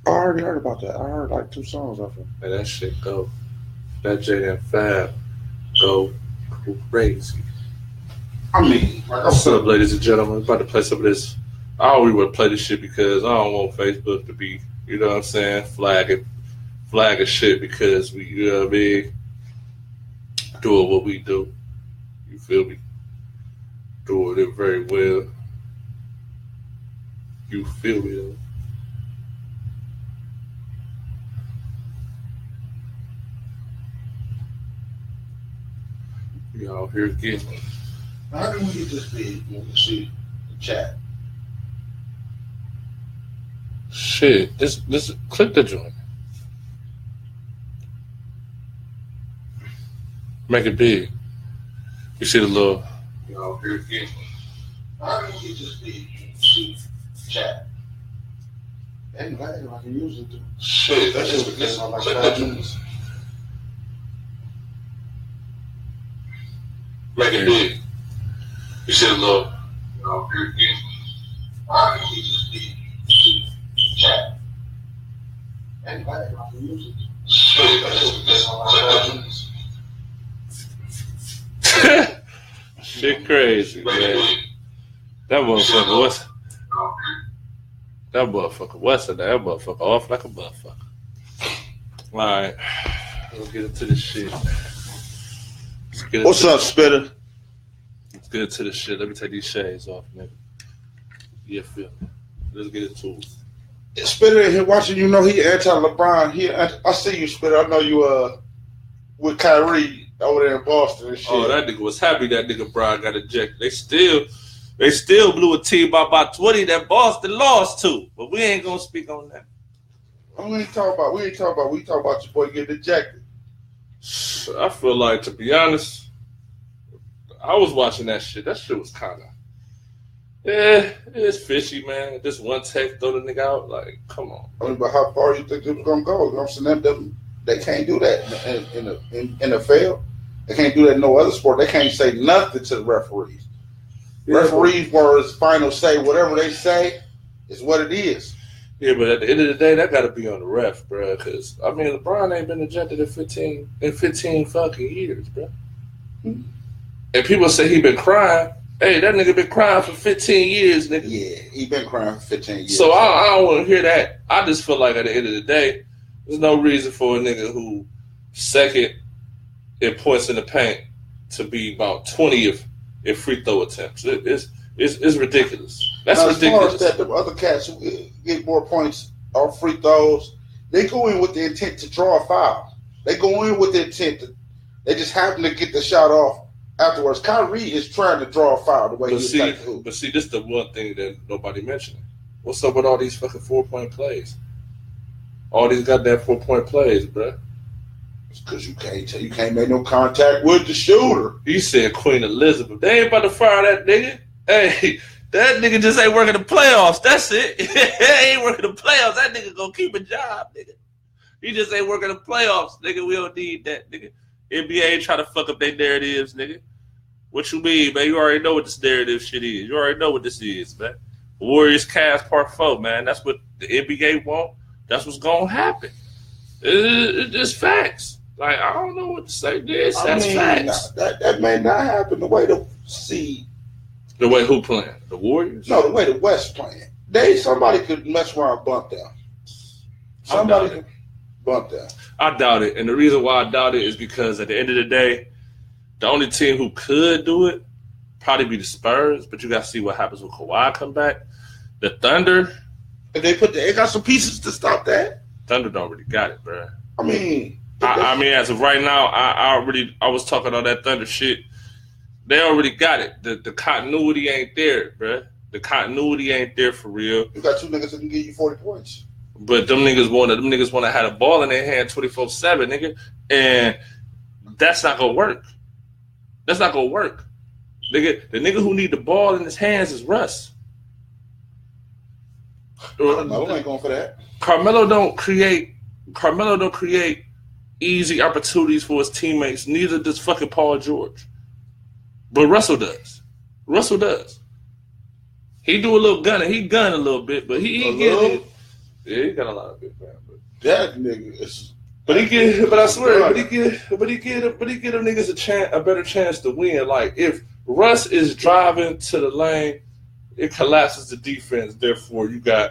I already heard about that. I heard like 2 songs of it. And that shit go. That JM5 go crazy. I mean, like I What's said, up, ladies and gentlemen? I'm about to play some of this. I always want to play this shit because I don't want Facebook to be, you know what I'm saying, flagging shit because we, you know what I mean, doing what we do. You feel me? Doing it very well. You feel me though? Y'all here again. how can we get this big when we see the chat? Shit, this click the joint. Make it big. You see the little. Y'all here again. How can we get this big when we see the chat? Ain't lag like I usually do. Shit, That shit was getting on like 5 minutes. Make it big. You see the little. Y'all here again. How can we get this big when we see the chat? Ain't lag like I usually do. Shit, That shit was getting on like 5 minutes. Shit crazy, man. That motherfucker was. That motherfucker off like a motherfucker. Alright. Let's get into this shit. What's up, Spitter? Let's get into this shit. Let me take these shades off, nigga. Yeah, feel me. Let's get into it. Spitter in here watching, you know he anti-LeBron. I see you, Spitter. I know you with Kyrie over there in Boston and shit. Oh, that nigga was happy that nigga Brian got ejected. They still blew a team by about 20 that Boston lost to. But we ain't gonna speak on that. We ain't talking about your boy getting ejected. I feel like, to be honest, I was watching that shit. That shit was kind of, it's fishy, man. This one text throw the nigga out. Like, come on. I mean, but how far you think they're gonna go? You know what I'm saying? They can't do that in the NFL. They can't do that in no other sport. They can't say nothing to the referees. Yeah, Referees' words, final say, whatever they say is what it is. Yeah, but at the end of the day, that got to be on the ref, bro. Because, I mean, LeBron ain't been ejected in 15 fucking years, bro. Mm-hmm. And people say he been crying. Hey, that nigga been crying for 15 years, nigga. Yeah, he been crying for 15 years. So I don't want to hear that. I just feel like at the end of the day, there's no reason for a nigga who second in points in the paint to be about 20th in free throw attempts. It's ridiculous. That's now, ridiculous. As far as that, the other cats who get more points off free throws, they go in with the intent to draw a foul. They go in with the intent they just happen to get the shot off afterwards. Kyrie is trying to draw a foul the way he's like to. But see, this is the one thing that nobody mentioned. What's up with all these fucking 4-point plays? All these goddamn 4-point plays, bro. It's because you can't make no contact with the shooter. You said Queen Elizabeth. They ain't about to fire that nigga. Hey, that nigga just ain't working the playoffs. That's it. He ain't working the playoffs. That nigga gonna keep a job, nigga. He just ain't working the playoffs, nigga. We don't need that, nigga. NBA ain't trying to fuck up their narratives, nigga. What you mean, man? You already know what this narrative shit is. You already know what this is, man. Warriors Cavs Part 4, man. That's what the NBA want. That's what's gonna happen. It's just facts. Like, I don't know what to say. That's facts. That may not happen the way the seed. The way who playing? The Warriors? No, the way the West playing. Somebody could mess around and bump down. Somebody could bump down. I doubt it. And the reason why I doubt it is because at the end of the day, the only team who could do it probably be the Spurs, but you got to see what happens when Kawhi come back. The Thunder. If they got some pieces to stop that. Thunder don't really got it, bro. I mean, as of right now, I was talking on that Thunder shit. They already got it. The continuity ain't there, bro. The continuity ain't there for real. You got two niggas that can give you 40 points. But them niggas want to have a ball in their hand 24/7, nigga, and that's not gonna work. That's not gonna work, nigga. The nigga who need the ball in his hands is Russ. Carmelo ain't going for that. Carmelo don't create easy opportunities for his teammates. Neither does fucking Paul George. But Russell does. He do a little gunning. He gun a little bit, but he get it. Yeah, he got a lot of big fans. That nigga is. But he get. But I swear, but he get them niggas a better chance to win. Like if Russ is driving to the lane, it collapses the defense. Therefore, you got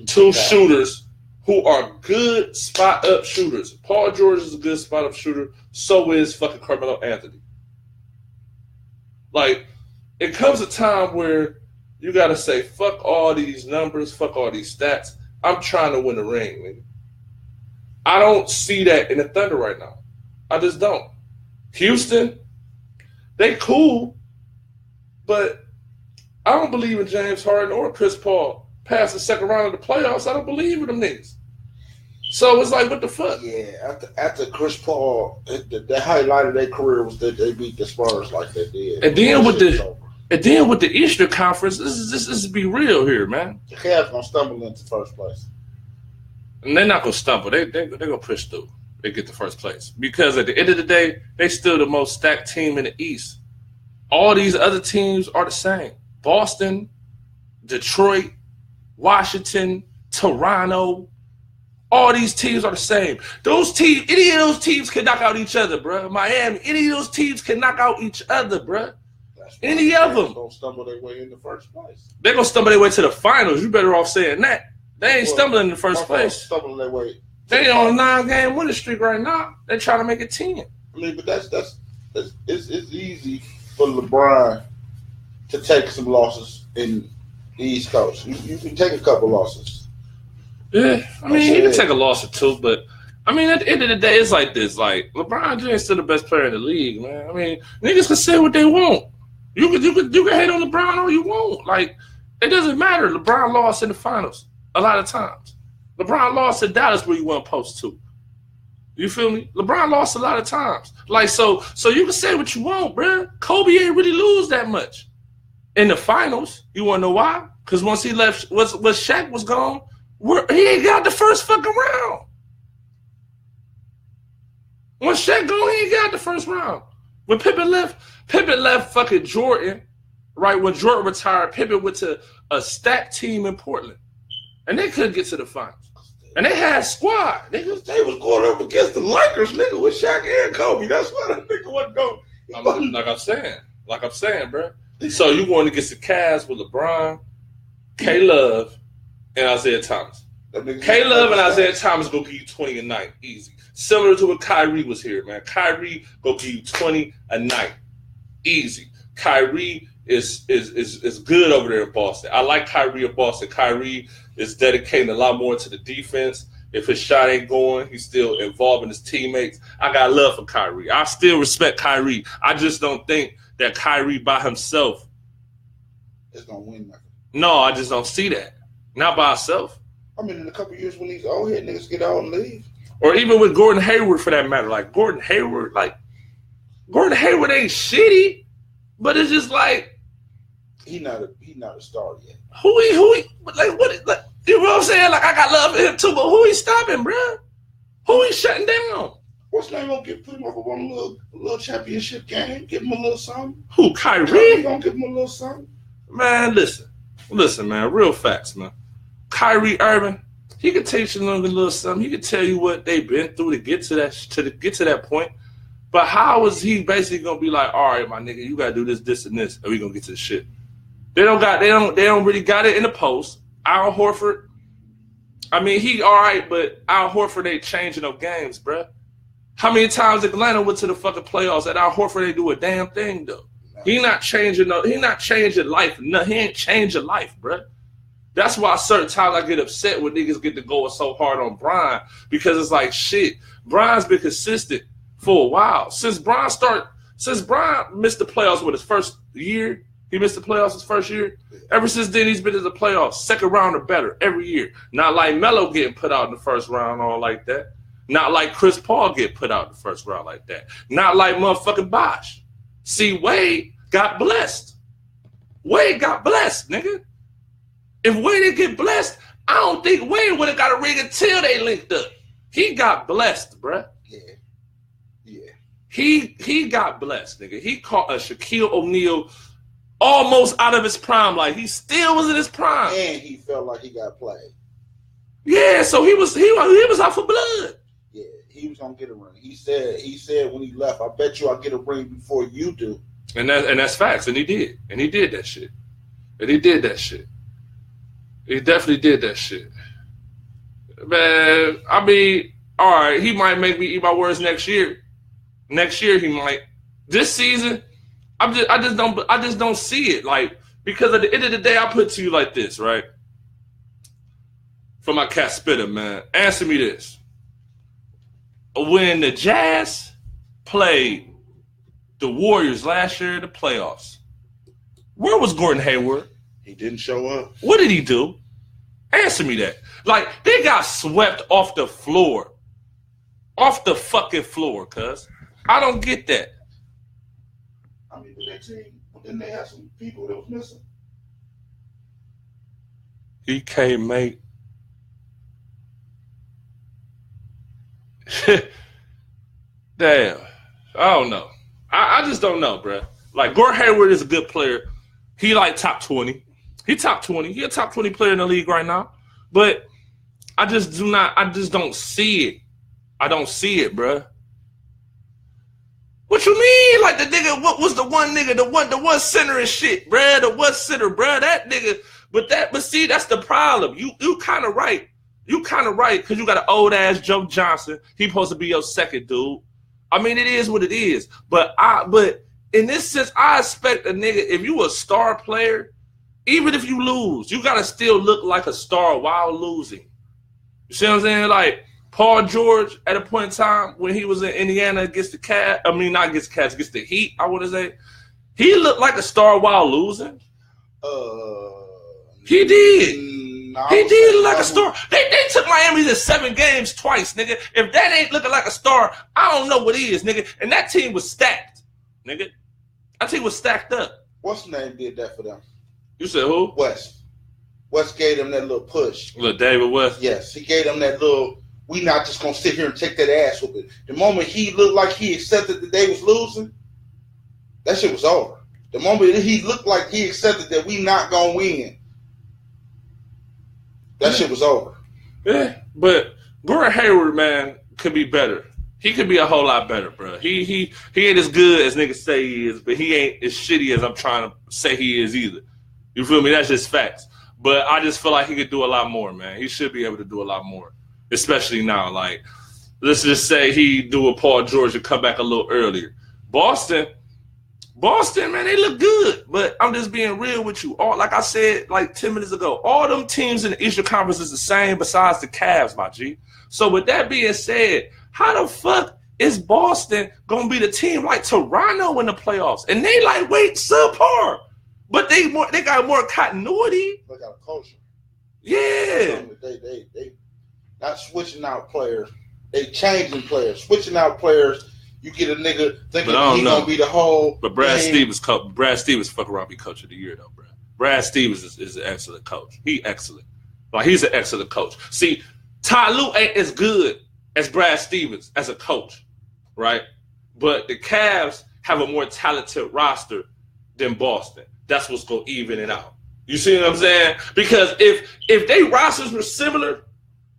two shooters who are good spot up shooters. Paul George is a good spot up shooter. So is fucking Carmelo Anthony. Like, it comes a time where you got to say, fuck all these numbers, fuck all these stats. I'm trying to win a ring, nigga. I don't see that in the Thunder right now. I just don't. Houston, they cool, but I don't believe in James Harden or Chris Paul past the second round of the playoffs. I don't believe in them niggas. So it's like, what the fuck? Yeah, after Chris Paul, the highlight of their career was that they beat the Spurs like they did. And then with the Eastern Conference, this is be real here, man. The Cavs gonna stumble into first place. And they're not gonna stumble. They're gonna push through. They get the first place. Because at the end of the day, they still the most stacked team in the East. All these other teams are the same. Boston, Detroit, Washington, Toronto. All these teams are the same. Those teams, any of those teams can knock out each other, bro. Miami, any of those teams can knock out each other, bro. Any of them. They're gonna stumble their way in the first place. They're gonna stumble their way to the finals. You better off saying that. They ain't stumbling in the first place. Stumbling their way. They on a 9-game winning streak right now. They're trying to make it 10. I mean, but it's easy for LeBron to take some losses in the East Coast. You can take a couple losses. Yeah, I mean, he can take a loss or two, but I mean, at the end of the day, it's like this. Like, LeBron James is still the best player in the league, man. I mean, niggas can say what they want. You can hate on LeBron all you want. Like, it doesn't matter. LeBron lost in the finals a lot of times. LeBron lost to Dallas where he wasn't supposed to. You feel me? LeBron lost a lot of times. Like, so you can say what you want, bro. Kobe ain't really lose that much in the finals. You want to know why? Because once he left, once Shaq was gone, he ain't got the first fucking round. Once Shaq gone, he ain't got the first round. When Pippen left fucking Jordan, right? When Jordan retired, Pippen went to a stacked team in Portland. And they couldn't get to the finals. And they had squad. They was going up against the Lakers, nigga, with Shaq and Kobe. That's why that nigga wasn't going. Like I'm saying, bro. So you going against the Cavs with LeBron, K-Love, and Isaiah Thomas. K-Love and Isaiah Thomas go give you 20 a night, easy. Similar to what Kyrie was here, man. Kyrie go give you 20 a night, easy. Kyrie is good over there in Boston. I like Kyrie in Boston. Kyrie is dedicating a lot more to the defense. If his shot ain't going, he's still involving his teammates. I got love for Kyrie. I still respect Kyrie. I just don't think that Kyrie by himself is gonna win nothing. No, I just don't see that. Not by himself. I mean, in a couple of years when these old head niggas get out and leave. Or even with Gordon Hayward for that matter. Like Gordon Hayward ain't shitty, but it's just like he not a star yet. Who he like what like, you know what I'm saying? Like I got love for him too, but who he stopping, bro? Who he shutting down? What's name gonna put him up on a little championship game? Give him a little something. Who, Kyrie? Gonna give him a little something. Man, listen, man. Real facts, man. Kyrie Irving, he could teach you a little something. He could tell you what they've been through to get to that point. But how is he basically gonna be like, all right, my nigga, you gotta do this, and this, and we gonna get to the shit? They don't really got it in the post. Al Horford, I mean, he all right, but Al Horford ain't changing no games, bruh. How many times Atlanta went to the fucking playoffs and Al Horford ain't do a damn thing though? He not changing life. No, he ain't changing life, bruh. That's why certain times I get upset when niggas get to going so hard on Brian, because it's like shit. Brian's been consistent for a while. Since Brian missed the playoffs with his first year. He missed the playoffs his first year. Ever since then, he's been in the playoffs, second round or better every year. Not like Melo getting put out in the first round all like that. Not like Chris Paul get put out in the first round like that. Not like motherfucking Bosh. See, Wade got blessed. Wade got blessed, nigga. If Wade didn't get blessed, I don't think Wade would have got a ring until they linked up. He got blessed, bruh. Yeah. He got blessed, nigga. He caught a Shaquille O'Neal almost out of his prime. Like, he still was in his prime. And he felt like he got played. Yeah, so he was out for blood. Yeah, he was gonna get a ring. He said when he left, I bet you I'll get a ring before you do. And that's facts. And he did. And he did that shit. And he did that shit. He definitely did that shit. Man, I mean, all right, he might make me eat my words next year. Next year he might. This season, I just don't see it. Like, because at the end of the day, I put to you like this, right? For my cat spitter, man. Answer me this. When the Jazz played the Warriors last year in the playoffs, where was Gordon Hayward? He didn't show up. What did he do? Answer me that. Like, they got swept off the floor. Off the fucking floor, cuz. I don't get that. I mean, that team, didn't they have some people that was missing? He can't make. Damn. I don't know. I just don't know, bro. Like, Gordon Hayward is a good player. He like top 20. He top 20. He a top 20 player in the league right now. But I just don't see it. I don't see it, bro. What you mean? Like, the nigga, what was the one nigga, the one center and shit, bruh? The one center, bruh. That nigga, but see, that's the problem. You kind of right. You kind of right, because you got an old ass Joe Johnson. He supposed to be your second dude. I mean, it is what it is. But in this sense, I expect a nigga, if you a star player, even if you lose, you gotta still look like a star while losing. You see what I'm saying? Like, Paul George, at a point in time when he was in Indiana against the Cavs, I mean, not against the Cavs, against the Heat, I want to say, he looked like a star while losing. He did. He did look like a star. They took Miami to 7 games twice, nigga. If that ain't looking like a star, I don't know what is, nigga. And that team was stacked, nigga. That team was stacked up. What's the name did that for them? You said who? West. West gave them that little push. Little David West? Yes, he gave them that little, we not just going to sit here and take that ass with it. The moment he looked like he accepted that they was losing, that shit was over. The moment he looked like he accepted that we not going to win, that shit was over. Yeah, but Gordon Hayward, man, could be better. He could be a whole lot better, bro. He ain't as good as niggas say he is, but he ain't as shitty as I'm trying to say he is either. You feel me? That's just facts. But I just feel like he could do a lot more, man. He should be able to do a lot more, especially now. Like, let's just say he do a Paul George and come back a little earlier. Boston, man, they look good. But I'm just being real with you. All, like I said like 10 minutes ago, all them teams in the Eastern Conference is the same besides the Cavs, my G. So with that being said, how the fuck is Boston going to be the team like Toronto in the playoffs? And they lightweight subpar. But they got more continuity. They got a culture. Yeah. They not switching out players. They changing players. Switching out players. You get a nigga thinking he's going to be the whole. But Brad Stevens fuck around be coach of the year, though, bro. Brad Stevens is an excellent coach. He excellent. Like, he's an excellent coach. See, Ty Lue ain't as good as Brad Stevens as a coach, right? But the Cavs have a more talented roster than Boston. That's what's going to even it out. You see what I'm saying? Because if they rosters were similar,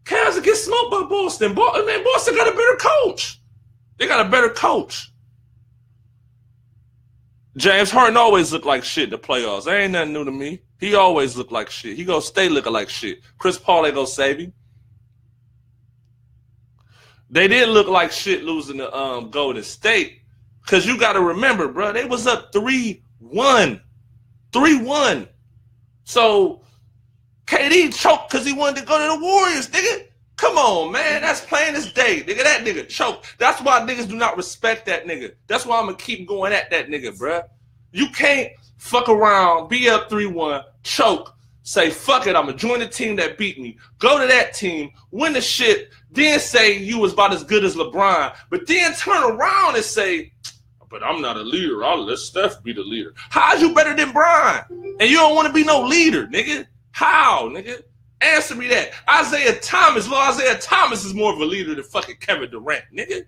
Cavs would get smoked by Boston. Boston got a better coach. They got a better coach. James Harden always looked like shit in the playoffs. That ain't nothing new to me. He always looked like shit. He gonna stay looking like shit. Chris Paul ain't gonna save him. They did look like shit losing to Golden State. Because you got to remember, bro, they was up 3-1. 3-1. So KD choked because he wanted to go to the Warriors, nigga. Come on, man. That's plain as day. Nigga, that nigga choked. That's why niggas do not respect that nigga. That's why I'm going to keep going at that nigga, bruh. You can't fuck around, be up 3-1, choke, say, fuck it, I'm going to join the team that beat me, go to that team, win the shit, then say you was about as good as LeBron, but then turn around and say, but I'm not a leader. I'll let Steph be the leader. How's you better than Brian? And you don't want to be no leader, nigga. How, nigga? Answer me that. Isaiah Thomas is more of a leader than fucking Kevin Durant, nigga.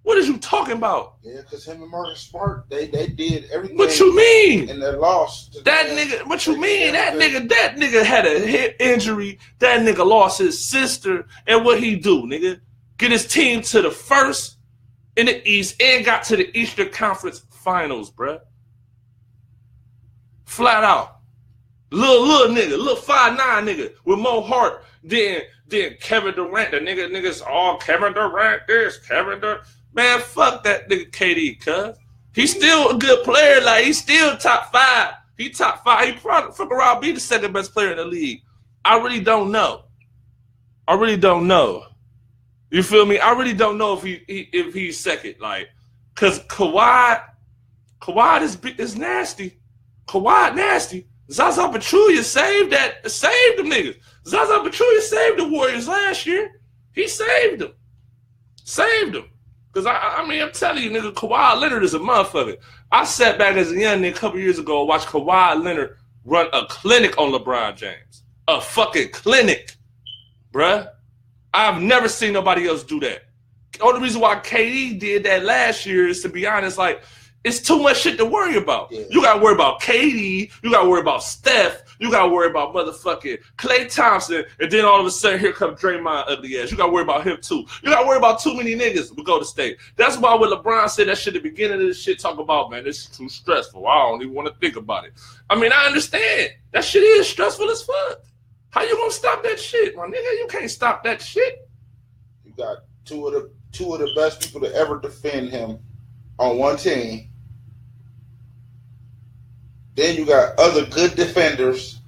What is you talking about? Yeah, because him and Marcus Smart, they did everything. What you mean? And they lost. That nigga, what you mean? That nigga had a hip injury. That nigga lost his sister. And what he do, nigga? Get his team to the first in the East and got to the Eastern Conference Finals, bruh. Flat out. Little nigga, little 5'9" nigga with more heart than Kevin Durant. The niggas all Kevin Durant this, Kevin Durant. Man, fuck that nigga KD, cuz. He's still a good player. Like, he's still top 5. He top 5. He probably fuck around be the second best player in the league. I really don't know. You feel me? I really don't know if he's second. Like, cause Kawhi is nasty. Kawhi nasty. Zaza Pachulia saved them niggas. Zaza Pachulia saved the Warriors last year. He saved them. Because, I mean, I'm telling you, nigga, Kawhi Leonard is a motherfucker. I sat back as a young nigga a couple years ago and watched Kawhi Leonard run a clinic on LeBron James. A fucking clinic, bruh. I've never seen nobody else do that. The only reason why KD did that last year is, to be honest, like, it's too much shit to worry about. Yeah. You got to worry about KD. You got to worry about Steph. You got to worry about motherfucking Klay Thompson. And then all of a sudden, here comes Draymond ugly ass. You got to worry about him, too. You got to worry about too many niggas with Golden State. That's why when LeBron said that shit at the beginning of this shit, talk about, man, this is too stressful. I don't even want to think about it. I mean, I understand. That shit is stressful as fuck. How you going to stop that shit, my nigga? You can't stop that shit. You got two of the best people to ever defend him on one team. Then you got other good defenders,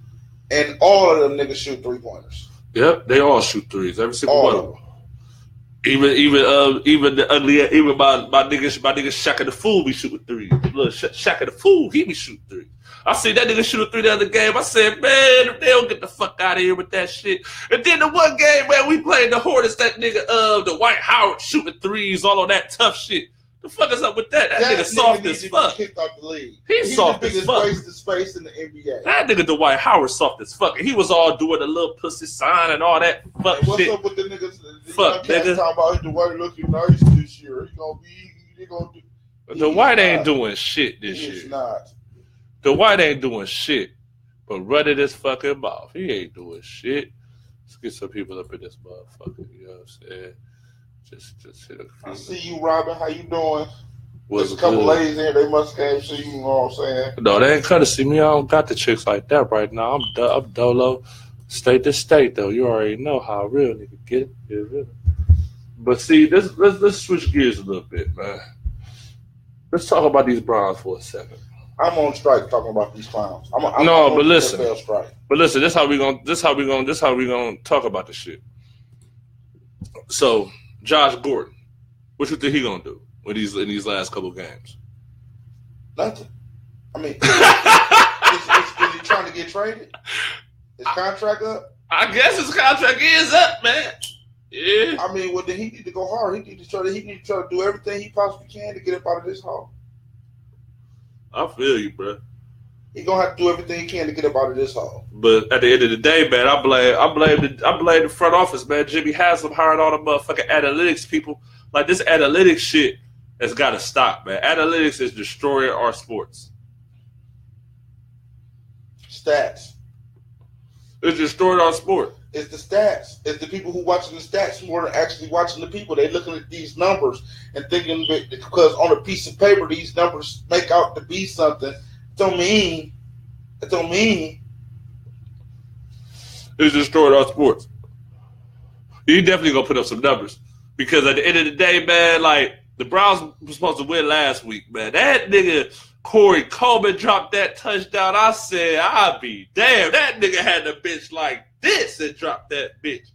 and all of them niggas shoot 3-pointers. Yep, they all shoot threes. Every single one of them. Even the ugly, even my nigga Shaq the Fool be shooting threes. Look, Shaq the Fool, he be shooting threes. I see that nigga shoot a 3 the other game. I said, man, if they don't get the fuck out of here with that shit. And then the one game, man, we played the Hornets, that nigga the White Howard shooting threes, all on that tough shit. The fuck is up with that? That nigga soft as fuck. Kicked off the league. He's soft the as fuck. Wasted space in the NBA. That nigga Dwight Howard soft as fuck. He was all doing the little pussy sign and all that fuck what's shit. What's up with the niggas? Fuck, nigga. Talking about Dwight looking nice this year. He gonna do. Dwight ain't doing shit this year. He's not. Dwight ain't doing shit, but running his fucking mouth. He ain't doing shit. Let's get some people up in this motherfucker. You know what I'm saying? Just hit a few. I see you, Robin. How you doing? There's a couple ladies here. They must have see you. You know what I'm saying? No, they ain't come to see me. I don't got the chicks like that right now. I'm dolo, state to state though. You already know how real nigga get it. Really. But see, let's switch gears a little bit, man. Let's talk about these Browns for a second. I'm on strike talking about these clowns. But listen. But listen, this how we gonna talk about this shit. So, Josh Gordon, what you think he gonna do in these last couple games? Nothing. I mean, is he trying to get traded? His contract up? I guess his contract is up, man. Yeah. I mean, well, then he need to go hard. He need to try to do everything he possibly can to get up out of this hole. I feel you, bro. He gonna have to do everything he can to get up out of this hole. But at the end of the day, man, I blame the front office, man. Jimmy Haslam hired all the motherfucking analytics people. Like, this analytics shit has got to stop, man. Analytics is destroying our sports. Stats. It's destroying our sport. It's the stats. It's the people who watching the stats more than actually watching the people. They looking at these numbers and thinking that because on a piece of paper these numbers make out to be something. It don't mean. It's destroyed our sports. You definitely gonna put up some numbers because at the end of the day, man, like the Browns were supposed to win last week, man. That nigga Corey Coleman dropped that touchdown. I said, I'll be damn. That nigga had the bitch like this and dropped that bitch.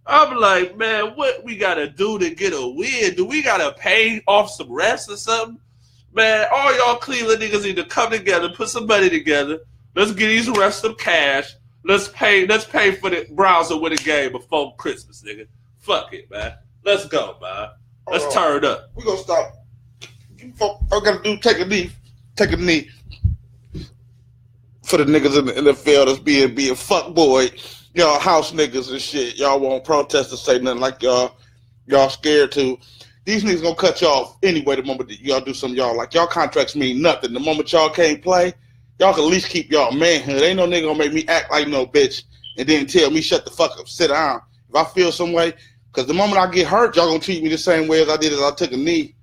I'm like, man, what we gotta do to get a win? Do we gotta pay off some refs or something? Man, all y'all Cleveland niggas need to come together, put some money together. Let's get these refs some cash. Let's pay for the Browns to win a game before Christmas, nigga. Fuck it, man. Let's go, man. Let's turn it up. We gonna stop. I gotta do take a knee for the niggas in the NFL that's being fuck boy. Y'all house niggas and shit. Y'all won't protest or say nothing like y'all scared to. these niggas gonna cut y'all off anyway the moment that y'all do something y'all like. Y'all contracts mean nothing. The moment y'all can't play, y'all can at least keep y'all manhood. Ain't no nigga gonna make me act like no bitch and then tell me shut the fuck up, sit down. If I feel some way, because the moment I get hurt, y'all gonna treat me the same way as I did as I took a knee.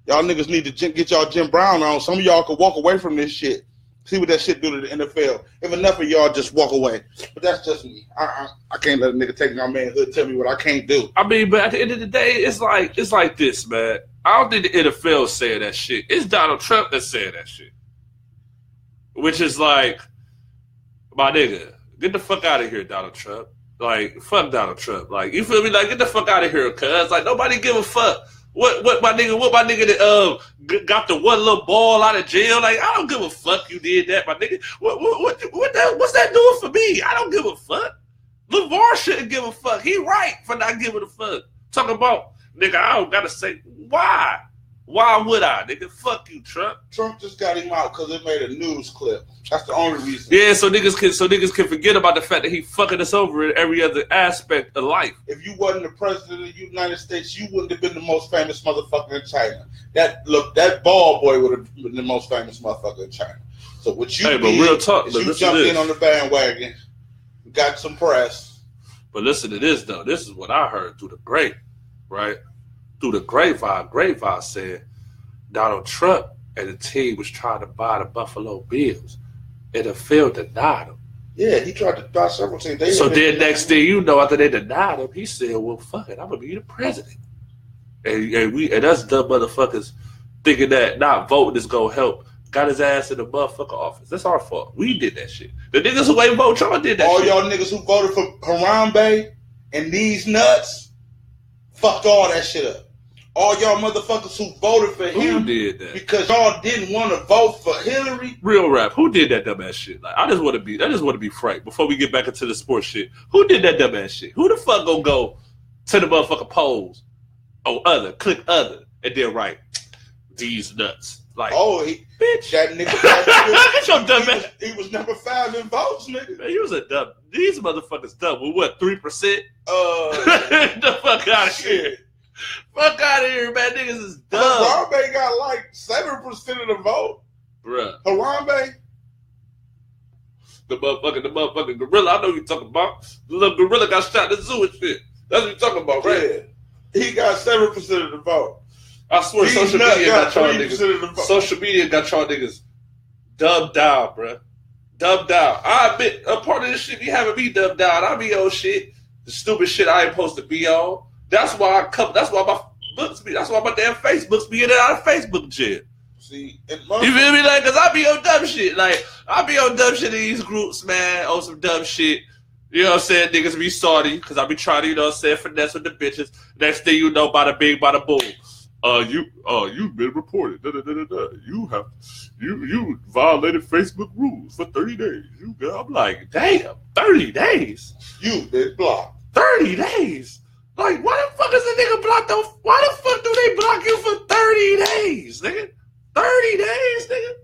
Y'all niggas need to get y'all Jim Brown on. Some of y'all could walk away from this shit. See what that shit do to the NFL. If enough of y'all just walk away. But that's just me. I can't let a nigga take my manhood, tell me what I can't do. I mean, but at the end of the day, it's like this, man. I don't think the NFL saying that shit. It's Donald Trump that's saying that shit. Which is like, my nigga, get the fuck out of here, Donald Trump. Like, fuck Donald Trump. Like, you feel me? Like, get the fuck out of here, cuz. Like, nobody give a fuck. What my nigga that got the one little ball out of jail? Like, I don't give a fuck you did that, my nigga. What's that doing for me? I don't give a fuck. LeVar shouldn't give a fuck. He right for not giving a fuck. Talking about, nigga, I don't gotta say why. Why would I, nigga? Fuck you, Trump. Trump just got him out because it made a news clip. That's the only reason. Yeah, so niggas can forget about the fact that he fucking us over in every other aspect of life. If you wasn't the president of the United States, you wouldn't have been the most famous motherfucker in China. That ball boy would have been the most famous motherfucker in China. So what you did real talk, is you jumped in on the bandwagon, got some press. But listen to this though. This is what I heard through the grape, right? Through the grapevine said Donald Trump and the team was trying to buy the Buffalo Bills, and the field denied him. Yeah, he tried to buy several teams. So then next thing you know, after they denied him, he said, well, fuck it, I'm going to be the president. And us dumb motherfuckers thinking that not voting is going to help, got his ass in the motherfucker office. That's our fault. We did that shit. The niggas who ain't vote Trump did that all shit. All y'all niggas who voted for Harambe and these nuts fucked all that shit up. All y'all motherfuckers who voted for him did that? Because y'all didn't want to vote for Hillary. Real rap. Who did that dumbass shit? Like, I just want to be frank before we get back into the sports shit. Who did that dumbass shit? Who the fuck gonna go to the motherfucking polls or click other, and then write these nuts? Like, bitch, that nigga. Get your dumb ass. He was number 5 in votes, nigga. Man, he was a dumb. These motherfuckers dumb. With what, 3%? The fuck out of here. Fuck out of here, man. Niggas is dumb. Harambe got like 7% of the vote. Bruh. Harambe. The motherfucking gorilla. I know you talking about. The little gorilla got shot in the zoo and shit. That's what you talking about, right? Yeah. He got 7% of the vote. I swear social media got y'all niggas. Social media got y'all niggas dumbed down, bruh. Dumbed down. I admit, a part of this shit be having me dumbed down. I be on shit. The stupid shit I ain't supposed to be on. That's why that's why my books be. That's why my damn Facebooks be getting out of Facebook jail. See, you feel me? Like, cause I be on dumb shit. Like, I be on dumb shit in these groups, man. On some dumb shit. You know what I'm saying? Niggas be salty because I be trying to, you know what I'm saying, finesse with the bitches. Next thing you know, bada bing, bada boom. You've been reported. You violated Facebook rules for 30 days. I'm like, damn, 30 days. You've been blocked. 30 days. Like, why the fuck is a nigga blocked though? Why the fuck do they block you for 30 days, nigga? 30 days, nigga?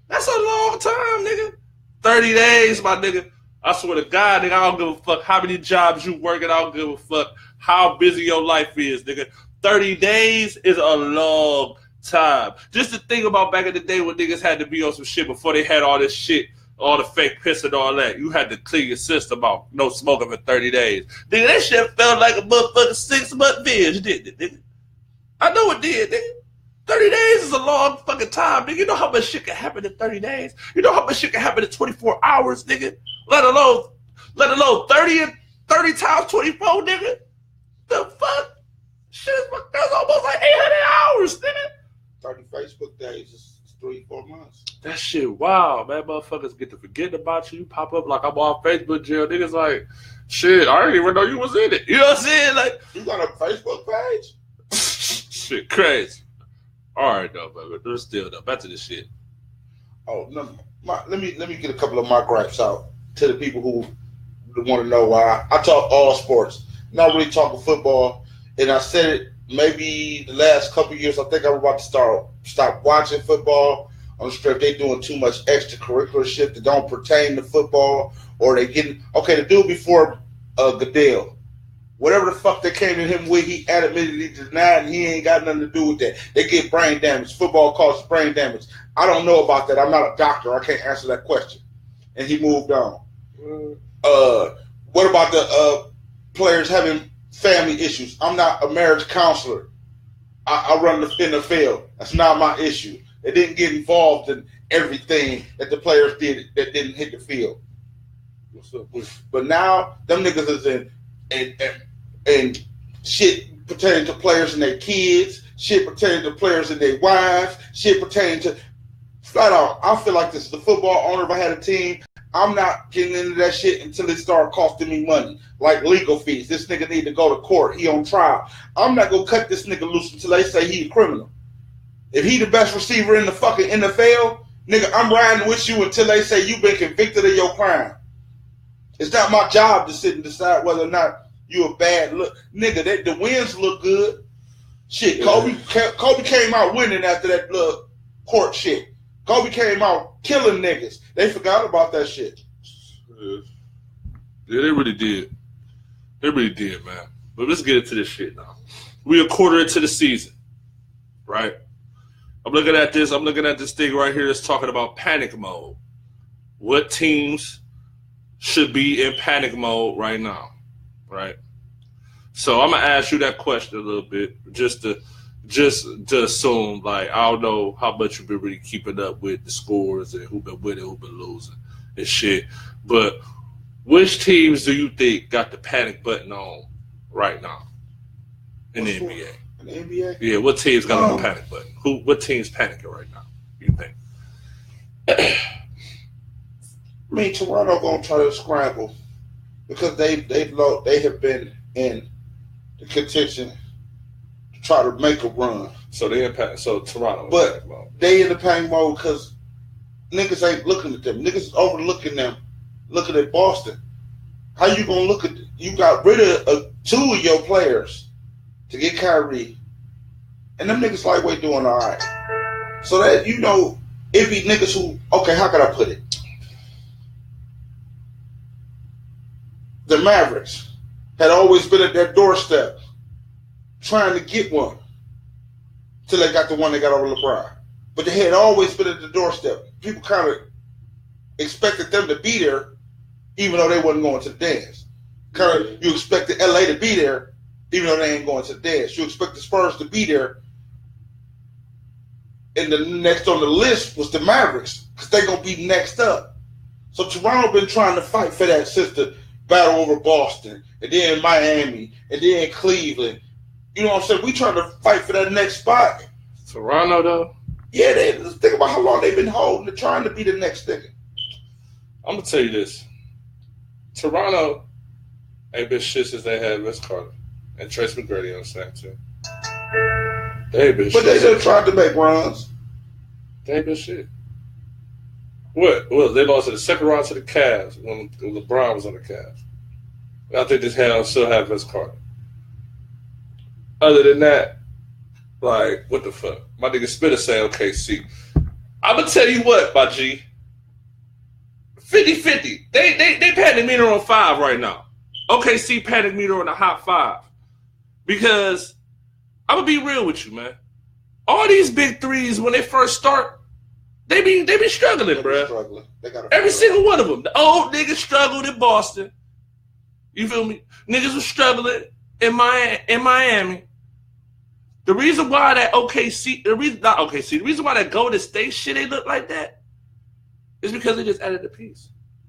That's a long time, nigga. 30 days, my nigga. I swear to God, nigga, I don't give a fuck how many jobs you working. I don't give a fuck how busy your life is, nigga. 30 days is a long time. Just to think about back in the day when niggas had to be on some shit before they had all this shit, all the fake piss and all that. You had to clean your system out. No smoking for 30 days. Nigga, that shit felt like a motherfucking 6-month binge, didn't it, nigga? I know it did, nigga. 30 days is a long fucking time, nigga. You know how much shit can happen in 30 days? You know how much shit can happen in 24 hours, nigga? Let alone 30 times 24, nigga? The fuck? Shit, that's almost like 800 hours, nigga. 30 Facebook days is 3-4 months. That shit wild, man. Motherfuckers get to forgetting about you. You pop up like I'm on Facebook jail. Niggas like, shit, I didn't even know you was in it. You know what I'm saying? Like, you got a Facebook page? Shit, crazy. All right, though, but there's still though. Back to this shit. Oh no, let me get a couple of my gripes out to the people who want to know why I talk all sports. Not really talking football, and I said it maybe the last couple of years. I think I'm about to stop watching football on the strip. They doing too much extracurricular shit that don't pertain to football, or they getting the dude before Goodell Whatever the fuck they came to him with, he admittedly denied, and he ain't got nothing to do with that. They get brain damage. Football causes brain damage. I don't know about that. I'm not a doctor. I can't answer that question. And he moved on. What about the players having family issues? I'm not a marriage counselor. I run the NFL. That's not my issue. They didn't get involved in everything that the players did that didn't hit the field. What's up? But now them niggas is in shit pertaining to players and their kids, shit pertaining to players and their wives, shit pertaining to flat out. I feel like this is the football owner. If I had a team, I'm not getting into that shit until it start costing me money, like legal fees. This nigga need to go to court. He on trial. I'm not gonna cut this nigga loose until they say he a criminal. If he the best receiver in the fucking NFL, nigga, I'm riding with you until they say you've been convicted of your crime. It's not my job to sit and decide whether or not you a bad look. Nigga, the wins look good. Shit, yeah. Kobe came out winning after that little court shit. Kobe came out killing niggas. They forgot about that shit. Yeah, they really did. They really did, man. But let's get into this shit now. We a quarter into the season, right? I'm looking at this thing right here that's talking about panic mode. What teams should be in panic mode right now, right? So I'm gonna ask you that question a little bit, just to assume, like, I don't know how much you've been really keeping up with the scores and who been winning, who been losing and shit. But which teams do you think got the panic button on right now in the NBA? In the NBA? Yeah, what teams got the panic button? What team's panicking right now, you think? I mean, Toronto gonna try to scramble because they have been in the contention to try to make a run. So they in panic. So Toronto, but they in the panic mode because niggas ain't looking at them. Niggas is overlooking them, looking at Boston. How you gonna look at? You got rid of two of your players to get Kyrie, and them niggas lightweight doing all right. So that it be niggas who, okay, how can I put it? The Mavericks had always been at their doorstep trying to get one till they got the one they got over LeBron. But they had always been at the doorstep. People kind of expected them to be there even though they wasn't going to the dance. Kind of, you expected LA to be there even though they ain't going to the dance. You expect the Spurs to be there. And the next on the list was the Mavericks because they're going to be next up. So Toronto been trying to fight for that sister battle over Boston, and then Miami, and then Cleveland. You know what I'm saying? We trying to fight for that next spot. Toronto, though? Yeah, let's think about how long they've been holding and trying to be the next thing. I'm going to tell you this. Toronto ain't been shit since they had Vince Carter and Trace McGrady on the same team. They ain't been shit. But they just tried to make runs. They ain't been shit. What? Well, they lost in the second round to the Cavs when LeBron was on the Cavs. I think this hand still have Vince Carter. Other than that, like, what the fuck? My nigga Spitter say OKC. I'm going to tell you what, my G. 50-50. They panic meter on 5 right now. OKC panic meter on the hot 5. Because I'm going to be real with you, man. All these big threes, when they first start, they be struggling, bro. Every single one of them. The old niggas struggled in Boston. You feel me? Niggas was struggling in Miami. The reason why that the reason why that Golden State shit ain't look like that is because they just added a piece.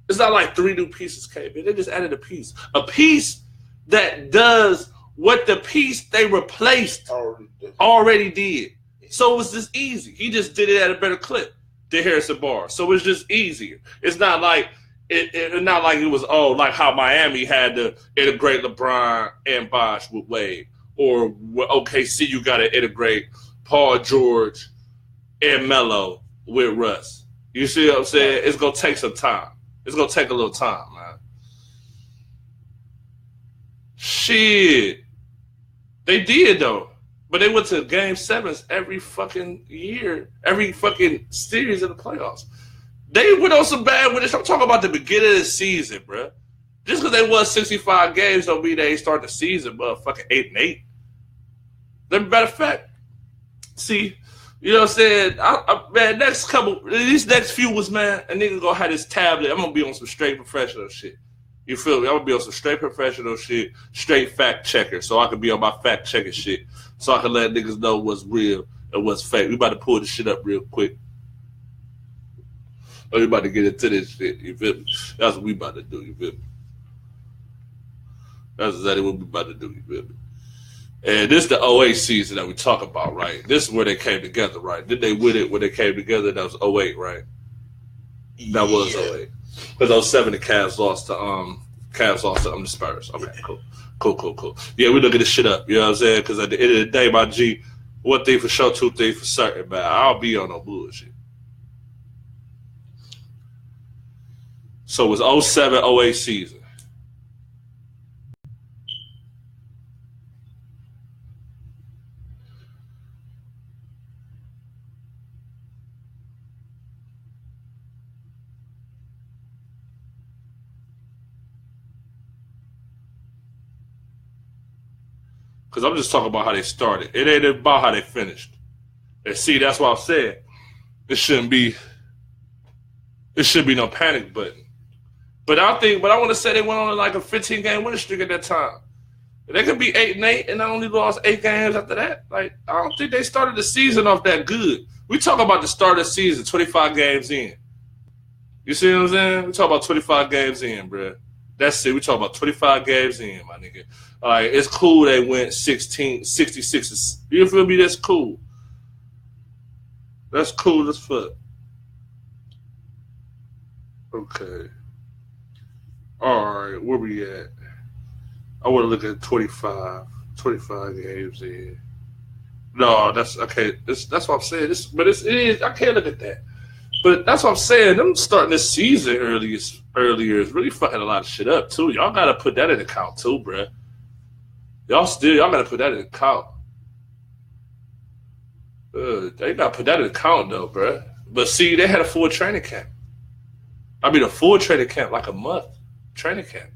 It's not like 3 new pieces came in. They just added a piece. A piece that does what the piece they replaced already did. So it was just easy. He just did it at a better clip than Harrison Barnes. So it's just easier. It's not like it was like how Miami had to integrate LeBron and Bosh with Wade, or OKC you got to integrate Paul George and Melo with Russ. You see what I'm saying? It's gonna take some time. It's gonna take a little time, man. Shit, they did though. But they went to game 7s every fucking year, every fucking series of the playoffs. They went on some bad winners. I'm talking about the beginning of the season, bro. Just because they won 65 games don't mean they ain't start the season, motherfucking 8-8. Matter of fact, see, you know what I'm saying? Man, these next few was, man, a nigga gonna have this tablet. I'm gonna be on some straight professional shit. You feel me? I'm gonna be on some straight professional shit, straight fact checker, so I can be on my fact checking shit, so I can let niggas know what's real and what's fake. We about to pull this shit up real quick. Oh, we about to get into this shit. You feel me? That's what we about to do. You feel me? That's exactly what we about to do. You feel me? And this is the 08 season that we talk about, right? This is where they came together, right? Did they win it when they came together? That was 08, right? That was 08. Because 07 the Cavs lost to the Spurs. Okay, cool. Yeah, we look at this shit up. You know what I'm saying? Because at the end of the day, my G, one thing for sure, two things for certain, man. I'll be on no bullshit. So it was 07, 08 season. Because I'm just talking about how they started. It ain't about how they finished. And see, that's what I'm saying. It shouldn't be no panic button. But I want to say they went on like a 15-game winning streak at that time. They could be 8-8 and I only lost 8 games after that. Like, I don't think they started the season off that good. We talk about the start of the season, 25 games in. You see what I'm saying? We talk about 25 games in, bro. That's it. We talk about 25 games in, my nigga. All right, it's cool they went 66. You feel me? That's cool. That's cool as fuck. Okay. All right, where we at? I want to look at 25 games in. No, that's okay. That's what I'm saying. It is. I can't look at that. But that's what I'm saying. Them starting this season earlier is really fucking a lot of shit up too. Y'all gotta put that in account too, bruh. Y'all gotta put that in account. They gotta put that in account though, bruh. But see, they had a full training camp. I mean, a full training camp, like a month training camp.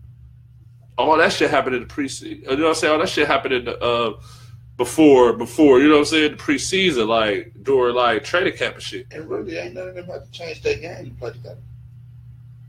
All that shit happened in the preseason. You know what I'm saying? All that shit happened in the before. You know what I'm saying? The preseason, like during like training camp and shit. And really, ain't none of them have to change their game to play together.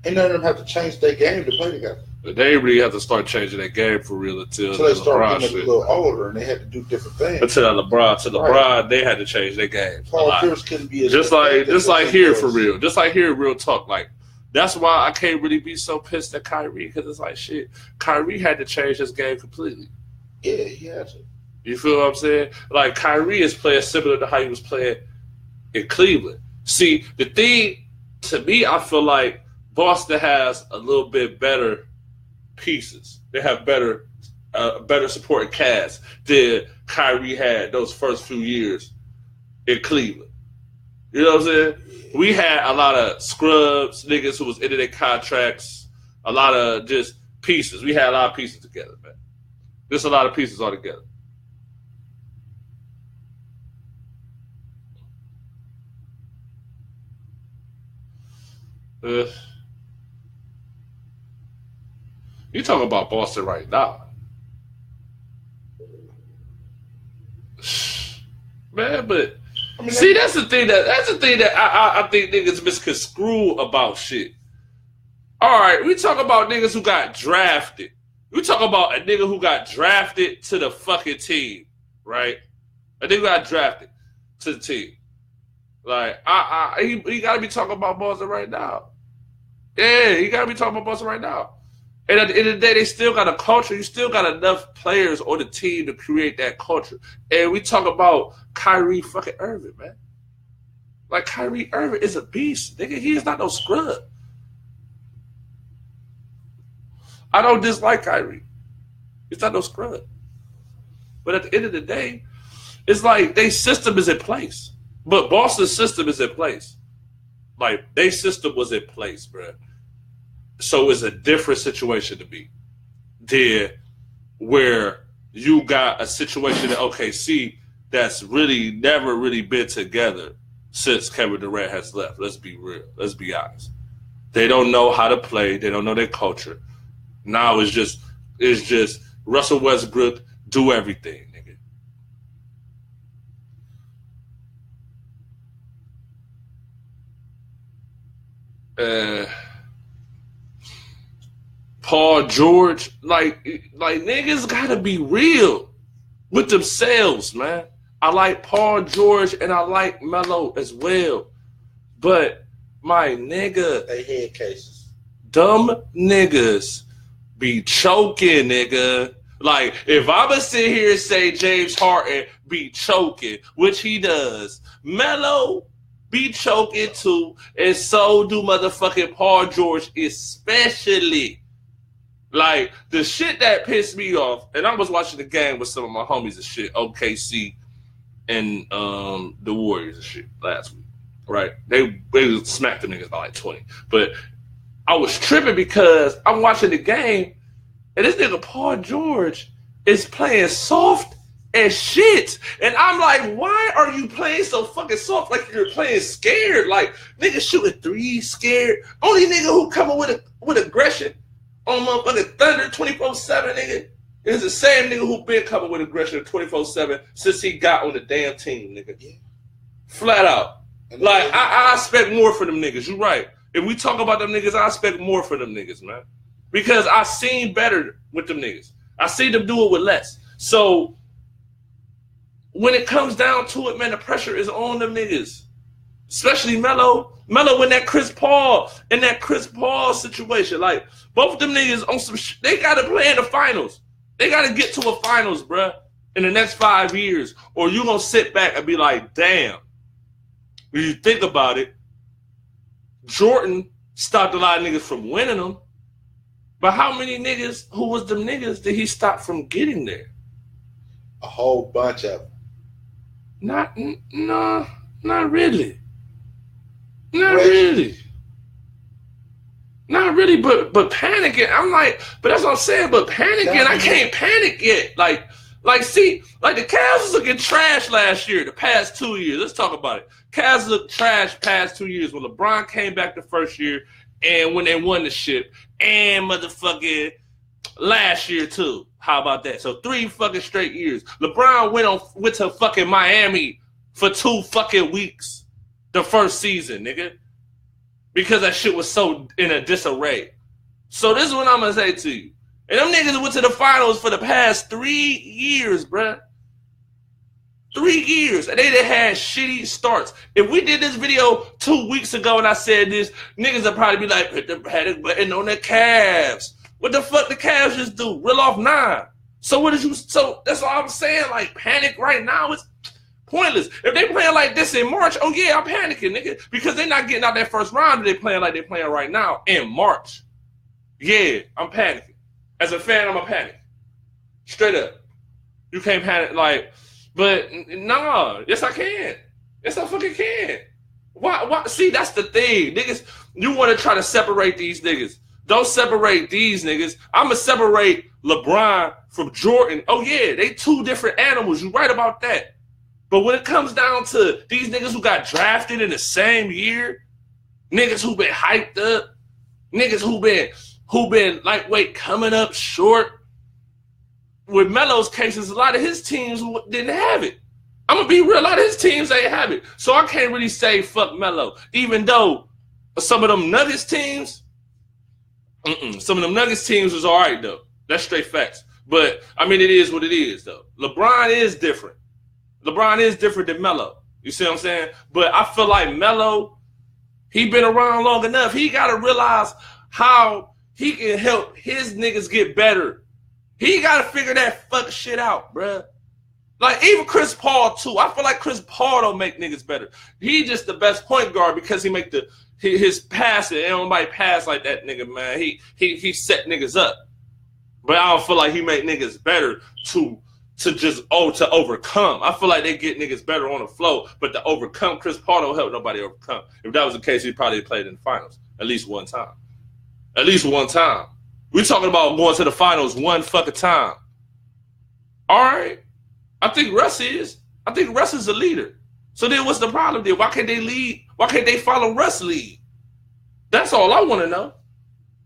Ain't none of them have to change their game to play together. But they really have to start changing their game for real until they start LeBron getting a little older and they had to do different things. Until LeBron, right. They had to change their game. Paul Pierce couldn't be just like here for real. Just like here, real talk. Like that's why I can't really be so pissed at Kyrie because it's like shit. Kyrie had to change his game completely. Yeah, he had to. You feel what I'm saying? Like Kyrie is playing similar to how he was playing in Cleveland. See, the thing to me, I feel like Boston has a little bit better pieces. They have better supporting cast than Kyrie had those first few years in Cleveland. You know what I'm saying? We had a lot of scrubs, niggas who was into their contracts, a lot of just pieces. We had a lot of pieces together, man. Just a lot of pieces all together. You talk about Boston right now. Man, but see, that's the thing that I think niggas misconstrue about shit. All right, we talk about niggas who got drafted. We talk about a nigga who got drafted to the fucking team, right? A nigga got drafted to the team. Like, he got to be talking about Boston right now. Yeah, he got to be talking about Boston right now. And at the end of the day, they still got a culture. You still got enough players on the team to create that culture. And we talk about Kyrie fucking Irving, man. Like, Kyrie Irving is a beast. Nigga, he is not no scrub. I don't dislike Kyrie. He's not no scrub. But at the end of the day, it's like their system is in place. But Boston's system is in place. Like, their system was in place, bro. So it's a different situation to be. There, where you got a situation at OKC that's really never really been together since Kevin Durant has left. Let's be real. Let's be honest. They don't know how to play. They don't know their culture. Now it's just Russell Westbrook do everything, nigga. Paul George, like niggas gotta be real with themselves, man. I like Paul George and I like Melo as well. But my nigga, they head cases. Dumb niggas be choking, nigga. Like, if I'ma sit here and say James Harden be choking, which he does, Melo be choking too, and so do motherfucking Paul George, especially. Like, the shit that pissed me off, and I was watching the game with some of my homies and shit, OKC and the Warriors and shit last week, right? They smacked the niggas by like 20. But I was tripping because I'm watching the game, and this nigga Paul George is playing soft as shit. And I'm like, why are you playing so fucking soft? Like you're playing scared. Like, nigga shooting threes scared. Only nigga who coming with aggression on motherfucking Thunder 24/7, nigga, is the same nigga who been coming with aggression 24/7 since he got on the damn team, nigga. Yeah. Flat out. Like, I expect more for them niggas. You right. If we talk about them niggas, I expect more for them niggas, man. Because I seen better with them niggas. I see them do it with less. So when it comes down to it, man, the pressure is on them niggas. Especially Melo. Melo in that Chris Paul situation. Like, both of them niggas on some shit. They got to play in the finals. They got to get to a finals, bruh, in the next 5 years. Or you going to sit back and be like, damn. When you think about it, Jordan stopped a lot of niggas from winning them. But how many niggas who was them niggas did he stop from getting there? A whole bunch of them. Not really. Not really. Not really, but panicking. I'm like, but that's what I'm saying. But panicking, I can't panic yet. Like, see, like the Cavs was looking trash last year, the past 2 years. Let's talk about it. Cavs looked trash past 2 years when LeBron came back the first year and when they won the ship, and motherfucking last year too. How about that? So 3 fucking straight years. LeBron went to fucking Miami for 2 fucking weeks the first season, nigga. Because that shit was so in a disarray. So this is what I'm going to say to you. And them niggas went to the finals for the past 3 years, bruh. 3 years. And they done had shitty starts. If we did this video 2 weeks ago and I said this, niggas would probably be like, put the panic button on the Cavs. What the fuck the Cavs just do? Reel off 9. So that's all I'm saying. Like, panic right now is pointless. If they playing like this in March, oh yeah, I'm panicking, nigga. Because they're not getting out that first round if they playing like they're playing right now in March. Yeah, I'm panicking. As a fan, I'm a panic. Straight up. You can't panic like, but nah, yes I can. Yes I fucking can. Why? See, that's the thing. Niggas, you want to try to separate these niggas. Don't separate these niggas. I'ma separate LeBron from Jordan. Oh yeah, they 2 different animals. You right about that. But when it comes down to these niggas who got drafted in the same year, niggas who been hyped up, niggas who been lightweight coming up short. With Melo's cases, a lot of his teams didn't have it. I'm going to be real, a lot of his teams ain't have it. So I can't really say fuck Melo. Even though some of them Nuggets teams, some of them Nuggets teams was all right, though. That's straight facts. But, I mean, it is what it is, though. LeBron is different. LeBron is different than Melo. You see what I'm saying? But I feel like Melo, he been around long enough. He got to realize how he can help his niggas get better. He got to figure that fuck shit out, bruh. Like, even Chris Paul, too. I feel like Chris Paul don't make niggas better. He just the best point guard because he make his passing. Ain't nobody pass like that nigga, man. He set niggas up. But I don't feel like he make niggas better to overcome. I feel like they get niggas better on the flow, but to overcome, Chris Paul don't help nobody overcome. If that was the case, he probably played in the finals at least one time. At least one time. We talking about going to the finals one fucking time. All right. I think Russ is. I think Russ is a leader. So then what's the problem there? Why can't they lead? Why can't they follow Russ lead? That's all I want to know.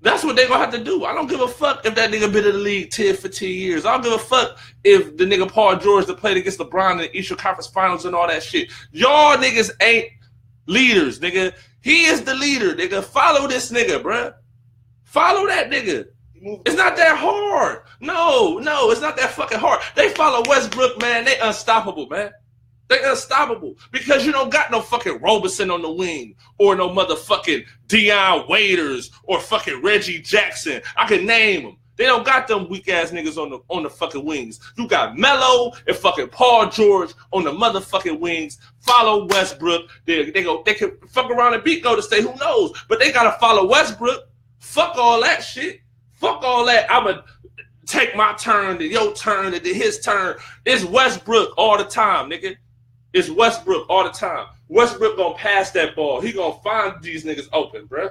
That's what they gonna have to do. I don't give a fuck if that nigga been in the league 10, 15 years. I don't give a fuck if the nigga Paul George that played against LeBron in the Eastern Conference Finals and all that shit. Y'all niggas ain't leaders, nigga. He is the leader, nigga. Follow this nigga, bruh. Follow that nigga. It's not that hard. No, it's not that fucking hard. They follow Westbrook, man. They unstoppable, man. They unstoppable because you don't got no fucking Roberson on the wing or no motherfucking Deion Waiters or fucking Reggie Jackson. I can name them. They don't got them weak ass niggas on the fucking wings. You got Melo and fucking Paul George on the motherfucking wings. Follow Westbrook. They can fuck around and beat Golden State. Who knows? But they gotta follow Westbrook. Fuck all that shit. Fuck all that. I'ma take my turn, then your turn, and then his turn. It's Westbrook all the time, nigga. It's Westbrook all the time. Westbrook gonna pass that ball. He gonna find these niggas open, bruh.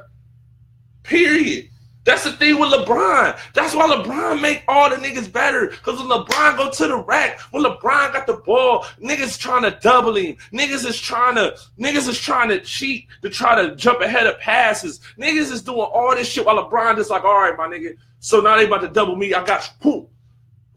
Period. That's the thing with LeBron. That's why LeBron make all the niggas better. Because when LeBron go to the rack, when LeBron got the ball, niggas trying to double him. Niggas is trying to cheat to try to jump ahead of passes. Niggas is doing all this shit while LeBron just like, all right, my nigga. So now they about to double me. I got you.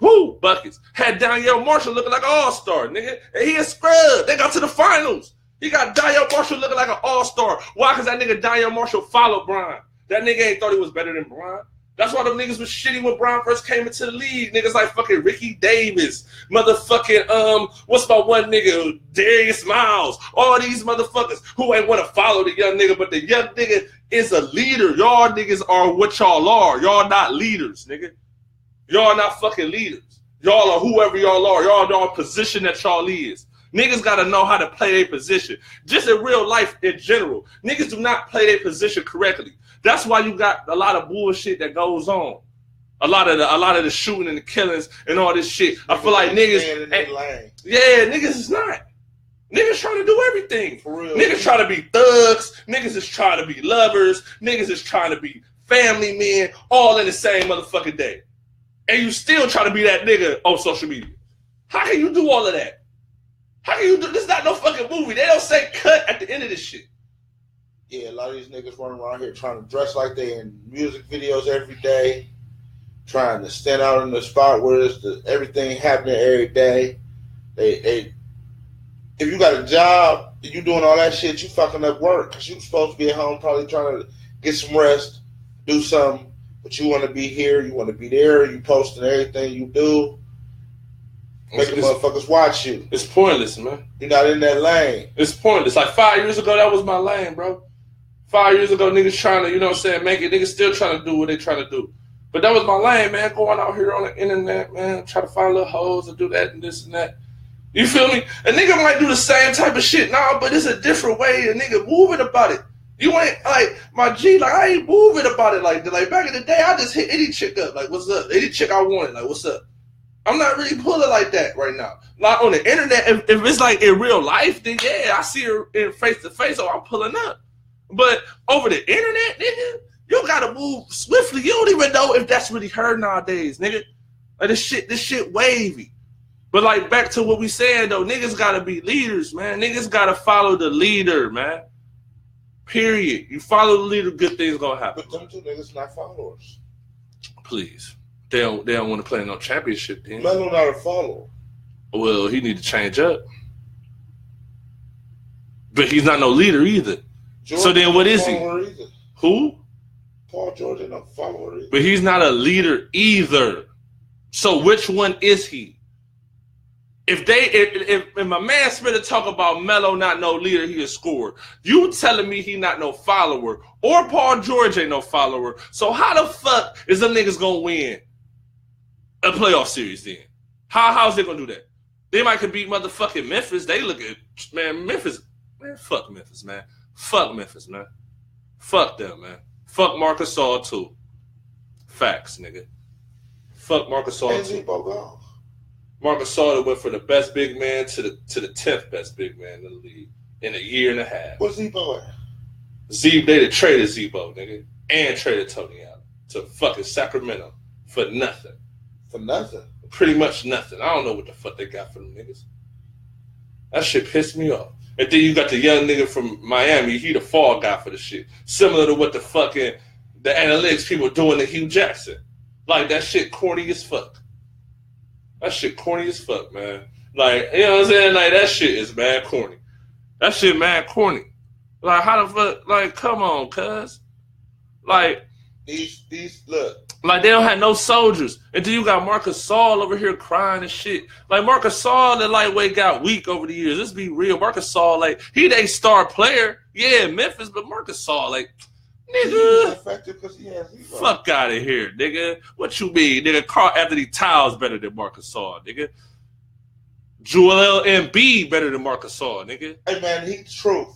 Whoo, buckets. Had Danielle Marshall looking like an all-star, nigga. And he a scrub. They got to the finals. He got Danielle Marshall looking like an all-star. Why? Because that nigga Danielle Marshall followed Bron. That nigga ain't thought he was better than Bron. That's why them niggas was shitty when Bron first came into the league. Niggas like fucking Ricky Davis, motherfucking, what's my one nigga, Darius Miles. All these motherfuckers who ain't want to follow the young nigga, but the young nigga is a leader. Y'all niggas are what y'all are. Y'all not leaders, nigga. Y'all not fucking leaders. Y'all are whoever y'all are. Y'all position that y'all is. Niggas got to know how to play their position. Just in real life in general. Niggas do not play their position correctly. That's why you got a lot of bullshit that goes on. A lot of the shooting and the killings and all this shit. I feel like niggas. Niggas is not. Niggas trying to do everything. For real. Niggas trying to be thugs. Niggas is trying to be lovers. Niggas is trying to be family men. All in the same motherfucking day. And you still try to be that nigga on social media. How can you do all of that? How can you do this? Is not no fucking movie. They don't say cut at the end of this shit. Yeah, a lot of these niggas running around here trying to dress like they in music videos every day, trying to stand out in the spot where it's everything happening every day. If you got a job and you doing all that shit, you fucking up work because you supposed to be at home probably trying to get some rest, do something. But you want to be here, you want to be there, you posting everything you do. Making motherfuckers watch you. It's pointless, man. You're not in that lane. It's pointless. Like 5 years ago, that was my lane, bro. 5 years ago, niggas trying to, you know what I'm saying, make it. Niggas still trying to do what they trying to do. But that was my lane, man. Going out here on the internet, man. Try to find little hoes and do that and this and that. You feel me? A nigga might do the same type of shit now, but it's a different way a nigga moving about it. You ain't, like, my G, like, I ain't moving about it like that. Like, back in the day, I just hit any chick up. Like, what's up? Any chick I wanted, like, what's up? I'm not really pulling like that right now. Like, on the internet, if it's like in real life, then yeah, I see her in face-to-face, so I'm pulling up. But over the internet, nigga, you gotta move swiftly. You don't even know if that's really her nowadays, nigga. Like, this shit wavy. But, like, back to what we saying, though, niggas gotta be leaders, man. Niggas gotta follow the leader, man. Period. You follow the leader, good things gonna happen. But them two niggas not followers. Please. They don't want to play no championship then. Melo not a follower. Well, he need to change up. But he's not no leader either. George so then what is he? Either. Who? Paul George ain't no follower either. But he's not a leader either. So which one is he? If my man Smith talk about Melo not no leader, he a scorer. You telling me he not no follower, or Paul George ain't no follower. So how the fuck is them niggas gonna win a playoff series then? How's they gonna do that? They might could beat motherfucking Memphis. They look at, man, Memphis, man, fuck Memphis, man. Fuck Memphis, man. Fuck them, man. Fuck Marcus Gasol too. Facts, nigga. Fuck Marcus Gasol too. Marcus Gasol went for the best big man to the 10th best big man in the league in a year and a half. What's Zebo at? They traded Zebo, nigga, and traded Tony Allen to fucking Sacramento for nothing. For nothing? Pretty much nothing. I don't know what the fuck they got for them niggas. That shit pissed me off. And then you got the young nigga from Miami. He the fall guy for the shit. Similar to what the fucking the analytics people doing to Hugh Jackson. Like, that shit corny as fuck. That shit corny as fuck, man. Like, you know what I'm saying? Like, that shit is mad corny. That shit mad corny. Like, how the fuck? Like, come on, cuz. Like, these look. Like, they don't have no soldiers. And then you got Marcus Saul over here crying and shit. Like, Marcus Saul, the lightweight, got weak over the years. Let's be real. Marcus Saul, like, he ain't star player. Yeah, Memphis, but Marcus Saul, like, nigga, fuck out of here, nigga. What you mean, nigga? Carl Anthony Towns better than Marcus Saul, nigga. Joel Embiid better than Marcus Saul, nigga. Hey, man, he's truth.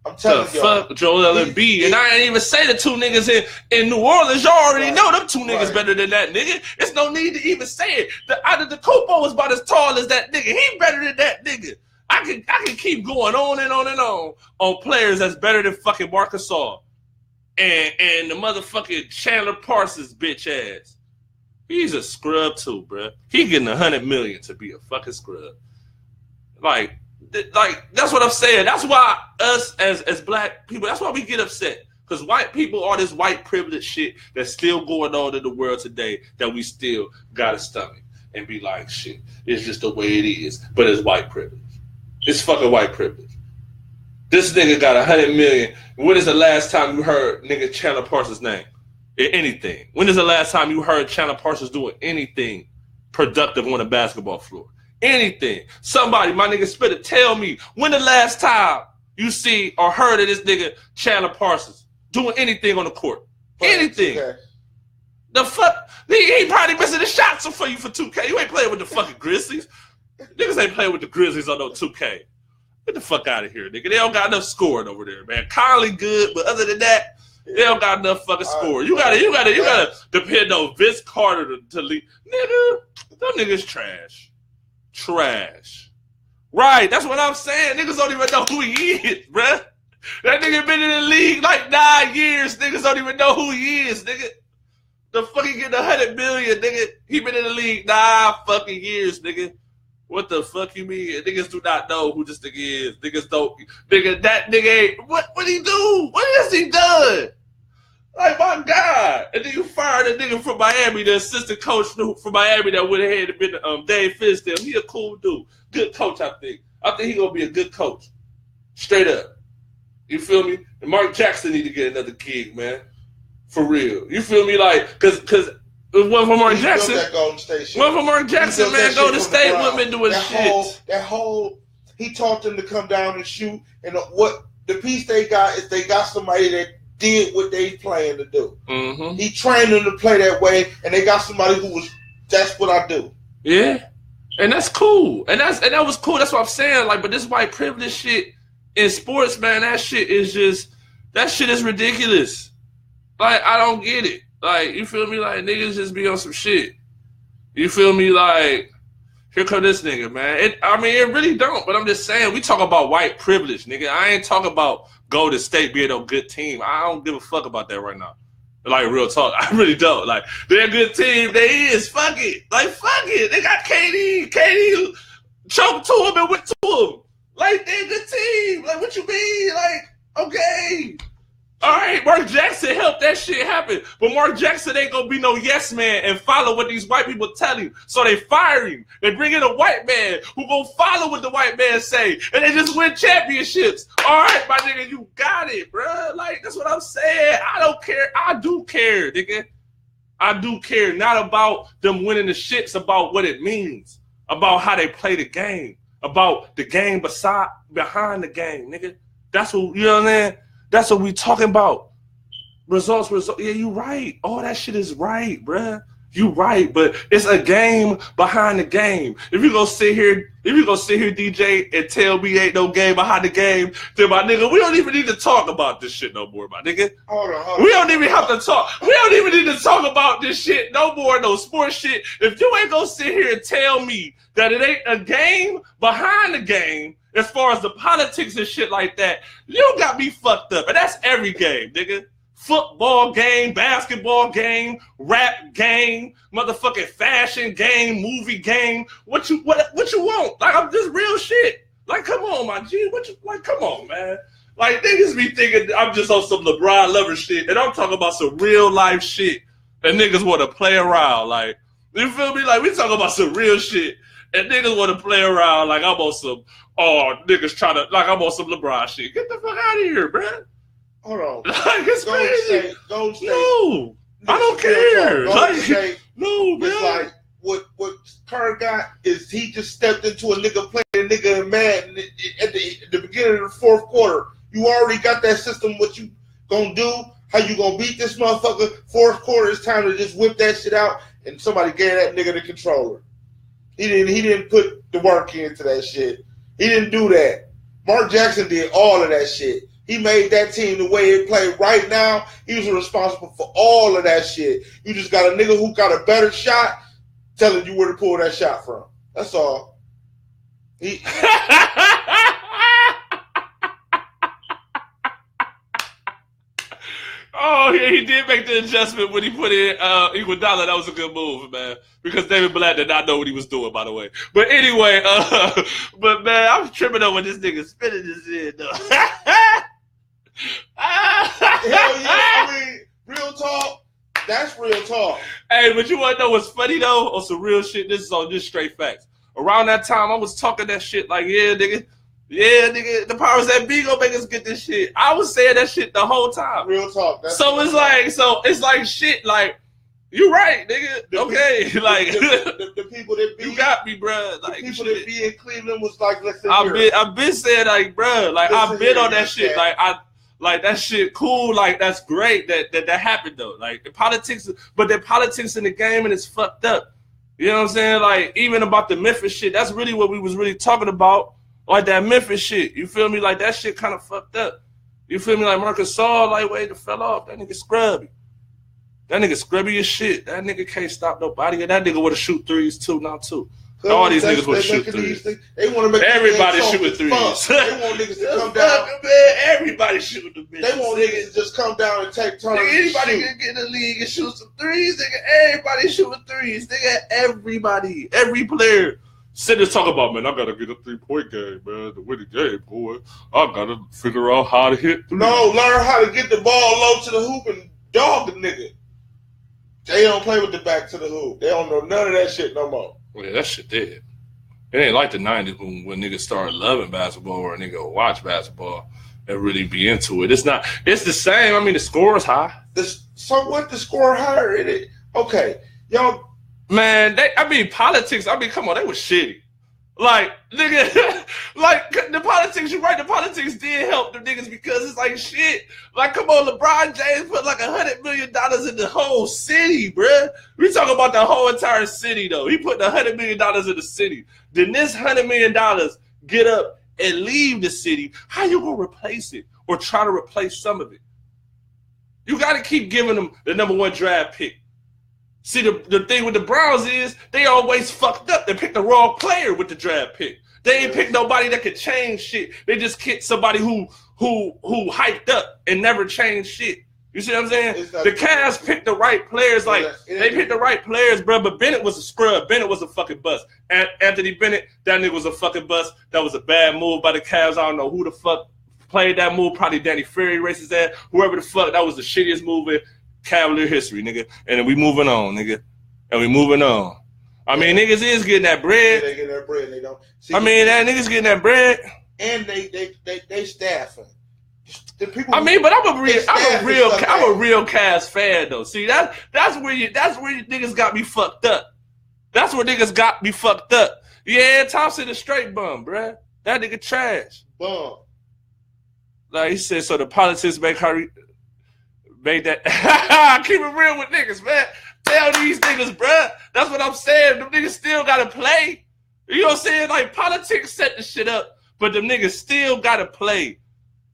I'm telling you. Fuck Joel Embiid. And I ain't even say the two niggas in New Orleans. Y'all already know them two niggas better than that nigga. There's no need to even say it. The Kupo was about as tall as that nigga. He better than that nigga. I can keep going on and on and on players that's better than fucking Marcus Saul. And the motherfucking Chandler Parsons bitch ass. He's a scrub too, bruh. He getting $100 million to be a fucking scrub. Like, that's what I'm saying. That's why us as black people, that's why we get upset. Because white people are this white privilege shit that's still going on in the world today that we still got to stomach and be like, shit, it's just the way it is. But it's white privilege. It's fucking white privilege. This nigga got $100 million. When is the last time you heard nigga Chandler Parsons' name? Anything. When is the last time you heard Chandler Parsons doing anything productive on the basketball floor? Anything. Somebody, my nigga Spitter, tell me when the last time you see or heard of this nigga Chandler Parsons doing anything on the court? Anything. Okay. The fuck? He probably missing the shots for you for 2K. You ain't playing with the fucking Grizzlies. Niggas ain't playing with the Grizzlies on no 2K. Get the fuck out of here, nigga. They don't got enough scoring over there, man. Conley good, but other than that, they don't got enough fucking scoring. You gotta depend on Vince Carter to lead. Nigga, them niggas trash. Trash. Right, that's what I'm saying. Niggas don't even know who he is, bruh. That nigga been in the league like 9 years. Niggas don't even know who he is, nigga. The fuck he getting $100 million, nigga. He been in the league 9 fucking years, nigga. What the fuck you mean? Niggas do not know who this nigga is. Niggas don't. Nigga, that nigga ain't. What he do? What has he done? Like, my God. And then you fired a nigga from Miami, the assistant coach from Miami that went ahead and been Dave Finsdale. He a cool dude. Good coach, I think. I think he gonna be a good coach. Straight up. You feel me? And Mark Jackson need to get another gig, man. For real. You feel me? Like, cause one for Mark Jackson. One for Mark Jackson, man. Golden State women doing shit. That whole, he taught them to come down and shoot. And what the piece they got is they got somebody that did what they planned to do. Mm-hmm. He trained them to play that way, and they got somebody who was, that's what I do. Yeah, and that's cool. And that was cool. That's what I'm saying. Like, but this white privilege shit in sports, man, that shit is ridiculous. Like, I don't get it. Like, you feel me? Like, niggas just be on some shit. You feel me? Like, here come this nigga, man. It really don't. But I'm just saying, we talk about white privilege, nigga. I ain't talking about Golden State being a good team. I don't give a fuck about that right now. Like, real talk. I really don't. Like, they're a good team. They is. Fuck it. Like, fuck it. They got KD. KD choked to him and went to him. Like, they're a good team. Like, what you mean? Like, okay. All right, Mark Jackson helped that shit happen. But Mark Jackson ain't gonna be no yes man and follow what these white people tell him. So they fire him. They bring in a white man who gonna follow what the white man say. And they just win championships. All right, my nigga, you got it, bro. Like, that's what I'm saying. I don't care. I do care, nigga. I do care. Not about them winning the shits, about what it means. About how they play the game. About the game behind the game, nigga. That's what, you know what I'm saying? That's what we talking about. Results. Yeah, you right. All that shit is right, bruh. You right, but it's a game behind the game. If you go sit here, DJ, and tell me ain't no game behind the game, then my nigga, we don't even need to talk about this shit no more, my nigga. Hold on. We don't even have to talk. We don't even need to talk about this shit no more, no sports shit. If you ain't gonna sit here and tell me that it ain't a game behind the game, as far as the politics and shit like that, you got me fucked up. And that's every game, nigga. Football game, basketball game, rap game, motherfucking fashion game, movie game. What you want? Like, I'm just real shit. Like, come on, my G. Come on, man. Like, niggas be thinking I'm just on some LeBron lover shit, and I'm talking about some real life shit, and niggas want to play around. Like, you feel me? Like, we talking about some real shit, and niggas want to play around like I'm on some, niggas trying to, like I'm on some LeBron shit. Get the fuck out of here, man. Hold on. Like, it's crazy. Golden State. No, I don't care. Golden State, no, man. It's like, what Kerr got is he just stepped into a nigga playing a nigga in Madden at the beginning of the fourth quarter. You already got that system. What you gonna do? How you gonna beat this motherfucker? Fourth quarter, it's time to just whip that shit out. And somebody gave that nigga the controller. He didn't put the work into that shit. He didn't do that. Mark Jackson did all of that shit. He made that team the way it played right now. He was responsible for all of that shit. You just got a nigga who got a better shot telling you where to pull that shot from. That's all. Oh, yeah, he did make the adjustment when he put in Iguodala. That was a good move, man. Because David Blatt did not know what he was doing, by the way. But anyway, but man, I'm tripping over this nigga spinning his head, though. Hell yeah, I mean, real talk. That's real talk. Hey, but you want to know what's funny, though? On some real shit, this is on just straight facts. Around that time, I was talking that shit like, yeah, nigga, the powers that be gonna make us get this shit. I was saying that shit the whole time. Real talk. So it's like shit, like, you right, nigga. The people that be, you got me, bro. Like, the people that be in Cleveland was like, listen here. I've been saying, like, bro, like, I've been on that shit. Like, that shit cool. Like, that's great that happened, though. Like, the politics in the game, and it's fucked up. You know what I'm saying? Like, even about the Memphis shit, that's really what we was really talking about. Like, that Memphis shit. You feel me? Like, that shit kind of fucked up. You feel me? Like, Marcus Saul, like, wait, fell off. That nigga scrubby. That nigga scrubby as shit. That nigga can't stop nobody. And that nigga want to shoot threes, too, now, too. All these niggas want to shoot threes. They want to make everybody shooting threes. They want niggas to come down. Man, everybody shooting the bitches. They want niggas to just come down and take turns. Nigga, anybody can get in the league and shoot some threes. Nigga, everybody shooting threes. Nigga, everybody. Every player. Sit there talking about, man, I got to get a 3-point game, man, to win the game, boy. I got to figure out how to hit threes. No, learn how to get the ball low to the hoop and dog the nigga. They don't play with the back to the hoop. They don't know none of that shit no more. Yeah, that shit dead. It ain't like the 90s when niggas started loving basketball or a nigga watch basketball and really be into it. It's not. It's the same. I mean, the score is high. So what? The score higher in it? Okay, y'all. Man, politics. Come on, they was shitty. Like, nigga, like, the politics, you're right, the politics did help the niggas because it's like shit. Like, come on, LeBron James put like $100 million in the whole city, bruh. We talking about the whole entire city, though. He put $100 million in the city. Then this $100 million get up and leave the city. How you gonna replace it or try to replace some of it? You got to keep giving them the #1 draft pick. See, the thing with the Browns is they always fucked up. They picked the wrong player with the draft pick. They ain't picked nobody that could change shit. They just kicked somebody who hyped up and never changed shit. You see what I'm saying? The Cavs picked the right players. Like, they picked the right players, bro. But Bennett was a scrub. Bennett was a fucking bust. And Anthony Bennett, that nigga was a fucking bust. That was a bad move by the Cavs. I don't know who the fuck played that move. Probably Danny Ferry racist that. Whoever the fuck. That was the shittiest move in Cavalier history, nigga. And then we moving on, nigga. And we moving on. I mean, niggas is getting that bread. Yeah, they getting that bread. They don't. See, that niggas getting that bread. And they staffing. The people. I mean, but I'm a real Cavs fan though. See, that's where you niggas got me fucked up. That's where niggas got me fucked up. Yeah, Thompson is straight bum, bruh. That nigga trash. Bum. Like he said, so the politics make that. Keep it real with niggas, man. Tell these niggas, bruh. That's what I'm saying. Them niggas still gotta play. You know what I'm saying? Like, politics set the shit up, but them niggas still gotta play.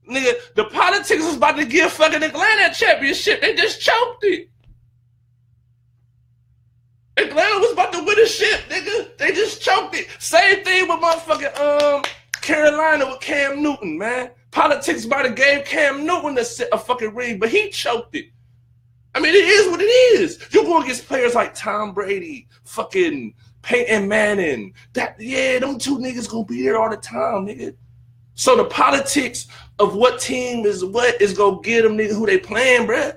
Nigga, the politics was about to give fucking Atlanta a championship. They just choked it. Atlanta was about to win a shit, nigga. They just choked it. Same thing with motherfucking Carolina with Cam Newton, man. Politics about to gave Cam Newton a fucking ring, but he choked it. I mean, it is what it is. You're going against players like Tom Brady, fucking Peyton Manning. Them two niggas gonna be there all the time, nigga. So the politics of what team is what is gonna get them niggas who they playing, bruh.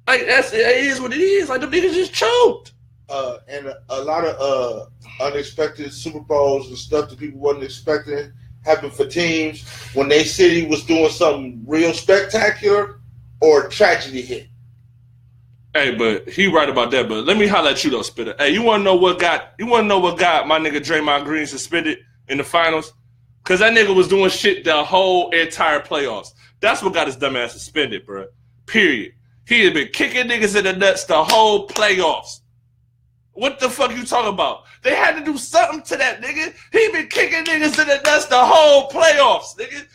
Like it is what it is. Like the niggas just choked. And a lot of unexpected Super Bowls and stuff that people wasn't expecting happened for teams when they city was doing something real spectacular or tragedy hit. Hey, but he right about that. But let me holler at you though, Spitter. Hey, you wanna know what got my nigga Draymond Green suspended in the finals? Cause that nigga was doing shit the whole entire playoffs. That's what got his dumb ass suspended, bro. Period. He had been kicking niggas in the nuts the whole playoffs. What the fuck you talking about? They had to do something to that nigga. He been kicking niggas in the nuts the whole playoffs, nigga.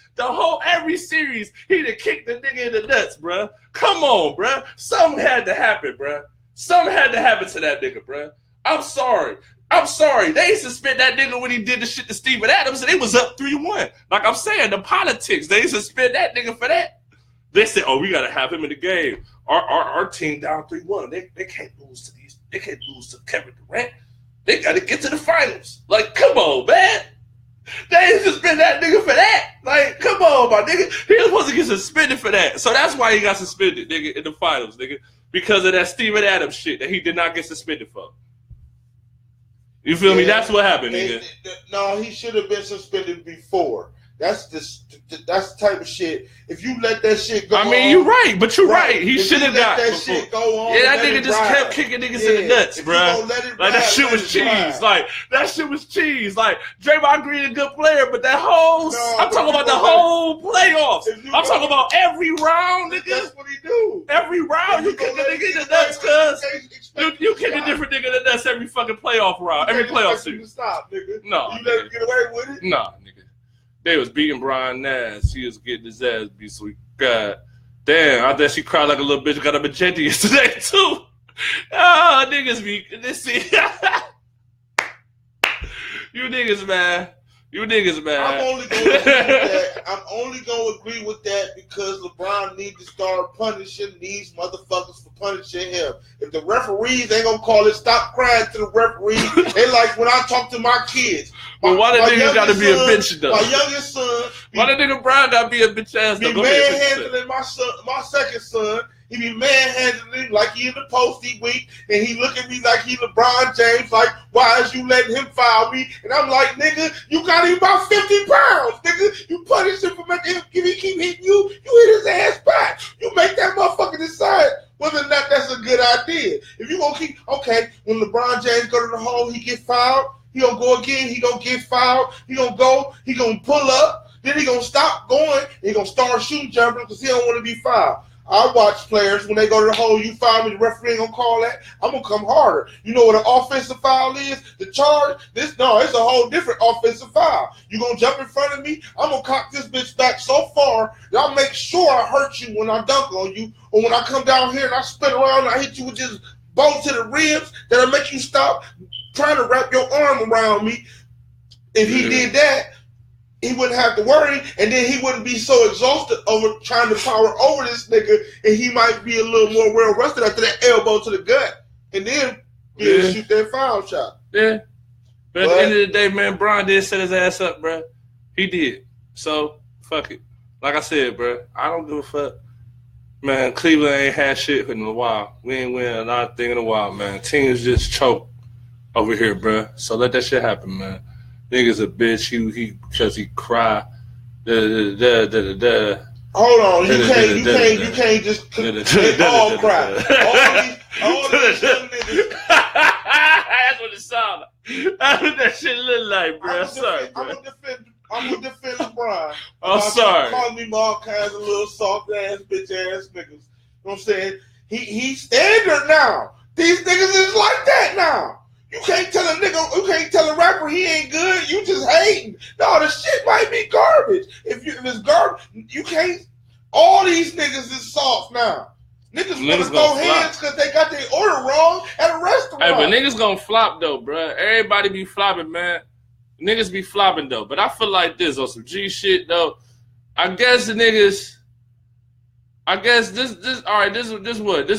Every series, he done kicked the nigga in the nuts, bruh. Come on, bruh. Something had to happen, bruh. Something had to happen to that nigga, bruh. I'm sorry. They suspend that nigga when he did the shit to Steven Adams, and it was up 3-1. Like I'm saying, the politics, they suspend that nigga for that. They said, oh, we got to have him in the game. Our team down 3-1. They can't lose to these. They can't lose to Kevin Durant. They got to get to the finals. Like, come on, man. They ain't suspend that nigga for that. Like, come on, my nigga. He was supposed to get suspended for that. So that's why he got suspended, nigga, in the finals, nigga. Because of that Steven Adams shit that he did not get suspended for. You feel me? That's what happened, nigga. No, he should have been suspended before. That's the type of shit. If you let that shit go on. I mean, you're right, but you're right. He should have got that before. Shit go on. Yeah, that nigga just kept kicking niggas in the nuts, bro. Like, that shit was cheese. Like, that shit was cheese. Like, Draymond Green a good player, but that whole... I'm talking about the whole playoffs. I'm talking about every round, nigga. That's what he do. Every round, you kick a nigga in the nuts, cuz... You kick a different nigga in the nuts every fucking playoff round. Every playoff series. Stop, nigga. No. You let him get away with it? Nah, nigga. They was beating Brian Nash. He was getting his ass beat, so he got... Damn, I bet she cried like a little bitch. Got a magenta yesterday, too. Oh, niggas be... You niggas, man. I'm only gonna agree with that because LeBron needs to start punishing these motherfuckers for punishing him. If the referees ain't gonna call it, stop crying to the referees. They like when I talk to my kids. Well, why the nigga gotta be a bitch though? My youngest son. Why the nigga Brian gotta be a bitch ass though? Be manhandling my second son. He be manhandling like he in the post week, and he look at me like he LeBron James, like, why is you letting him foul me? And I'm like, nigga, you got him about 50 pounds, nigga. You punish him for making him, if he keep hitting you, you hit his ass back. You make that motherfucker decide whether or not that's a good idea. If you gonna keep, okay, when LeBron James go to the hole, he get fouled, he gonna go again, he gonna get fouled, he gonna go, he gonna pull up, then he gonna stop going, and he gonna start shooting jumping because he don't want to be fouled. I watch players when they go to the hole, you foul me, the referee ain't gonna call that. I'm gonna come harder. You know what an offensive foul is? The charge? It's a whole different offensive foul. You gonna jump in front of me? I'm gonna cock this bitch back so far that I'll make sure I hurt you when I dunk on you, or when I come down here and I spin around and I hit you with this bolt to the ribs that'll make you stop trying to wrap your arm around me. If he did that, he wouldn't have to worry, and then he wouldn't be so exhausted over trying to power over this nigga, and he might be a little more well rested after that elbow to the gut, and then be able to shoot that foul shot. Yeah. But at the end of the day, man, Brian did set his ass up, bro. He did. So, fuck it. Like I said, bro, I don't give a fuck. Man, Cleveland ain't had shit in a while. We ain't win a lot of things in a while, man. Teams just choke over here, bro. So let that shit happen, man. Nigga's a bitch. He because he cry. Hold on, you can't just all cry. All these young niggas. That's what it sounds like. That's what that shit look like, bro. I'm gonna defend LeBron. I'm sorry. Calling me all kinds of little soft ass bitch ass niggas. You know what I'm saying? He's standard now. These niggas is like that now. You can't tell a rapper he ain't good. You just hating. No, the shit might be garbage. If it's garbage, you can't. All these niggas is soft now. Niggas want to throw hands because they got their order wrong at a restaurant. Hey, but niggas gonna flop though, bro. Everybody be flopping, man. Niggas be flopping though. But I feel like this on some G shit though. I guess the niggas. I guess this all right, this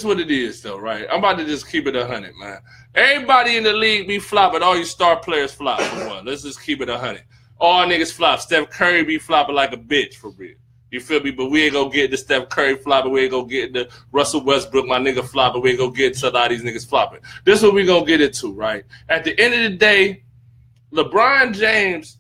what it is though, right? I'm about to just keep it 100, man. Everybody in the league be flopping. All you star players flop for one. Let's just keep it 100. All niggas flop. Steph Curry be flopping like a bitch for real. You feel me? But we ain't gonna get the Steph Curry flopping. We ain't gonna get the Russell Westbrook, my nigga, flopping. We ain't gonna get to a lot of these niggas flopping. This is what we gonna get into, right? At the end of the day, LeBron James,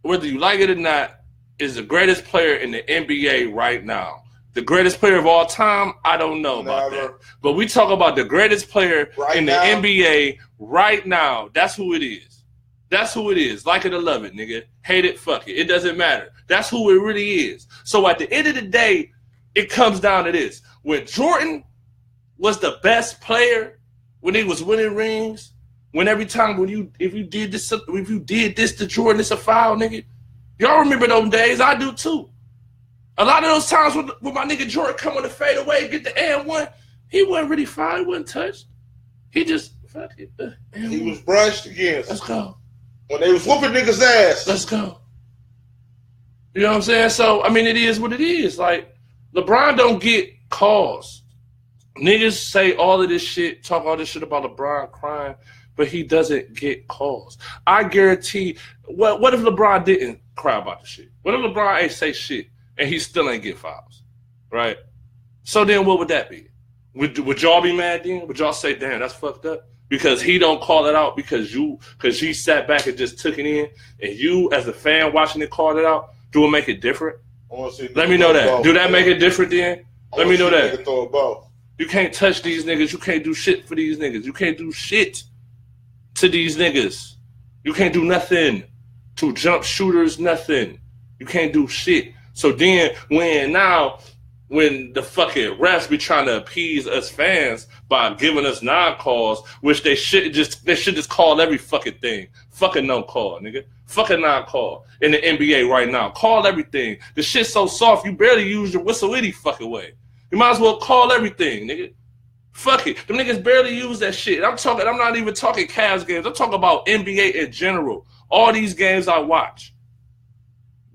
whether you like it or not, is the greatest player in the NBA right now. The greatest player of all time, I don't know about that. But we talk about the greatest player in the NBA right now. That's who it is. That's who it is. Like it or love it, nigga. Hate it, fuck it. It doesn't matter. That's who it really is. So at the end of the day, it comes down to this. When Jordan was the best player, when he was winning rings, when every time if you did this to Jordan, it's a foul, nigga. Y'all remember those days? I do too. A lot of those times when my nigga Jordan come on the fade away and get the and-1, he wasn't really fouled. He wasn't touched. He just fuck it. He was brushed against. Let's go. When they was whooping niggas' ass. Let's go. You know what I'm saying? So, I mean, it is what it is. Like, LeBron don't get calls. Niggas say all of this shit, talk all this shit about LeBron crying, but he doesn't get calls. I guarantee, what if LeBron didn't cry about the shit? What if LeBron ain't say shit and he still ain't get fouls? Right? So then what would that be? Would y'all be mad then? Would y'all say, damn, that's fucked up? Because he don't call it out because he sat back and just took it in, and you as a fan watching it call it out, do it make it different? Let me know that. Do that make it different then? Let me know that. Throw a ball. You can't touch these niggas. You can't do shit for these niggas. You can't do shit to these niggas. You can't do nothing to jump shooters, nothing. You can't do shit. So then when the fucking refs be trying to appease us fans by giving us non-calls, which they should just call every fucking thing. Fucking no call, nigga. Fucking non-call in the NBA right now. Call everything. The shit's so soft, you barely use your whistle any fucking way. You might as well call everything, nigga. Fuck it. Them niggas barely use that shit. I'm not even talking Cavs games. I'm talking about NBA in general. All these games I watch.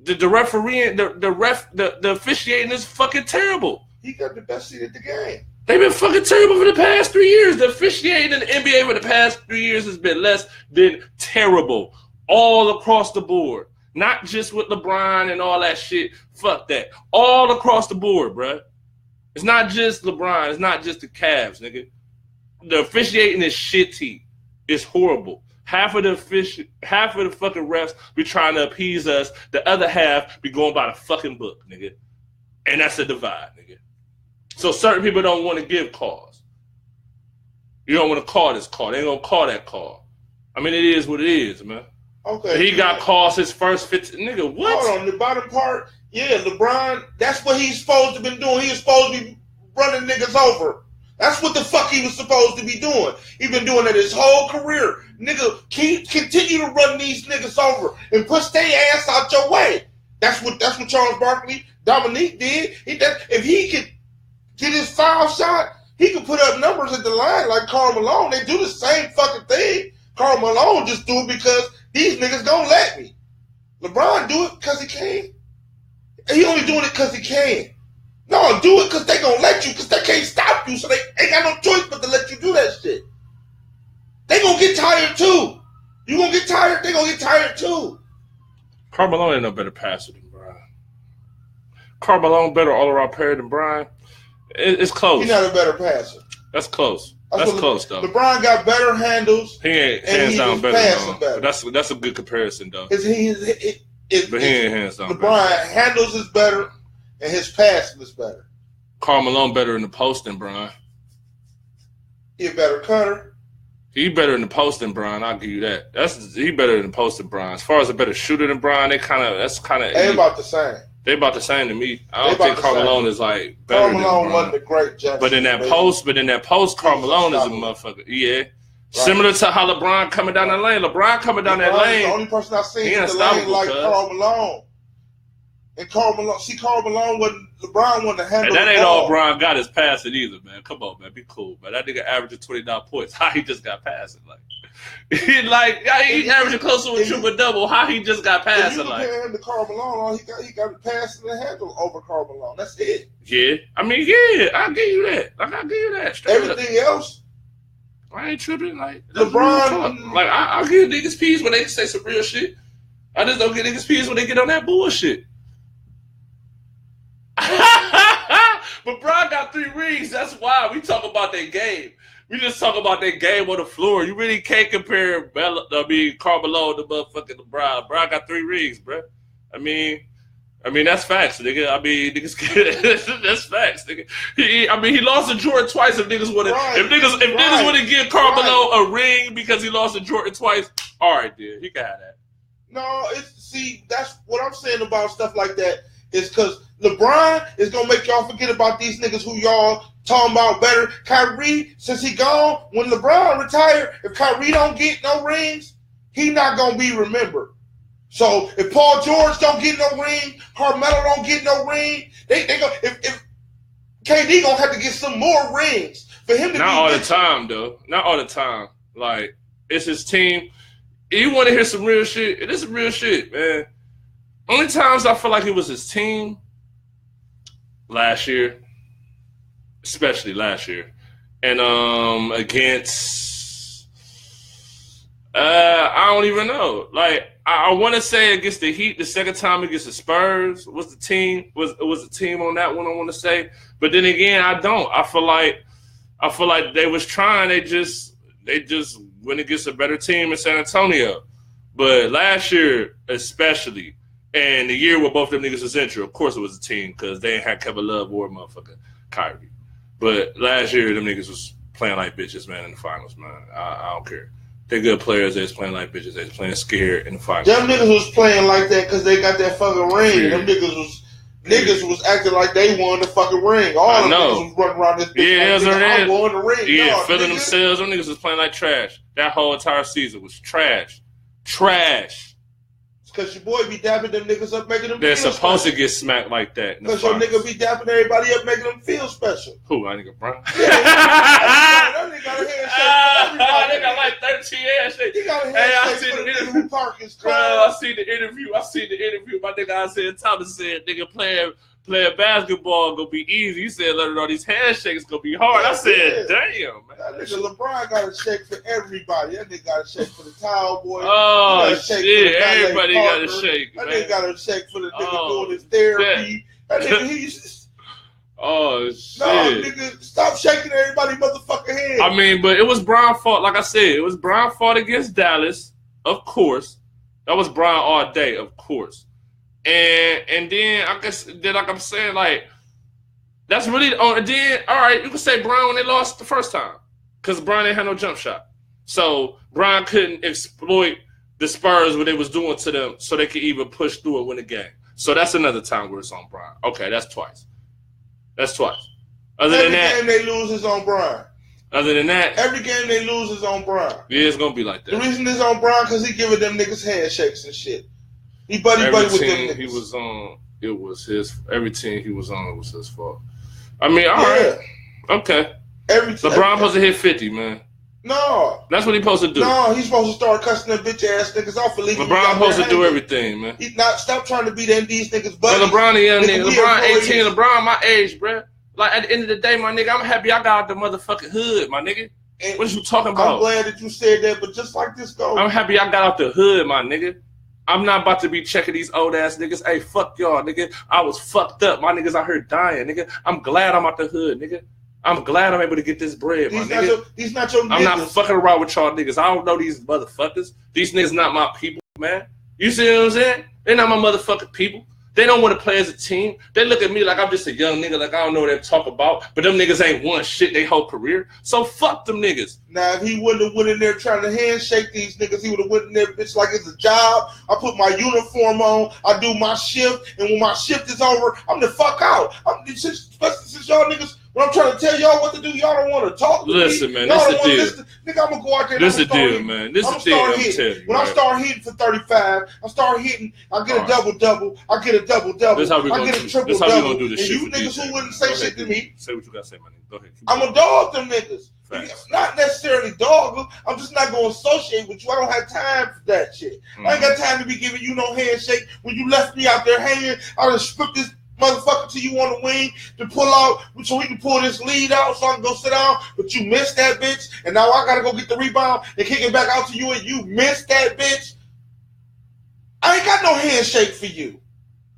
The refereeing, the officiating is fucking terrible. He got the best seat at the game. They've been fucking terrible for the past 3 years. The officiating in the NBA for the past 3 years has been less than terrible. All across the board. Not just with LeBron and all that shit. Fuck that. All across the board, bruh. It's not just LeBron. It's not just the Cavs, nigga. The officiating is shitty. It's horrible. Half of the fucking refs be trying to appease us. The other half be going by the fucking book, nigga. And that's a divide, nigga. So certain people don't want to give calls. You don't want to call this call. They ain't going to call that call. I mean, it is what it is, man. Okay. He got calls his first 15. Nigga, what? Hold on. The bottom part, yeah, LeBron, that's what he's supposed to be doing. He was supposed to be running niggas over. That's what the fuck he was supposed to be doing. He been doing it his whole career. Nigga, continue to run these niggas over and push their ass out your way. That's what Charles Barkley, Dominique did. If he could get his foul shot, he could put up numbers at the line like Karl Malone. They do the same fucking thing. Karl Malone just do it because these niggas don't let me. LeBron do it because he can. He only doing it because he can. No, do it because they gonna let you because they can't stop you, so they ain't got no choice but to let you do that shit. They gonna get tired too. You gonna get tired, they gonna get tired too. Karl Malone ain't no better passer than Brian. Karl Malone better all-around player than Brian. It's close. He's not a better passer. That's close. That's close, though. LeBron got better handles. He ain't hands down better, though. That's a good comparison, though. But he ain't hands down better. LeBron handles is better, and his passing is better. Karl Malone better in the post than Brian. He a better cutter. He better in the post than Brian. I'll give you that. He better in the post than Brian. As far as a better shooter than Brian, they about the same. They about the same to me. I don't think Karl Malone is like better than Brian. Karl Malone wasn't a great judge. But in that post, Karl Malone is a motherfucker. Yeah. Right. Similar to how LeBron coming down that lane. LeBron coming down that lane. The only person I've seen in the lane like Karl Malone. And Karl Malone wasn't, LeBron wasn't a handle. And that ain't all Brian got is passing either, man. Come on, man. Be cool, man. That nigga averaging 29 points. How he just got passing? He averaging close to a triple-double. How he just got passing? If you compare him to Karl Malone, he got the passing and handle over Karl Malone. That's it. Yeah. I mean, yeah. I'll give you that. I'll give you that. Everything else, I ain't tripping. Like LeBron. I'll give niggas peace when they say some real shit. I just don't get niggas peace when they get on that bullshit. But Bron got 3 rings. That's why we talk about that game. We just talk about that game on the floor. You really can't compare Carmelo to motherfucking LeBron. Bron got 3 rings, bro. I mean, that's facts, nigga. I mean, niggas, that's facts, nigga. He lost to Jordan twice. If niggas would have, if niggas would have given Carmelo a ring because he lost to Jordan twice, all right, dude, he can have that. No, that's what I'm saying about stuff like that is because LeBron is gonna make y'all forget about these niggas who y'all talking about better. Kyrie, since he gone, when LeBron retired, if Kyrie don't get no rings, he not gonna be remembered. So if Paul George don't get no ring, Carmelo don't get no ring, they go if KD gonna have to get some more rings for him to not all the time though. Not all the time. Like it's his team. You want to hear some real shit? It is some real shit, man. Only times I feel like it was his team last year, especially last year, and against I don't even know. Like I want to say against the Heat, the second time against the Spurs was the team on that one. I want to say, but then again, I don't. I feel like they was trying. They just went against a better team in San Antonio. But last year, especially, and the year where both them niggas was injured, of course it was a team because they ain't had Kevin Love or motherfucking Kyrie. But last year, them niggas was playing like bitches, man, in the finals, man. I don't care. They're good players. They was playing like bitches. They was playing scared in the finals. Them niggas was playing like that because they got that fucking ring. Yeah. Them niggas was acting like they won the fucking ring. All them niggas was running around this bitch like, I won the ring. Yeah, no, feeling themselves. Them niggas was playing like trash. That whole entire season was trash. Trash. It's because your boy be dapping them niggas up, making them They're feel supposed special. To get smacked like that. Because your nigga be dapping everybody up, making them feel special. Who? I nigga, bro. Yeah, that nigga got a handshake. They got like 13 handshakes. He got a handshake for the nigga who park his car. I seen the interview. My nigga Isaiah Thomas said, nigga, playing basketball gonna be easy. He said, learning all these handshakes gonna be hard. I said, damn, man. That nigga LeBron got a shake for everybody. That nigga got a shake for the towel boy. Oh, shit. Everybody got a shake, That man. nigga got a shake for the nigga doing his therapy. That nigga, he's... Oh, shit. No, nigga, stop shaking everybody's motherfucking hand. I mean, but it was Bron's fault. Like I said, it was Bron's fault against Dallas, of course. That was Bron all day, of course. And then I guess like I'm saying, like that's really on. Then all right, you can say Bron when they lost the first time because Bron didn't have no jump shot, so Bron couldn't exploit the Spurs what they was doing to them, so they could even push through and win the game. So that's another time where it's on Bron. Okay, that's twice. Other than that, every game they lose is on Bron. Other than that, every game they lose is on Bron. Yeah, it's gonna be like that. The reason it's on Bron because he giving them niggas handshakes and shit. He buddy with them niggas. He was on, it was his. Every team he was on, it was his fault. I mean, all right, okay. LeBron supposed to hit 50, man. No, that's what he's supposed to do. No, he's supposed to start cussing them bitch ass niggas off for leaving. LeBron supposed to do everything, man. He's not stop trying to be them these niggas. Buddies. LeBron a young nigga. LeBron 18. LeBron my age, bro. Like at the end of the day, my nigga, I'm happy I got out the motherfucking hood, my nigga. And what you talking about? I'm glad that you said that, but just like this goes. I'm happy I got out the hood, my nigga. I'm not about to be checking these old ass niggas. Hey, fuck y'all, nigga. I was fucked up. My niggas out here dying, nigga. I'm glad I'm out the hood, nigga. I'm glad I'm able to get this bread, my nigga. These not your niggas. I'm not fucking around with y'all niggas. I don't know these motherfuckers. These niggas not my people, man. You see what I'm saying? They're not my motherfucking people. They don't want to play as a team. They look at me like I'm just a young nigga, like I don't know what they talk about. But them niggas ain't won shit their whole career. So fuck them niggas. Now, if he wouldn't have went in there trying to handshake these niggas, he would have went in there, bitch, like it's a job. I put my uniform on. I do my shift. And when my shift is over, I'm the fuck out. Since y'all niggas, when I'm trying to tell y'all what to do, y'all don't want to talk to me. Listen, man, this the deal. Nigga, I'm going to go out there and this the deal, man. This the deal, I'm telling you. When I start hitting for 35, I start hitting, I get a double-double. I get a double-double. This how we I get a triple-double. This how we going to do this and shit. You niggas who wouldn't say shit to me. Say what you got to say, man. Go ahead. I'm a dog them niggas. Facts. Not necessarily dog them. I'm just not going to associate with you. I don't have time for that shit. I ain't got time to be giving you no handshake. When you left me out there hanging, I done stripped this motherfucker to you on the wing to pull out so we can pull this lead out so I can go sit down, but you missed that bitch, and now I gotta go get the rebound and kick it back out to you, and you missed that bitch. I ain't got no handshake for you.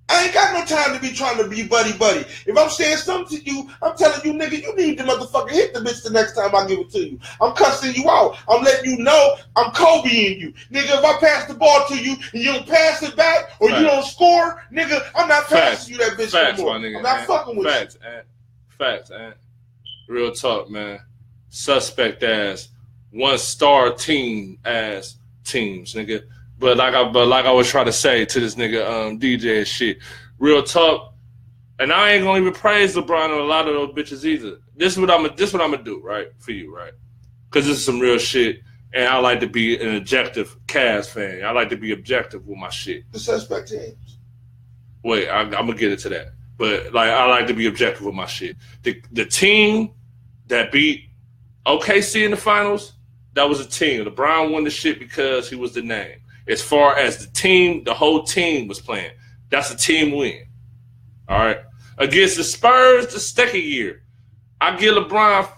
I ain't got no time to be trying to be buddy-buddy. If I'm saying something to you, I'm telling you, nigga, you need to motherfucker hit the bitch the next time I give it to you. I'm cussing you out. I'm letting you know I'm Kobe-ing you. Nigga, if I pass the ball to you and you don't pass it back or you don't score, nigga, I'm not passing you that bitch anymore. I'm not fucking with you. Facts, man. Real talk, man. Suspect ass, 1-star team ass teams, nigga. But like I was trying to say to this nigga DJ and shit, real talk, and I ain't gonna even praise LeBron on a lot of those bitches either. This is what I'm gonna do, right, for you, right? Because this is some real shit, and I like to be an objective Cavs fan. I like to be objective with my shit. The suspect teams. Wait, I'm gonna get into that, but like I like to be objective with my shit. The team that beat OKC in the finals, that was a team. LeBron won the shit because he was the name. As far as the team, the whole team was playing. That's a team win. All right. Against the Spurs the second year, I give LeBron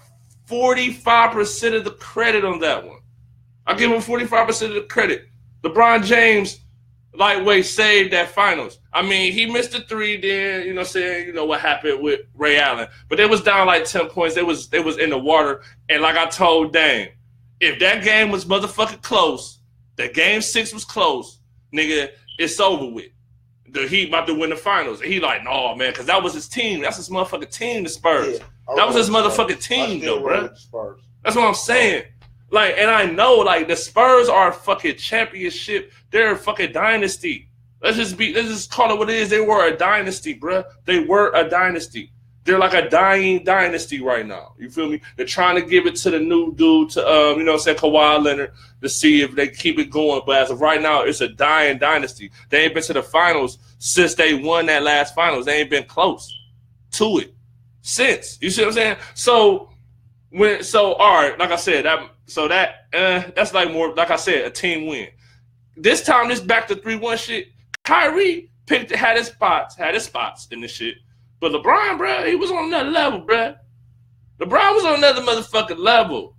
45% of the credit on that one. I give him 45% of the credit. LeBron James, lightweight, saved that finals. I mean, he missed the 3 then, you know what I'm saying? You know what happened with Ray Allen. But they was down like 10 points. They was in the water. And like I told Dame, if that game was motherfucking close, that game 6 was close, nigga, it's over with. The Heat about to win the finals. And he like, no, man, because that was his team. That's his motherfucking team, the Spurs. Yeah, that was his motherfucking team, though, bro. That's what I'm saying. Like, and I know, like, the Spurs are a fucking championship. They're a fucking dynasty. Let's just call it what it is. They were a dynasty, bro. They were a dynasty. They're like a dying dynasty right now. You feel me? They're trying to give it to the new dude, to you know what I'm saying, Kawhi Leonard, to see if they keep it going. But as of right now, it's a dying dynasty. They ain't been to the finals since they won that last finals. They ain't been close to it since. You see what I'm saying? So all right, like I said, that's like more, like I said, a team win. This time, this back to 3-1 shit. Kyrie had his spots in this shit. But LeBron, bro, he was on another level, bro. LeBron was on another motherfucking level.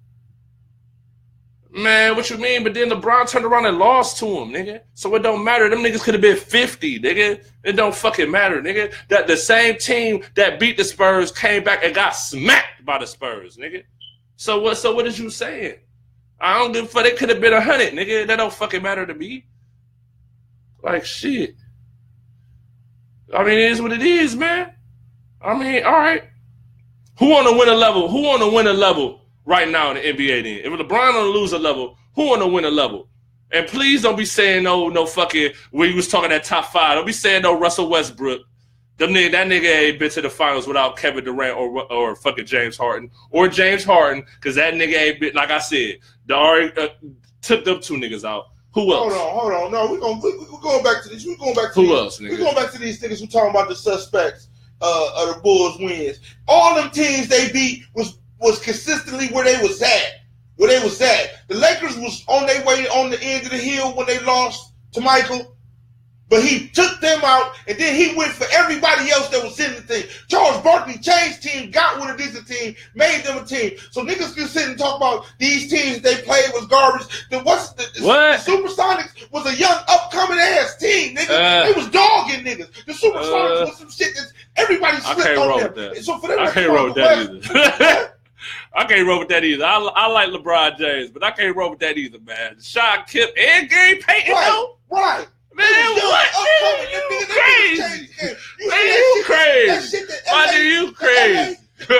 Man, what you mean? But then LeBron turned around and lost to him, nigga. So it don't matter. Them niggas could have been 50, nigga. It don't fucking matter, nigga. That the same team that beat the Spurs came back and got smacked by the Spurs, nigga. So what is you saying? I don't give a fuck. It could have been 100, nigga. That don't fucking matter to me. Like, shit. I mean, it is what it is, man. I mean, all right. Who on the winner level? Who on the winner level right now in the NBA then? If LeBron on the loser level, who on the winner level? And please don't be saying no fucking, when you was talking that top 5, don't be saying no Russell Westbrook. That nigga ain't been to the finals without Kevin Durant or fucking James Harden. Or James Harden, because that nigga ain't been, like I said, took them 2 niggas out. Who else? Hold on. No, we're going back to this. We're going back to who else, nigga? We're going back to these niggas who talking about the suspects of the Bulls wins. All them teams they beat was consistently where they was at. The Lakers was on their way on the end of the hill when they lost to Michael. But he took them out, and then he went for everybody else that was in the thing. Charles Barkley changed team, got with a decent team, made them a team. So niggas can sit and talk about these teams they played was garbage. Then the Supersonics was a young, upcoming ass team, nigga. They was dogging niggas. The Supersonics was some shit that everybody slipped on them. That. So for them, I can't roll with that either. I can't roll with that either. I like LeBron James, but I can't roll with that either, man. Sean Kemp and Gary Payton, though. Right. Man, what? Man, you crazy. Man, you crazy. Why do you crazy?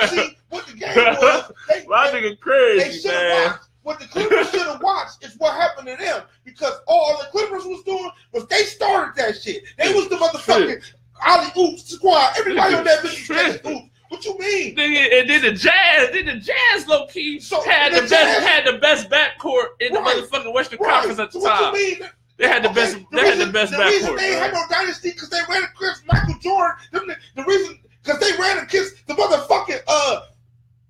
See, what the game was, my nigga crazy, man. What the Clippers should have watched is what happened to them, because all the Clippers was doing was they started that shit. They was the motherfucking alley-oop squad. Everybody on that bitch was taking oops. What you mean? Nigga, and then the Jazz low key had the best backcourt in the motherfucking Western Conference at the time. What you mean? They had the best. They had the best backcourt. The reason they had no dynasty because they ran against Michael Jordan. The reason because they ran against the motherfucking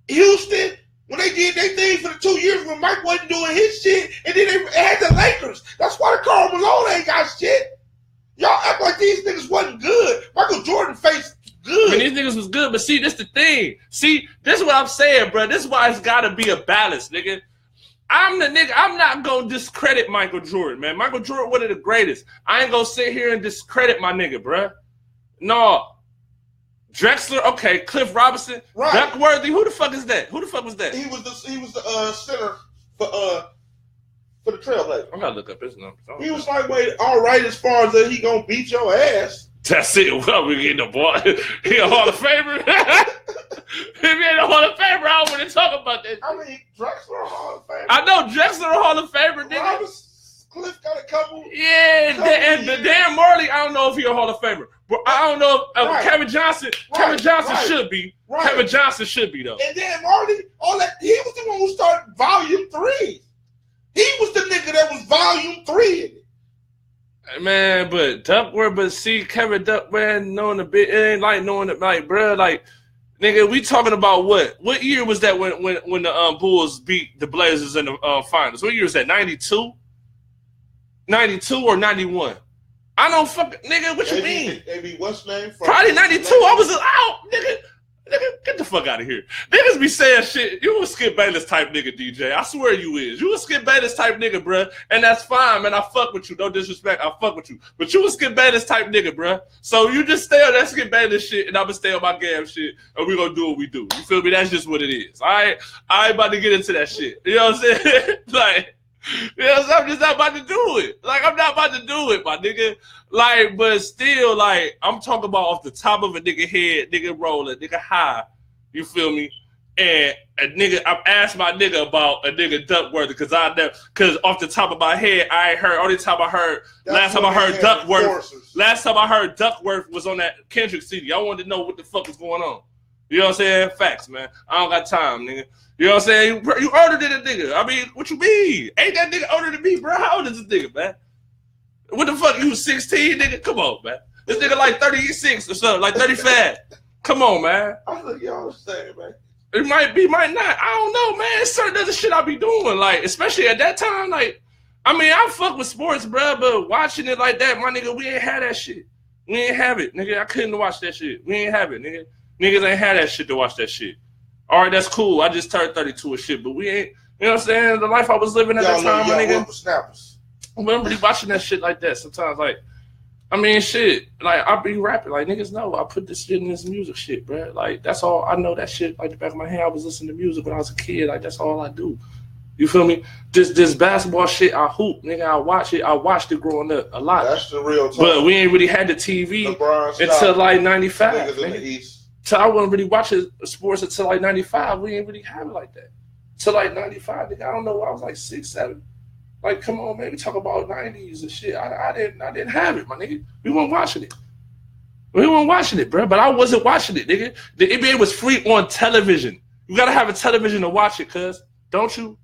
Houston when they did their thing for the 2 years when Mike wasn't doing his shit, and then they had the Lakers. That's why the Karl Malone ain't got shit. Y'all act like these niggas wasn't good. Michael Jordan faced good. I mean, these niggas was good, but see, this the thing. See, this is what I'm saying, bro. This is why it's got to be a balance, nigga. I'm the nigga. I'm not gonna discredit Michael Jordan, man. Michael Jordan, one of the greatest. I ain't gonna sit here and discredit my nigga, bruh. No. Drexler, okay. Cliff Robinson, right. Duckworthy. Who the fuck is that? Who the fuck was that? He was the center for the Trailblazers. I gotta look up his number. He was lightweight, all right, as far as that he gonna beat your ass. That's it. Well, we getting the boy. He a Hall of Famer. If he ain't a Hall of Famer, I don't want to talk about that. I mean, Drexler a Hall of Famer. I know Drexler a Hall of Famer, nigga. Cliff got a couple. Yeah, and Dan Marley, I don't know if he a Hall of Famer. But I don't know if right. Kevin Johnson. Right. Kevin Johnson right. should be. Right. Kevin Johnson should be, though. And Dan Marley, all that, he was the one who started Volume 3. He was the nigga that was Volume 3 in it. Man, but Duckworth, but see, Kevin Duckworth knowing a bit, it ain't like knowing it, like, bro, like, nigga, we talking about what? What year was that when the Bulls beat the Blazers in the finals? What year was that? 92? 92 or 91? I don't fucking, nigga, what you mean? Maybe what's name? Probably 92. I was out, nigga. Nigga, get the fuck out of here. Niggas be saying shit. You a Skip Bayless type nigga, DJ. I swear you is. You a Skip Bayless type nigga, bruh. And that's fine, man. I fuck with you. No disrespect. I fuck with you. But you a Skip Bayless type nigga, bruh. So you just stay on that Skip Bayless shit, and I'm gonna stay on my damn shit, and we gonna do what we do. You feel me? That's just what it is. I ain't about to get into that shit. You know what I'm saying? Like, you know what I'm saying? I'm just not about to do it. Like, I'm not about to do it, my nigga. Like, but still, like, I'm talking about off the top of a nigga head, nigga rolling, nigga high. You feel me? And a nigga, I've asked my nigga about a nigga Duckworth because off the top of my head, I ain't heard. Only time I heard, last time I heard Duckworth was on that Kendrick CD. I wanted to know what the fuck was going on. You know what I'm saying? Facts, man. I don't got time, nigga. You know what I'm saying? You older than a nigga. I mean, what you mean? Ain't that nigga older than me, bro? How old is this nigga, man? What the fuck? You 16, nigga? Come on, man. This nigga like 36 or something, like 35. Come on, man. I think y'all understand, man. It might be, might not. I don't know, man. It's certain other shit I be doing, like, especially at that time, like, I mean, I fuck with sports, bro, but watching it like that, my nigga, we ain't had that shit. We ain't have it, nigga. I couldn't watch that shit. We ain't have it, nigga. Niggas ain't had that shit to watch that shit. All right, that's cool. I just turned 32 and shit, but we ain't, you know what I'm saying? The life I was living at that time, my nigga. I'm really watching that shit like that sometimes. Like, I mean, shit. Like, I be rapping. Like, niggas know I put this shit in this music shit, bro. Like, that's all. I know that shit like the back of my hand. I was listening to music when I was a kid. Like, that's all I do. You feel me? This basketball shit, I hoop, nigga. I watch it. I watched it growing up a lot. That's the real talk. But we ain't really had the TV until like 95. Niggas in the East. So I wasn't really watching sports until like 95. We ain't really have it like that. Till like 95, nigga. I don't know. I was like 6, 7. Like, come on, man. We talk about 90s and shit. I didn't have it, my nigga. We weren't watching it. We weren't watching it, bro. But I wasn't watching it, nigga. The NBA was free on television. You gotta have a television to watch it, cuz. Don't you?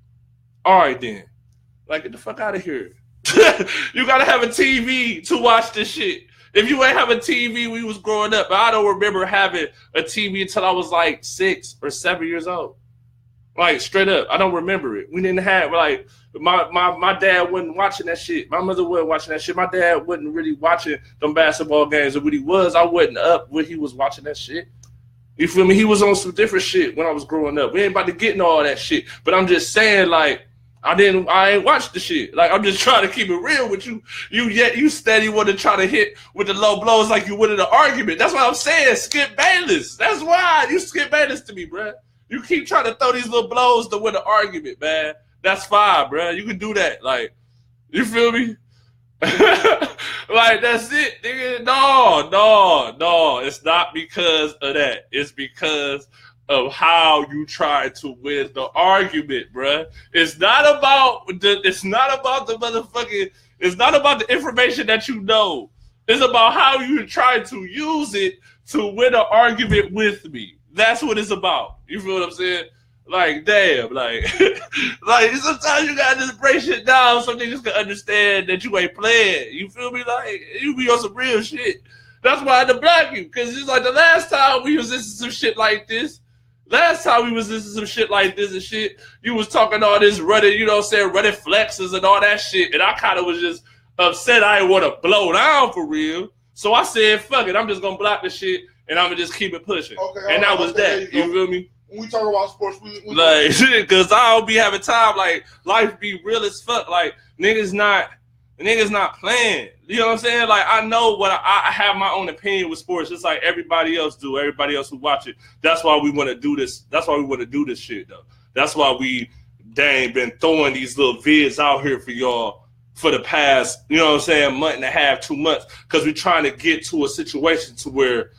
All right, then. Like, get the fuck out of here. You gotta have a TV to watch this shit. If you ain't have a TV when you was growing up, I don't remember having a TV until I was like 6 or 7 years old. Like, straight up, I don't remember it. We didn't have, like, my dad wasn't watching that shit. My mother wasn't watching that shit. My dad wasn't really watching them basketball games. And when he was, I wasn't up when he was watching that shit. You feel me? He was on some different shit when I was growing up. We ain't about to get into all that shit. But I'm just saying, like, I ain't watched the shit. Like, I'm just trying to keep it real with you. You steady want to try to hit with the low blows like you would in an argument. That's what I'm saying. Skip Bayless. That's why you Skip Bayless to me, bruh. You keep trying to throw these little blows to win an argument, man. That's fine, bruh. You can do that. Like, you feel me? Like, that's it, nigga. No. It's not because of that. It's because of how you try to win the argument, bruh. It's not about the motherfucking, it's not about the information that you know. It's about how you try to use it to win an argument with me. That's what it's about. You feel what I'm saying? Like, damn, like, like, sometimes you gotta just break shit down so niggas can understand that you ain't playing. You feel me? Like, you be on some real shit. That's why I had to block you, because it's like the last time we was listening to some shit like this, and shit, you was talking all this running, you know what I'm saying, running flexes and all that shit, and I kind of was just upset I didn't want to blow down for real. So I said, fuck it, I'm just gonna block the shit, and I'm gonna just keep it pushing. Okay, and that was that. You feel me? when we talk about sports, we like, because I don't be having time. Like, life be real as fuck. Like, niggas not playing. You know what I'm saying? Like, I know what I have my own opinion with sports, just like everybody else do. Everybody else who watch it. That's why we want to do this. That's why we want to do this shit, though. That's why we been throwing these little vids out here for y'all for the past, you know what I'm saying, month and a half, 2 months, because we're trying to get to a situation to where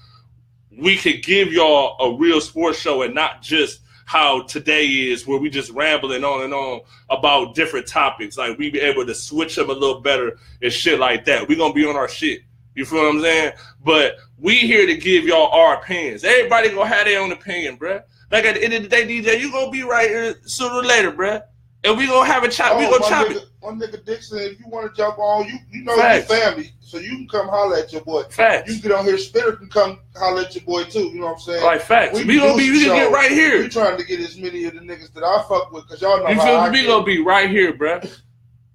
we could give y'all a real sports show and not just how today is, where we just rambling on and on about different topics. Like, we be able to switch them a little better and shit like that. We're going to be on our shit. You feel what I'm saying? But we here to give y'all our opinions. Everybody going to have their own opinion, bruh. Like, at the end of the day, DJ, you going to be right here sooner or later, bruh. And we going to have a chop. We going to chop it. One nigga Dixon, if you want to jump on, you know Facts. your family, so you can come holler at your boy. Facts. You can get on here, Spitter can come holler at your boy too. You know what I'm saying? Like, facts. We can get right here. We trying to get as many of the niggas that I fuck with, because y'all know you how feel I me? We gonna be right here, bruh.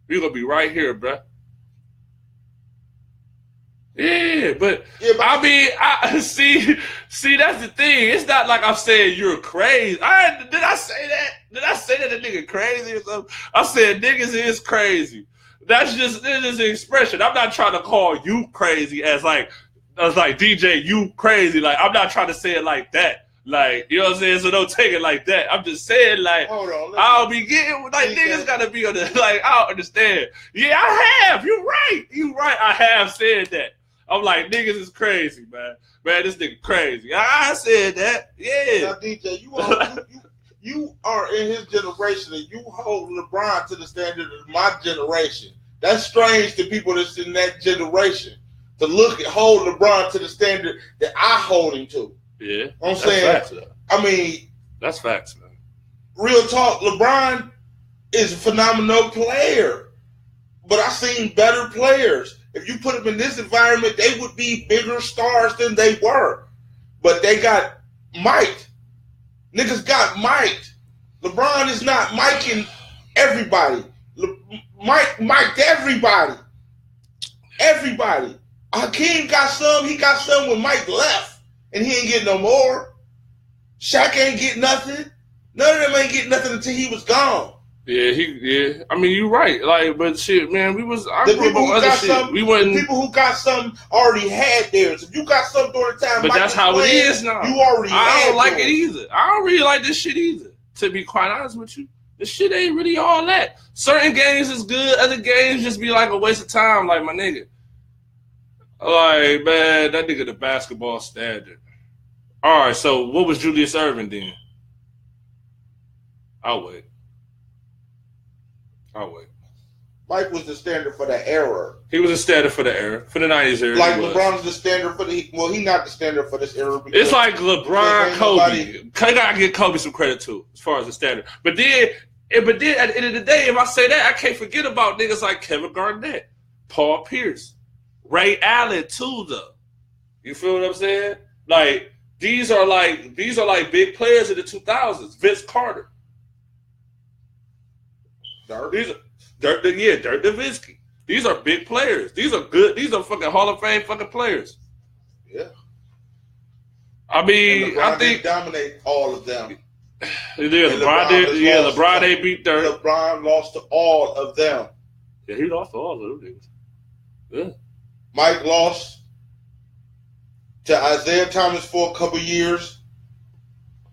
We gonna be right here, bruh. Yeah, but I mean, I see. That's the thing. It's not like I'm saying you're crazy. Did I say that? Did I say that the nigga crazy or something? I said niggas is crazy. That's just an expression. I'm not trying to call you crazy as like DJ, you crazy. Like, I'm not trying to say it like that. Like, you know what I'm saying? So don't take it like that. I'm just saying, like, I'll be getting, like, niggas gotta be on the, like, I don't understand. Yeah, I have. You're right. I have said that. I'm like, niggas is crazy, man. Man, this nigga crazy. I said that. Yeah. Now, DJ, you are in his generation, and you hold LeBron to the standard of my generation. That's strange to people that's in that generation, to hold LeBron to the standard that I hold him to. Yeah. I'm saying, facts, I mean, that's facts, man. Real talk, LeBron is a phenomenal player, but I've seen better players. If you put them in this environment, they would be bigger stars than they were. But they got mic'd. Niggas got mic'd. LeBron is not micing everybody. Mic'd everybody. Everybody. Hakeem got some. He got some when Mike left. And he ain't getting no more. Shaq ain't getting nothing. None of them ain't getting nothing until he was gone. Yeah. I mean, you're right. Like, but shit, man, we was. The people who got some already had theirs. If you got some during the time, but that's how it is now. You already. I don't like it either. I don't really like this shit either. To be quite honest with you, this shit ain't really all that. Certain games is good. Other games just be like a waste of time. Like, my nigga. Like, man, that nigga the basketball standard. All right, so what was Julius Erving then? I'll wait. Mike was the standard for the era. He was a standard for the era, for the 90s era. Like LeBron's the standard for the. Well, he's not the standard for this era. It's like LeBron, Kobe. I gotta give Kobe some credit too, as far as the standard. But then at the end of the day, if I say that, I can't forget about niggas like Kevin Garnett, Paul Pierce, Ray Allen too, though. You feel what I'm saying? Like, these are like big players in the 2000s. Vince Carter. Dirk Nowitzki. These are big players. These are good. These are fucking Hall of Fame fucking players. Yeah. I mean, I think dominate all of them. LeBron did. Yeah, LeBron they beat Dirk. LeBron lost to all of them. Yeah, he lost to all of them niggas. Yeah. Mike lost to Isaiah Thomas for a couple years,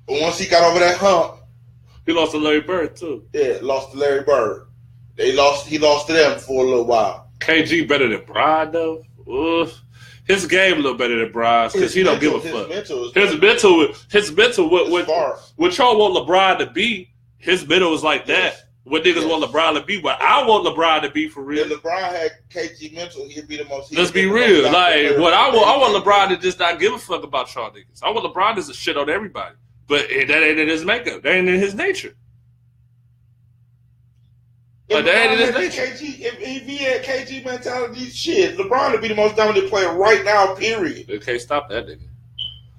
but once he got over that hump, he lost to Larry Bird too. Yeah, lost to Larry Bird. He lost to them for a little while. KG better than Bron though. Oof. His game a little better than Bron's because he don't give a fuck. His mental. What y'all want LeBron to be? His mental is like that. What niggas want LeBron to be? What I want LeBron to be for real. If LeBron had KG mental, he'd be the most. Let's be real. Like, what I want LeBron to just not give a fuck about y'all niggas. I want LeBron to shit on everybody. But that ain't in his makeup. That ain't in his nature. But that ain't in his nature. If he had KG mentality, shit, LeBron would be the most dominant player right now, period. They can't stop that nigga.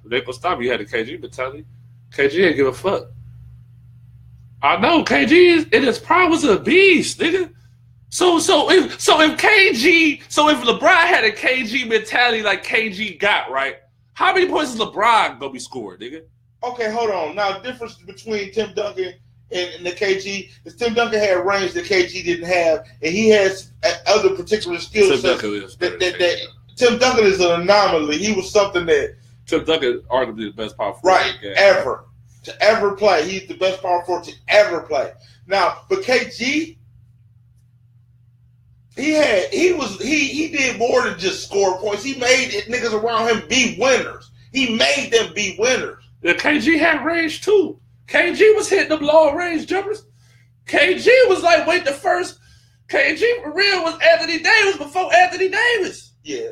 They gonna stop you. Had the KG mentality. KG ain't give a fuck. I know KG in his prime was a beast, nigga. So if LeBron had a KG mentality like KG got, right? How many points is LeBron gonna be scored, nigga? Okay, hold on. Now, the difference between Tim Duncan and the KG is Tim Duncan had range that KG didn't have, and he has other particular skill sets. Tim Duncan is an anomaly. He was something that Tim Duncan is arguably the best power forward ever to ever play. He's the best power forward to ever play. Now, but KG, he did more than just score points. He made niggas around him be winners. He made them be winners. The KG had range too. KG was hitting them long range jumpers. KG was like, the first KG for real was Anthony Davis before Anthony Davis. Yeah.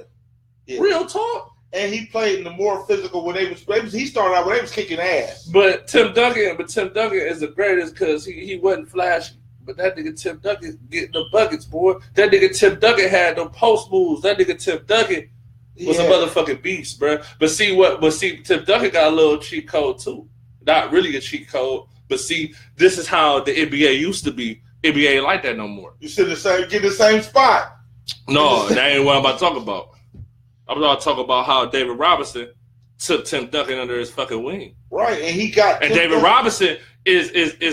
Real talk. And he played in the more physical when he started out when they was kicking ass. But Tim Duncan is the greatest because he wasn't flashy. But that nigga Tim Duncan getting the buckets, boy. That nigga Tim Duncan had them post moves. That nigga Tim Duncan was a motherfucking beast, bro. But see, Tim Duncan got a little cheat code too. Not really a cheat code, but see, this is how the NBA used to be. NBA ain't like that no more. You should get the same spot. No, that ain't what I'm about to talk about. I'm about to talk about how David Robinson took Tim Duncan under his fucking wing. Right, and he got. And David Robinson is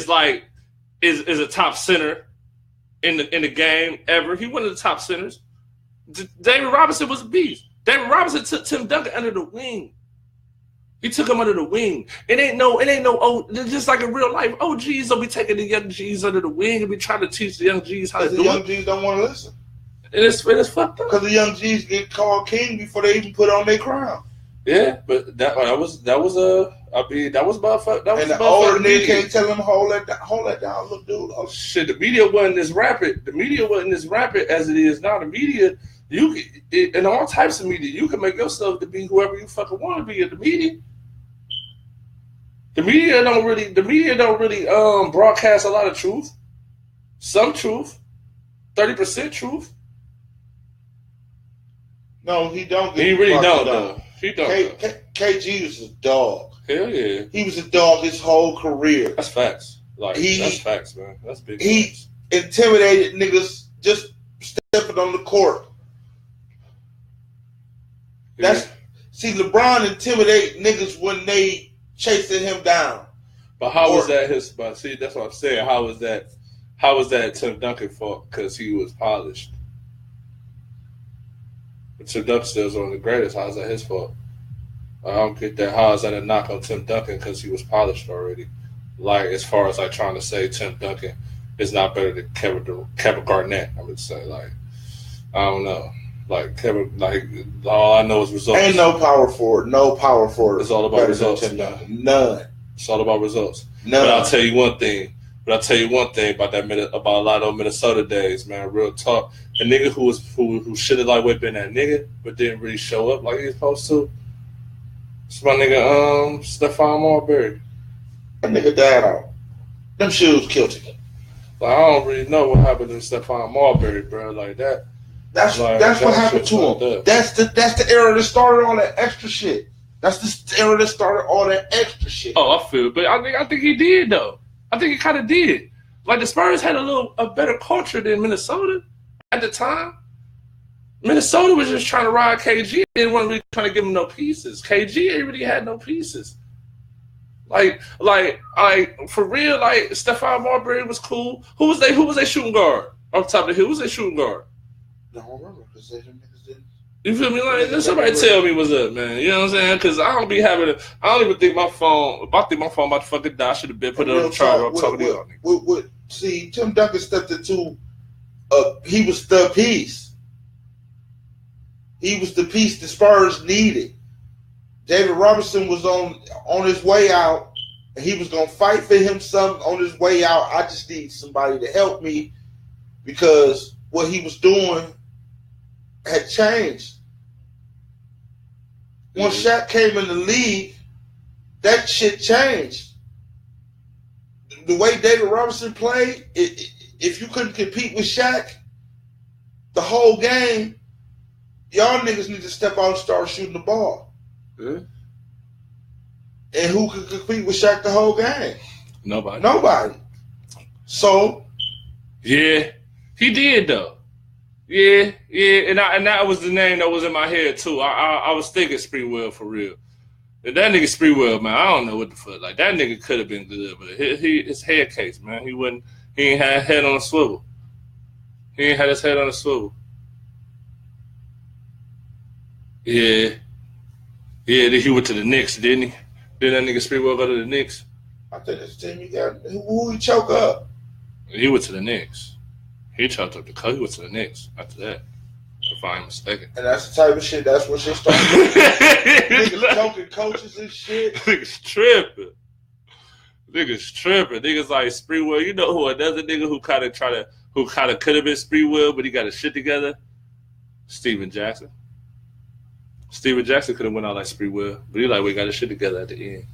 a top center in the game ever. He one of the top centers. David Robinson was a beast. David Robinson took Tim Duncan under the wing. He took him under the wing. It ain't no just like in real life. OGs will be taking the young G's under the wing and be trying to teach the young G's how to do it. The young G's don't want to listen. And it's fucked up. Because the young G's get called king before they even put on their crown. Yeah, but that was the older nigga can't tell him hold that down, look, dude. Oh shit, the media wasn't as rapid. The media wasn't as rapid as it is now. The media, in all types of media, you can make yourself to be whoever you fucking want to be in the media. The media don't really broadcast a lot of truth. Some truth. 30% truth. No, he don't. He really don't, though. He don't. KG was a dog. Hell yeah. He was a dog his whole career. That's facts. That's facts, man. That's big. He intimidated niggas just stepping on the court. Yeah. See, LeBron intimidate niggas when they chasing him down. But how was that his? But see, that's what I'm saying. How was that Tim Duncan fault? Because he was polished. But Tim Duncan still is one of the greatest. How is that his fault? I don't get that. How is that a knock on Tim Duncan because he was polished already? Like, as far as like trying to say Tim Duncan is not better than Kevin Garnett, I would say. Like, I don't know. Like Kevin, all I know is results. Ain't no power forward. No power forward. It's all about results. None. It's all about results. None. But I'll tell you one thing. about a lot of those Minnesota days, man. Real talk. A nigga who should have like been that nigga, but didn't really show up like he was supposed to. It's my nigga, Stephon Marbury. That nigga died out. Them shoes killed him. Like, I don't really know what happened to Stephon Marbury, bro. Like that. That's what happened to him. That's the era that started all that extra shit. That's the era that started all that extra shit. Oh, I feel, but I think he did though. I think he kind of did. Like the Spurs had a better culture than Minnesota at the time. Minnesota was just trying to ride KG. They didn't want to really trying to give him no pieces. KG ain't really had no pieces. Like for real. Like Stephon Marbury was cool. Who was they shooting guard off top of the hill? Who was they shooting guard? I don't remember because they didn't. You feel me? Like somebody tell me what's up, man. You know what I'm saying? Because I don't even think my phone. If I think my phone about to fucking die, I should have been put it on the charger. I'm talking to y'all. See, Tim Duncan stepped into. He was the piece. He was the piece the Spurs needed. David Robinson was on his way out, and he was gonna fight for him some on his way out. I just need somebody to help me because what he was doing had changed. Once Shaq came in the league, that shit changed. The way David Robinson played, if you couldn't compete with Shaq the whole game, y'all niggas need to step out and start shooting the ball. Yeah. And who could compete with Shaq the whole game? Nobody. So, yeah, he did though. Yeah, and that was the name that was in my head too. I was thinking Spree Will for real. That nigga Spreewell, man, I don't know what the fuck. Like, that nigga could have been good, but his head case, man. He ain't had head on a swivel. He ain't had his head on a swivel. Yeah. Yeah, then he went to the Knicks, didn't he? Didn't that nigga Spreewell go to the Knicks? I think that's the team you got. Who he choke up? He went to the Knicks. He choked up the coach. He went to the Knicks after that, if I'm mistaken. And that's the type of shit, that's what shit started. Niggas choking coaches and shit. Niggas tripping. Niggas like Spreewell. You know who another nigga who kind of could have been Spreewell, but he got his shit together? Steven Jackson. Steven Jackson could have went out like Spreewell, but he like we got his shit together at the end.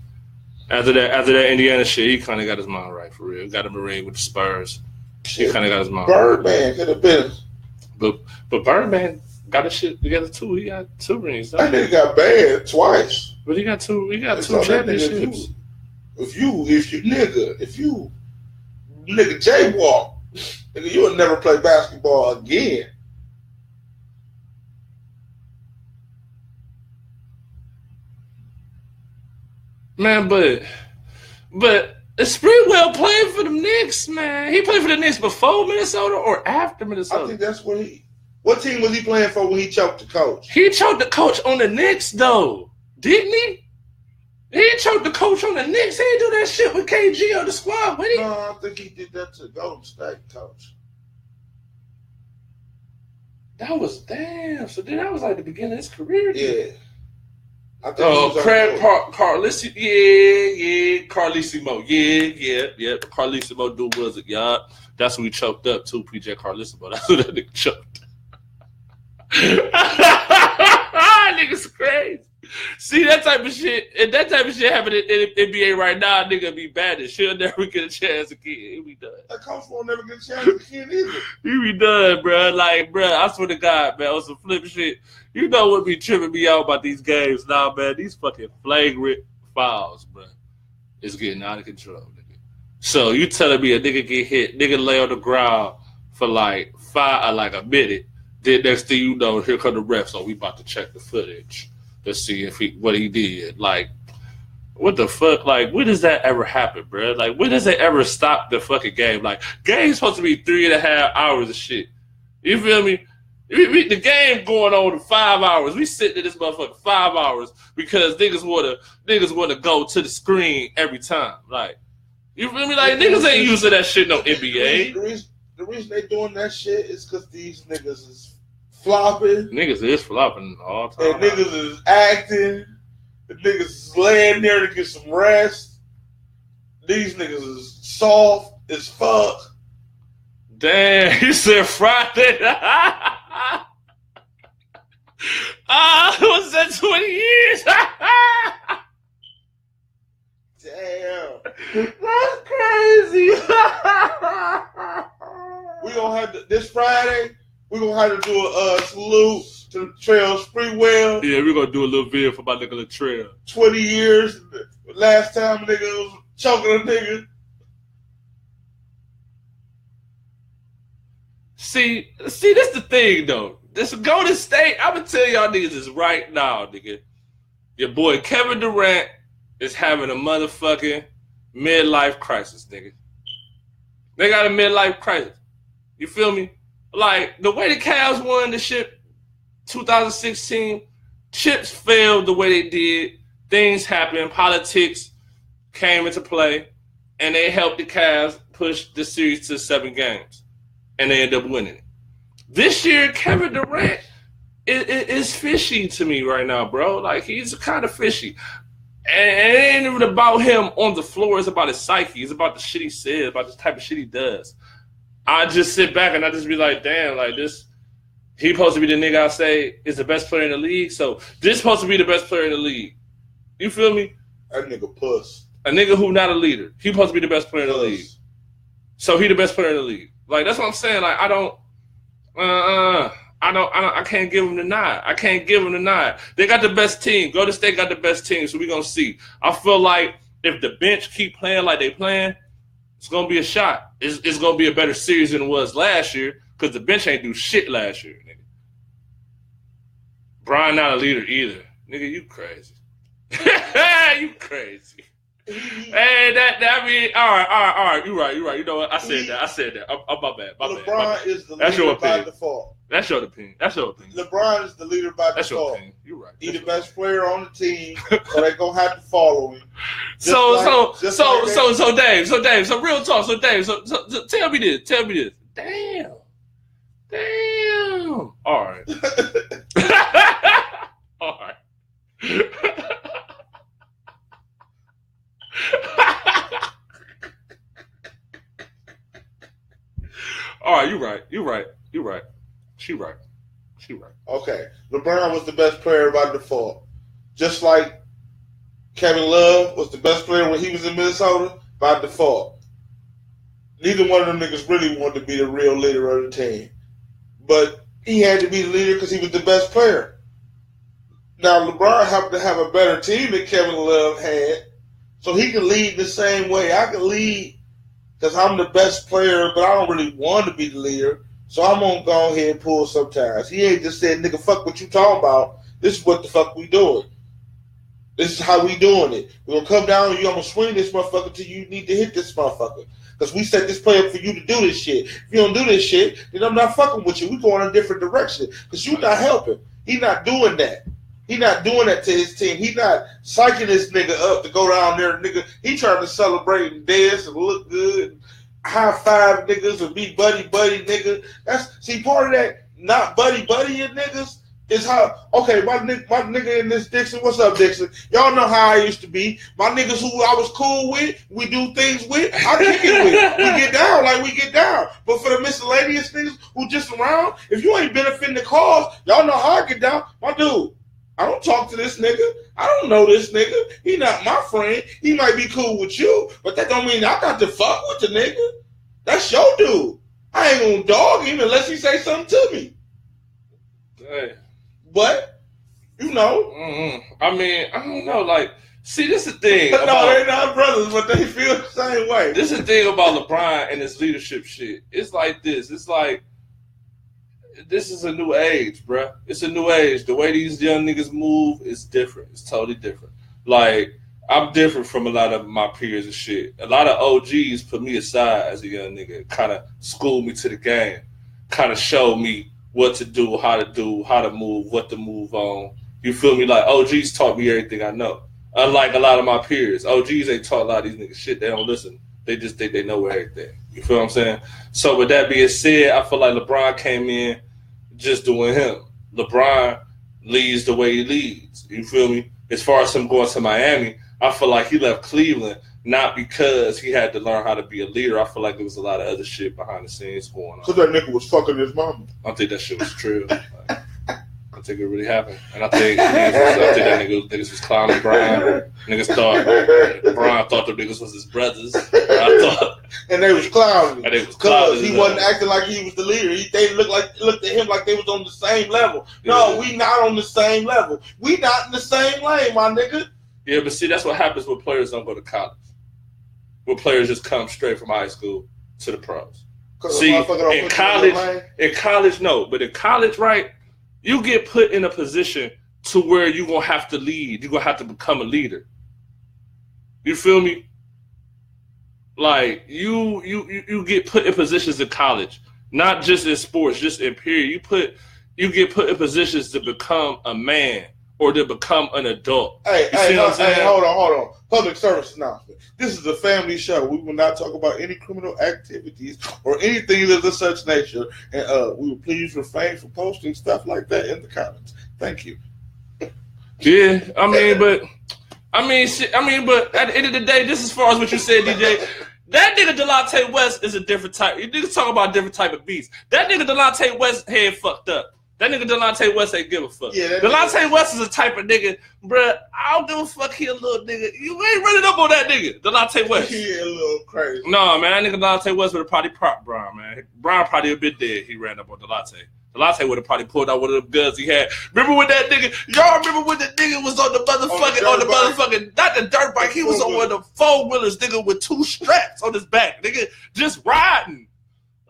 After that Indiana shit, he kind of got his mind right for real. Got him a ring with the Spurs. He kind of got his mind Birdman right. Could have been. But Birdman got his shit together too. He got 2 rings. That nigga got banned twice. But he got two championships. If you nigga jaywalk, nigga, you will never play basketball again. Man, but Spreewell playing for the Knicks, man. He played for the Knicks before Minnesota or after Minnesota? I think that's what team was he playing for when he choked the coach? He choked the coach on the Knicks, though. Didn't he? He choked the coach on the Knicks. He didn't do that shit with KG on the squad, did he? No, I think he did that to the Golden State coach. That was, damn. So then that was like the beginning of his career. Yeah. Craig Carlissimo. Yeah. Carlissimo. Yeah. Carlissimo dude was it, y'all. That's who he choked up too, PJ Carlissimo. That's who that nigga choked. Nigga's crazy. See, that type of shit, and that type of shit happening in NBA right now, nigga be bad as shit. He'll never get a chance again. He'll be done. That coach won't never get a chance again either. He be done, bro. Like, bro, I swear to God, man, on some flip shit. You know what be tripping me out about these games now, man? These fucking flagrant fouls, bro. It's getting out of control, nigga. So you telling me a nigga get hit, nigga lay on the ground for like a minute. Then next thing you know, here come the refs. So we about to check the footage to see what he did. Like, what the fuck? Like, when does that ever happen, bro? Like, when does it ever stop the fucking game? Like, game's supposed to be 3.5 hours of shit. You feel me? The game going on 5 hours. We sitting in this motherfucker 5 hours because niggas wanna go to the screen every time. Like, you feel me? Like, niggas ain't using that shit no NBA. The reason they doing that shit is because these niggas is flopping. Niggas is flopping all the time. And niggas is acting. The niggas is laying there to get some rest. These niggas is soft as fuck. Damn, he said Friday. Was that 20 years? Damn. That's crazy. We gonna have to, this Friday, we're gonna have to do a salute to the Trail Spreewell. Yeah, we're gonna do a little video for my nigga Latrell. 20 years. Last time a nigga was choking a nigga. See, that's the thing though. This Golden State, I'm gonna tell y'all niggas this right now, nigga. Your boy Kevin Durant is having a motherfucking midlife crisis, nigga. They got a midlife crisis. You feel me? Like, the way the Cavs won the shit 2016, chips failed the way they did. Things happened. Politics came into play. And they helped the Cavs push the series to 7 games. And they ended up winning it. This year, Kevin Durant is fishy to me right now, bro. Like, he's kind of fishy. And it ain't even about him on the floor. It's about his psyche. It's about the shit he says, about the type of shit he does. I just sit back and I just be like, damn, like this, he supposed to be the nigga I say is the best player in the league. So this supposed to be the best player in the league. You feel me? That nigga puss. A nigga who not a leader. He supposed to be the best player in the league. So he the best player in the league. Like, that's what I'm saying. Like, I can't give him the nod. I can't give him the nod. They got the best team. Golden State got the best team, so we're going to see. I feel like if the bench keep playing like they playing, it's going to be a shot. It's going to be a better series than it was last year because the bench ain't do shit last year, nigga. Brian not a leader either. Nigga, you crazy. You crazy. Hey, I mean, all right. You're right. You know what? I said that. I'm my bad. LeBron is the leader by default. That's your opinion. LeBron is the leader by That's default. Your opinion. You're right. He's the best player on the team, so they're gonna have to follow him. So Dave. So real talk. So Dave. So tell me this. Damn. All right. All right. All right, you're right. She right. Okay, LeBron was the best player by default. Just like Kevin Love was the best player when he was in Minnesota by default. Neither one of them niggas really wanted to be the real leader of the team. But he had to be the leader because he was the best player. Now, LeBron happened to have a better team than Kevin Love had, so he can lead the same way. I can lead because I'm the best player, but I don't really want to be the leader, so I'm going to go ahead and pull sometimes. He ain't just said, nigga, fuck what you talking about. This is what the fuck we doing. This is how we doing it. We're going to come down and you're going to swing this motherfucker until you need to hit this motherfucker. Because we set this play up for you to do this shit. If you don't do this shit, then I'm not fucking with you. We going in a different direction because you're not helping. He not doing that. He not doing that to his team. He not psyching this nigga up to go down there, nigga. He trying to celebrate and dance and look good, and high five niggas and be buddy nigga. See part of that not buddy niggas is how. Okay, my nigga in this Dixon. What's up, Dixon? Y'all know how I used to be. My niggas who I was cool with, we do things with, I kick it with. We get down like we get down. But for the miscellaneous niggas who just around, if you ain't benefiting the cause, y'all know how I get down. My dude, I don't talk to this nigga. I don't know this nigga. He not my friend. He might be cool with you, but that don't mean I got to fuck with the nigga. That's your dude. I ain't gonna dog him unless he say something to me. Hey. But, you know. Mm-hmm. I mean, I don't know. Like, see, this is the thing. No, they're not brothers, but they feel the same way. This is the thing about LeBron and his leadership shit. It's like this. It's like, this is a new age, bruh. It's a new age. The way these young niggas move is different. It's totally different. Like, I'm different from a lot of my peers and shit. A lot of OGs put me aside as a young nigga, kind of schooled me to the game, kind of showed me what to do, how to move, what to move on. You feel me? Like, OGs taught me everything I know. Unlike a lot of my peers, OGs ain't taught a lot of these niggas shit. They don't listen. They just think they know everything. You feel what I'm saying? So with that being said, I feel like LeBron came in just doing him. LeBron leads the way he leads. You feel me? As far as him going to Miami, I feel like he left Cleveland not because he had to learn how to be a leader. I feel like there was a lot of other shit behind the scenes going on. So that nigga was fucking his mama. I don't think that shit was true. I think it really happened. And I think that niggas was clowning Brian. Niggas thought Brian thought the niggas was his brothers. And they was clowning. Because he wasn't acting like he was the leader. They looked at him like they was on the same level. No, we not on the same level. We not in the same lane, my nigga. Yeah, but see, that's what happens when players don't go to college. When players just come straight from high school to the pros. See, in college, no. But in college, right, you get put in a position to where you're going to have to lead. You're going to have to become a leader. You feel me? Like, you get put in positions in college, not just in sports, just in period. You get put in positions to become a man or to become an adult. Hey, hold on. Public service announcement. This is a family show. We will not talk about any criminal activities or anything of the such nature. And we will please refrain from posting stuff like that in the comments. Thank you. Yeah, but at the end of the day, just as far as what you said, DJ, that nigga Delonte West is a different type. You niggas talking about a different type of beast. That nigga Delonte West head fucked up. That nigga Delonte West ain't give a fuck. Yeah, Delonte West is a type of nigga, bruh, I don't give a fuck he a little nigga. You ain't running up on that nigga, Delonte West. He a little crazy. No, man, that nigga Delonte West would have probably propped Brian, man. Brian probably a bit dead. He ran up on Delonte. Delonte would have probably pulled out one of them guns he had. Remember when that nigga, y'all remember when the nigga was on the motherfucking, not the dirt bike, he was on one of the four-wheelers, nigga, with two straps on his back, nigga, just riding.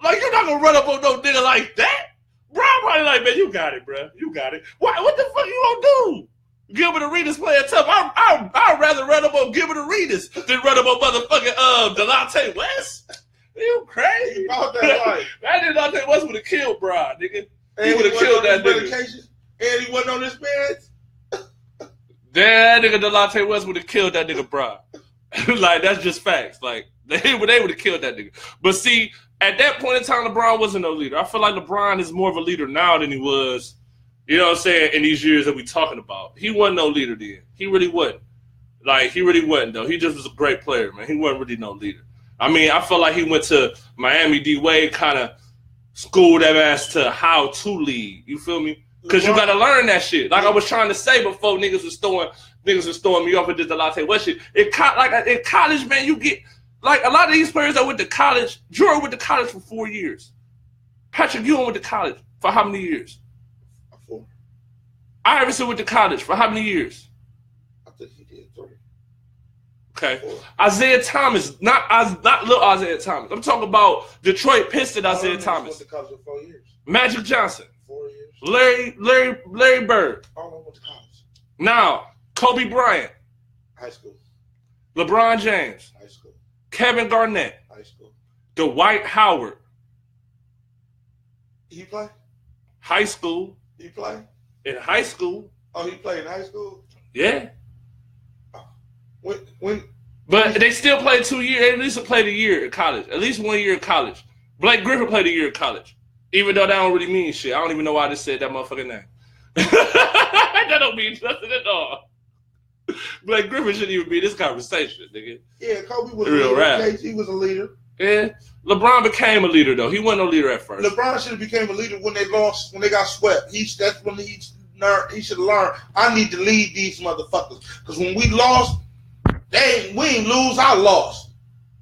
Like, you're not gonna run up on no nigga like that. Bro, I'm probably like, man, you got it, bro. You got it. What the fuck you gonna do? Gilbert Arenas playing tough. I'd rather run up on Gilbert Arenas than run up on motherfucking Delonte West. You crazy? About that life. That Delonte West would have killed Bron, nigga. He would have killed that nigga. And he wasn't on his meds. That nigga Delonte West would have killed that nigga Bron. Like, that's just facts. Like, they would have killed that nigga. But see, at that point in time, LeBron wasn't no leader. I feel like LeBron is more of a leader now than he was, you know what I'm saying, in these years that we talking about. He wasn't no leader then. He really wasn't. Like, he really wasn't, though. He just was a great player, man. He wasn't really no leader. I mean, I feel like he went to Miami. D-Wade kind of schooled that ass to how to lead. You feel me? Because you got to learn that shit. Like I was trying to say before, niggas was throwing me off with this Delonte West shit. In college, man, you get, like, a lot of these players that went to college, Jordan went to college for 4 years. Patrick Ewing went to college for how many years? 4. Iverson went to college for how many years? I think he did 3. Okay. 4. Isaiah Thomas, not little Isaiah Thomas. I'm talking about Detroit Pistons Isaiah Thomas. Went to college for 4 years. Magic Johnson. 4 years. Larry Bird. All of them went to college. Now, Kobe Bryant. High school. LeBron James. High school. Kevin Garnett. High school. Dwight Howard. He play? High school. He play? In high school. Oh, he played in high school? Yeah. When? But they still played 2 years. They at least played a year in college. At least 1 year in college. Blake Griffin played a year in college. Even though that don't really mean shit. I don't even know why I just said that motherfucking name. That don't mean nothing at all. Blake Griffin shouldn't even be in this conversation, nigga. Yeah, Kobe was real a leader. He was a leader. Yeah. LeBron became a leader, though. He wasn't no leader at first. LeBron should have became a leader when they lost, when they got swept. That's when he should have learned, I need to lead these motherfuckers. Because when we lost, we ain't lose, I lost.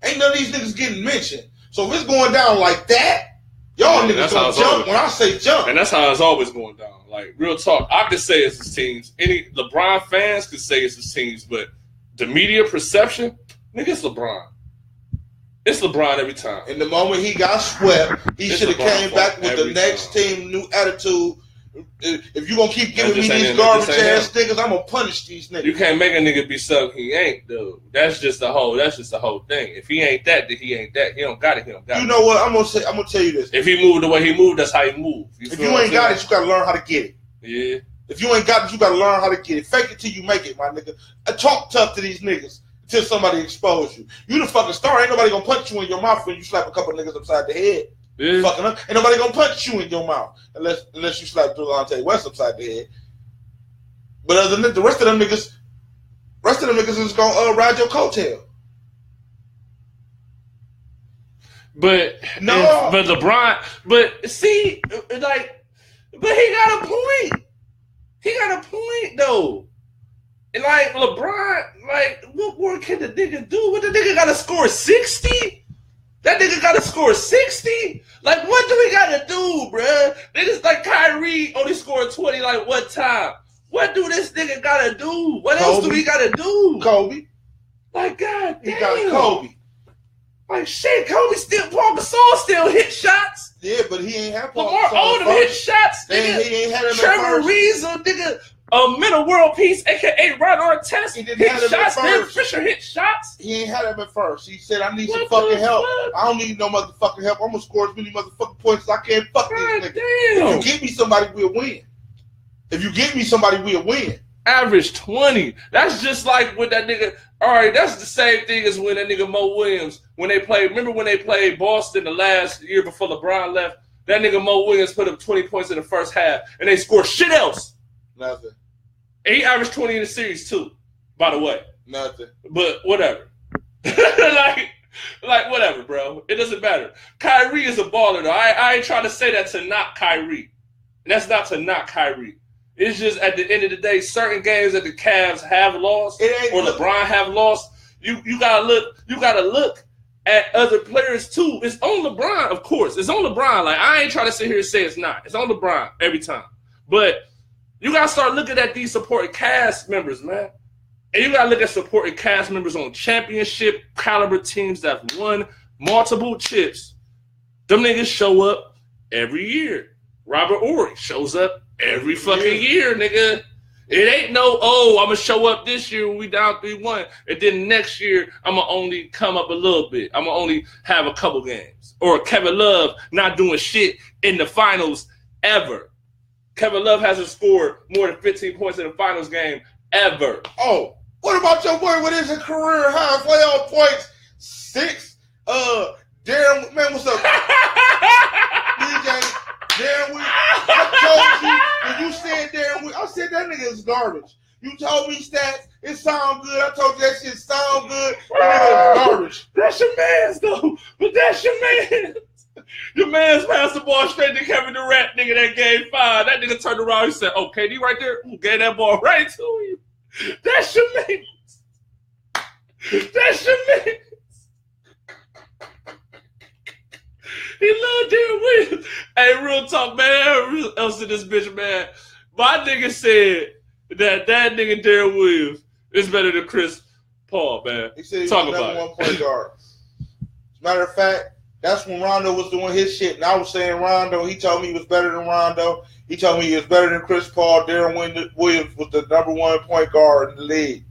Ain't none of these niggas getting mentioned. So if it's going down like that, y'all niggas gonna jump when I say jump. And that's how it's always going down. Like, real talk. I could say it's his teams. Any LeBron fans could say it's his teams, but the media perception, nigga, it's LeBron. It's LeBron every time. And the moment he got swept, he should have came back with the next team, new attitude. If you gonna keep giving me these garbage ass niggas, I'm gonna punish these niggas. You can't make a nigga be something he ain't, dude. That's just the whole thing. If he ain't that, then he ain't that. He don't got it. You know what? I'm gonna tell you this. If he moved the way he moved, that's how he moved. If you ain't got it, you gotta learn how to get it. Yeah. If you ain't got it, you gotta learn how to get it. Fake it till you make it, my nigga. Talk tough to these niggas until somebody expose you. You the fucking star. Ain't nobody gonna punch you in your mouth when you slap a couple niggas upside the head. Yeah. Fucking up. Ain't nobody gonna punch you in your mouth unless you slap Delonte West upside the head. But other than that, the rest of them niggas is gonna ride your coattail. But LeBron, but see, like, but he got a point. He got a point though. And like LeBron, like, what more can the nigga do? What the nigga gotta score 60? That nigga gotta score 60? Like, what do we gotta do, bruh? Niggas like Kyrie only scored 20 like one time. What do this nigga gotta do? What else do we gotta do? Kobe. Like, god damn. He got Kobe. Like, shit, Kobe Paul Gasol still hit shots. Yeah, but he ain't have Paul Lamar Gasol. Odom hit shots, nigga. He ain't had him Trevor Ariza, nigga. Middle world peace, a.k.a. Ron Artest, hit shots. Ben Fisher hit shots. He ain't had him at first. He said, I need some fucking help. I don't need no motherfucking help. I'm going to score as many motherfucking points as I can. Fuck these niggas. If you give me somebody, we'll win. Average 20. That's just like with that nigga. All right, that's the same thing as when that nigga Mo Williams, remember when they played Boston the last year before LeBron left? That nigga Mo Williams put up 20 points in the first half, and they scored shit else. Nothing. And he averaged 20 in the series too, by the way. Nothing. But whatever. like whatever, bro. It doesn't matter. Kyrie is a baller though. I ain't trying to say that to knock Kyrie. And that's not to knock Kyrie. It's just at the end of the day, certain games that the Cavs have lost or LeBron have lost, you gotta look at other players too. It's on LeBron, of course. It's on LeBron. Like, I ain't trying to sit here and say it's not. It's on LeBron every time. But you got to start looking at these supporting cast members, man. And you got to look at supporting cast members on championship caliber teams that have won multiple chips. Them niggas show up every year. Robert Ory shows up every fucking year, nigga. It ain't no, I'm going to show up this year when we down 3-1. And then next year, I'm going to only come up a little bit. I'm going to only have a couple games. Or Kevin Love not doing shit in the finals ever. Kevin Love hasn't scored more than 15 points in a finals game ever. Oh, what about your boy with his career high playoff points? 6? Darren, man, what's up? DJ, Darren Williams. I told you, when you said Darren Williams, I said that nigga is garbage. You told me stats, it sound good. I told you that shit sound good. That nigga is garbage. That's your man's, though. But that's your man's. Your man's passed the ball straight to Kevin Durant, nigga, that game 5. That nigga turned around and said, oh, KD right there? Who gave that ball right to you? That's your man's. That's your man's. He loved Darren Williams. Hey, real talk, man. Real else in this bitch, man. My nigga said that nigga Darren Williams is better than Chris Paul, man. He said he was the number 1 point guard. As a matter of fact, that's when Rondo was doing his shit. And I was saying Rondo, he told me he was better than Rondo. He told me he was better than Chris Paul. Darren Williams was the number 1 point guard in the league.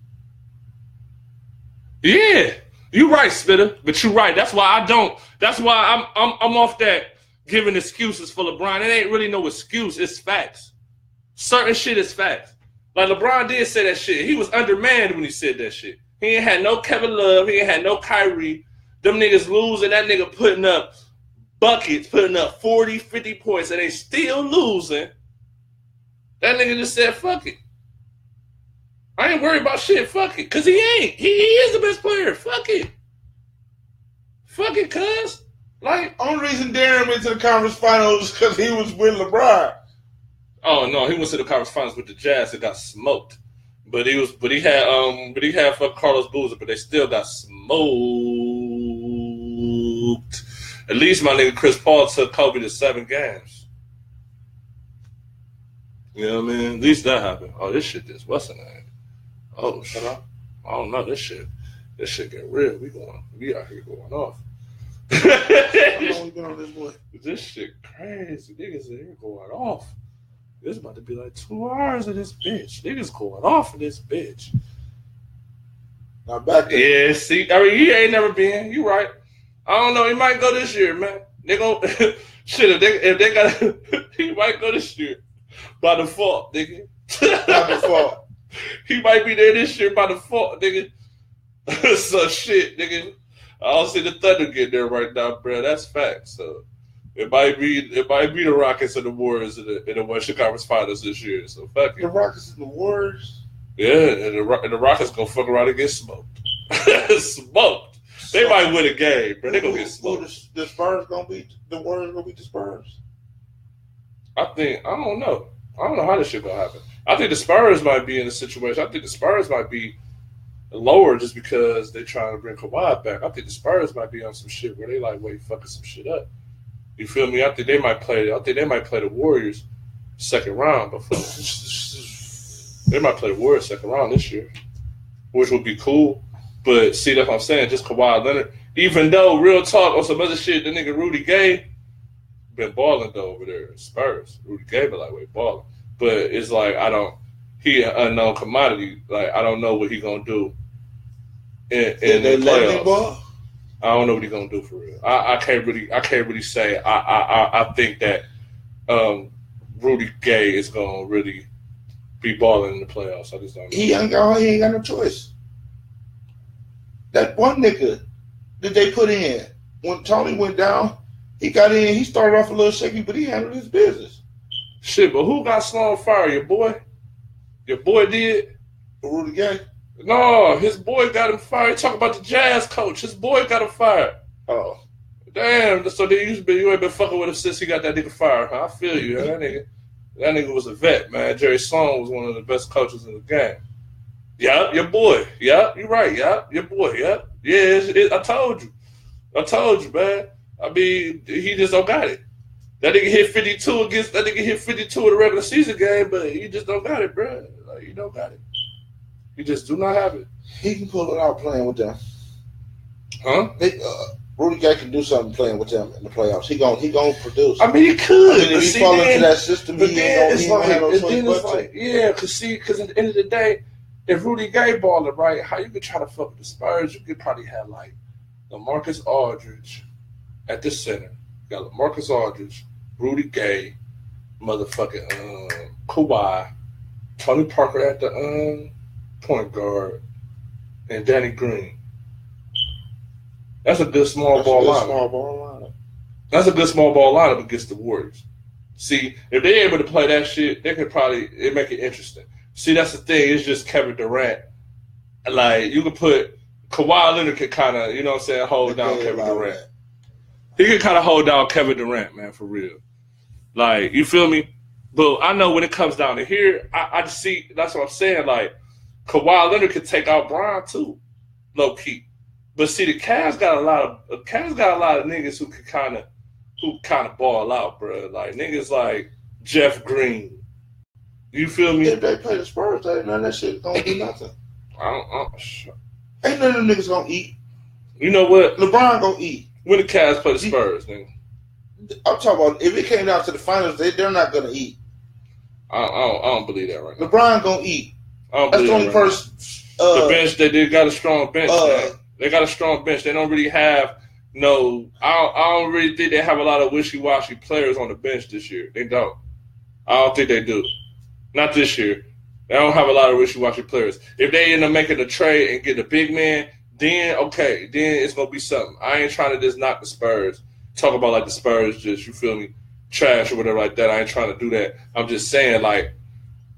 Yeah. You right, Spitter, but you right. That's why I'm off that giving excuses for LeBron. It ain't really no excuse. It's facts. Certain shit is facts. Like LeBron did say that shit. He was undermanned when he said that shit. He ain't had no Kevin Love. He ain't had no Kyrie. Them niggas losing. That nigga putting up buckets, putting up 40, 50 points, and they still losing. That nigga just said, fuck it. I ain't worried about shit. Fuck it. Because he ain't. He is the best player. Fuck it. Fuck it, cuz. Like, only reason Darren went to the conference finals because he was with LeBron. Oh no, he went to the conference finals with the Jazz and got smoked. But he had fuck Carlos Boozer, but they still got smoked. At least my nigga Chris Paul took Kobe to 7 games. You know what I mean? At least that happened. Oh, this shit is what's in that? Oh, shut up. I don't know. This shit get real. We out here going off. How long we been on this boy? This shit crazy. Niggas in here going off. This about to be like 2 hours of this bitch. Niggas going off of this bitch. Not back there. Yeah, see, I mean, he ain't never been. You right. I don't know. He might go this year, man. They gon' shit. If they got, he might go this year by default, nigga. By default. He might be there this year by default, nigga. So shit, nigga. I don't see the Thunder get there right now, bro. That's fact. So it might be the Rockets and the Warriors in the Western Conference Finals this year. So fuck it. The Rockets and the Warriors. Yeah, and the Rockets gonna fuck around and get smoked. Smoked. They might win a game, but they gonna get smoked. The Spurs gonna beat the Warriors. Gonna beat the Spurs. I don't know. I don't know how this shit gonna happen. I think the Spurs might be in a situation. I think the Spurs might be lower just because they're trying to bring Kawhi back. I think the Spurs might be on some shit where they like, wait, fucking some shit up. You feel me? I think they might play the Warriors second round before. They might play the Warriors second round this year, which would be cool. But see, that's what I'm saying. Just Kawhi Leonard. Even though, real talk, on some other shit, the nigga Rudy Gay been balling though over there. Spurs. Rudy Gay been like, wait, balling. But it's like, he an unknown commodity. Like, I don't know what he gonna do in the playoffs. I don't know what he gonna do for real. I can't really say. I think that Rudy Gay is gonna really be balling in the playoffs. I just don't know. He ain't got no choice. That one nigga that they put in when Tony went down, he got in. He started off a little shaky, but he handled his business. Shit, but who got Sloan fired? Your boy? Your boy did? Rudy Gay? No, his boy got him fired. Talk about the Jazz coach. His boy got him fired. Oh. Damn. So you ain't been fucking with him since he got that nigga fired, huh? I feel you. That nigga was a vet, man. Jerry Sloan was one of the best coaches in the game. Yeah, your boy. Yeah, you're right. Yeah, your boy. Yeah. Yeah, I told you, man. I mean, he just don't got it. That nigga hit 52 in the regular season game, but he just don't got it, bro. Like, you don't got it. You just do not have it. He can pull it out playing with them. Huh? Rudy Gay can do something playing with them in the playoffs. He gonna produce. I mean, he could. I mean, if he fall into that system, he ain't gonna have no choice but to. Yeah, because at the end of the day, if Rudy Gay balling right, how you could try to fuck with the Spurs? You could probably have like LaMarcus Aldridge at the center. You got LaMarcus Aldridge, Rudy Gay, motherfucking Kawhi, Tony Parker at the point guard, and Danny Green. That's a good small ball lineup. That's a good small ball lineup against the Warriors. See, if they're able to play that shit, they could probably make it interesting. See, that's the thing. It's just Kevin Durant. Like, you could put Kawhi Leonard could kind of, you know what I'm saying, hold down Kevin Durant. He could kind of hold down Kevin Durant, man, for real. Like, you feel me? But I know when it comes down to here, I just see, that's what I'm saying. Like, Kawhi Leonard could take out Bron too, low key. But see, the Cavs got a lot of niggas who kind of ball out, bro. Like niggas like Jeff Green. You feel me? If they play the Spurs, none of that shit gonna do nothing. Ain't none of them niggas gonna eat. You know what? LeBron gonna eat. When the Cavs play the Spurs, nigga. I'm talking about if it came down to the finals, they're not gonna eat. I don't believe that right now. LeBron gonna eat. That's the only person. The bench, they got a strong bench, man. They got a strong bench. They don't really have I don't really think they have a lot of wishy-washy players on the bench this year. They don't. I don't think they do. Not this year. They don't have a lot of wishy-washy players. If they end up making a trade and get a big man, then okay, then it's gonna be something. I ain't trying to just knock the Spurs. Talk about like the Spurs just, you feel me, trash or whatever like that. I ain't trying to do that. I'm just saying like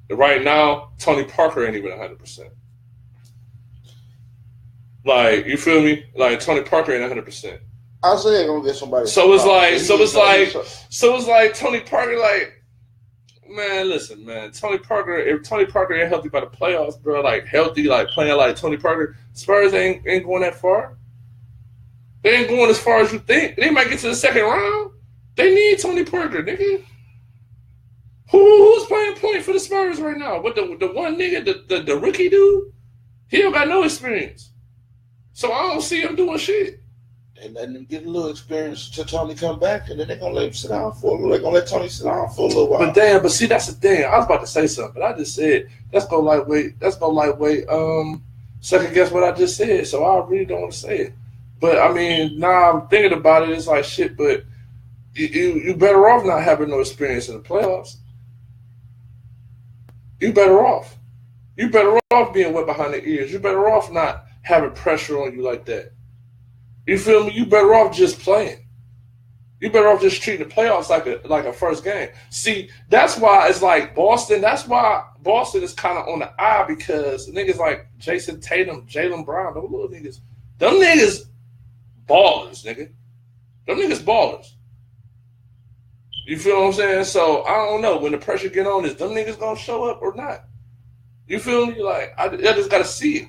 right now, Tony Parker ain't even 100%. Like, you feel me? Like Tony Parker ain't 100%. Isaiah gonna get somebody. So it's like Tony Parker, like, man, listen, man. Tony Parker, if Tony Parker ain't healthy by the playoffs, bro, like healthy, like playing like Tony Parker, Spurs ain't going that far. They ain't going as far as you think. They might get to the second round. They need Tony Parker, nigga. Who's playing point for the Spurs right now? What the one nigga, the rookie dude? He don't got no experience. So I don't see him doing shit. They letting him get a little experience till Tony come back, and then they're gonna let him sit down for a little. They're gonna let Tony sit down for a little while. But see, that's the thing. I was about to say something, but I just said that's gonna lightweight. Second guess what I just said. So I really don't want to say it. But I mean, now I'm thinking about it. It's like shit. But you better off not having no experience in the playoffs. You better off. You better off being wet behind the ears. You better off not having pressure on you like that. You feel me? You better off just playing. You better off just treating the playoffs like a first game. See, that's why it's like Boston. That's why Boston is kind of on the eye because niggas like Jason Tatum, Jaylen Brown, those little niggas, them niggas ballers, nigga. Them niggas ballers. You feel what I'm saying? So I don't know when the pressure get on, is them niggas gonna show up or not? You feel me? Like I just gotta see it.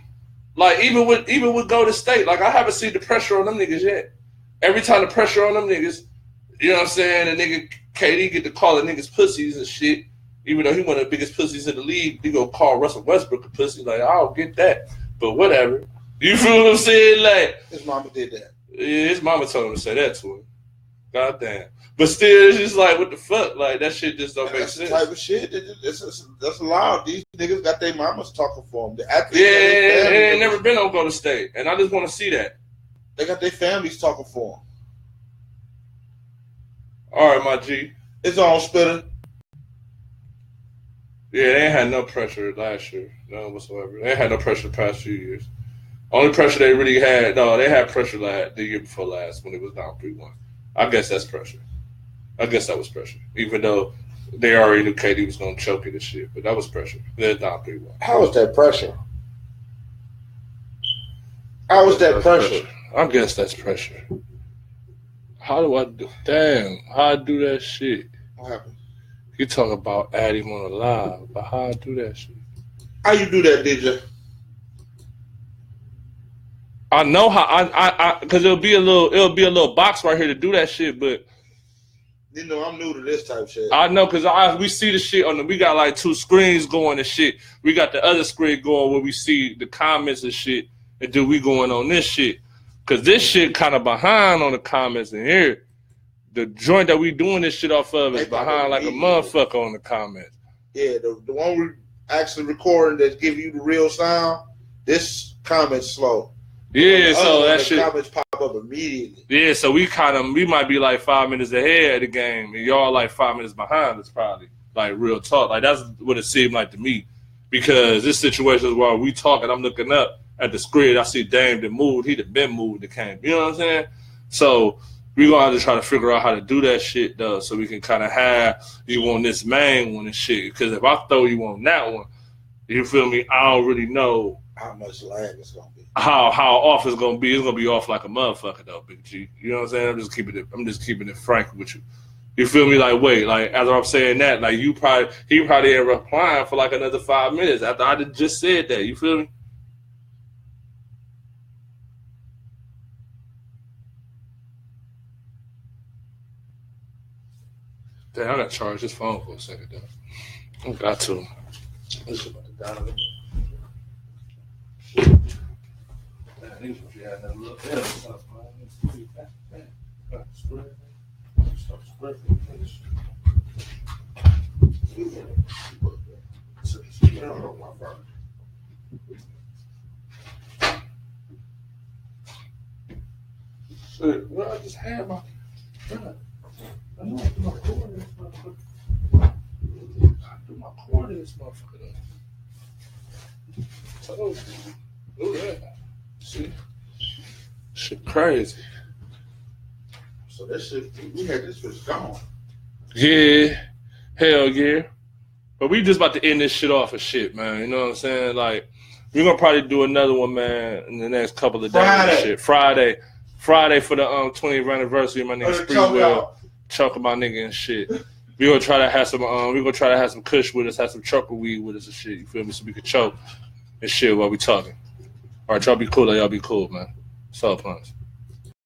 Like even with Golden State, like I haven't seen the pressure on them niggas yet. Every time the pressure on them niggas, you know what I'm saying? The nigga KD get to call the niggas pussies and shit. Even though he one of the biggest pussies in the league, he gonna call Russell Westbrook a pussy. Like I don't get that, but whatever. You feel what I'm saying? Like his mama did that. Yeah, his mama told him to say that to him. God damn. But still, it's just like, what the fuck? Like, that shit just don't make sense. That's the type of shit. That's allowed. These niggas got their mamas talking for them. They ain't never been on Golden State. And I just want to see that. They got their families talking for them. All right, my G. It's on, Spitter. Yeah, they ain't had no pressure last year. None whatsoever. They ain't had no pressure the past few years. Only pressure they really had, they had pressure the year before last when it was down 3-1. I guess that's pressure. I guess that was pressure. Even though they already knew KD was going to choke it and shit. But that was pressure. They're down 3-1. How was that pressure? How was that pressure? I guess that's pressure. How do I do? Damn, how I do that shit? What happened? You talk about adding him on a live, but how I do that shit? How you do that, DJ? I know how I because it'll be a little box right here to do that shit, but you know I'm new to this type of shit. I know because we see the shit we got like 2 screens going and shit. We got the other screen going where we see the comments and shit, and then we going on this shit. Cause this shit kind of behind on the comments in here. The joint that we doing this shit off of is behind like a motherfucker on the comments. Yeah, the one we actually recording that give you the real sound, this comment's slow. Yeah, so that shit. Comments pop up immediately. Yeah, so we might be like 5 minutes ahead of the game, and y'all like 5 minutes behind us probably. Like real talk. Like that's what it seemed like to me. Because this situation is while we talking, I'm looking up at the screen, I see Dame that moved, he done been moved the game. You know what I'm saying? So we're gonna have to try to figure out how to do that shit though, so we can kind of have you on this main one and shit. Because if I throw you on that one, you feel me? I don't really know how much lag it's gonna be. How off it's gonna be. It's gonna be off like a motherfucker though, Big G. You know what I'm saying? I'm just keeping it frank with you. You feel me? Like wait, like as I'm saying that, like he probably ain't replying for like another 5 minutes after I just said that. You feel me? Damn, I gotta charge this phone for a second though. I got to. This about to die. Damn, these what you had that little bit of stuff, man. Stop spreading. Shit, well, I just had my. I know I do my cord in this motherfucker. I do my cord in this motherfucker. Told you. Look at that. See? Shit crazy. So that shit, we had this bitch gone. Yeah. Hell yeah. But we just about to end this shit off of shit, man. You know what I'm saying? Like, we're gonna probably do another one, man, in the next couple of days. And shit. Friday for the 20th anniversary of my nigga Spree Will. Chunk of my nigga and shit. We gonna try to have some kush with us, have some trucker weed with us and shit. You feel me? So we can choke and shit while we talking. All right, y'all be cool. Y'all be cool, man. Soul Punch.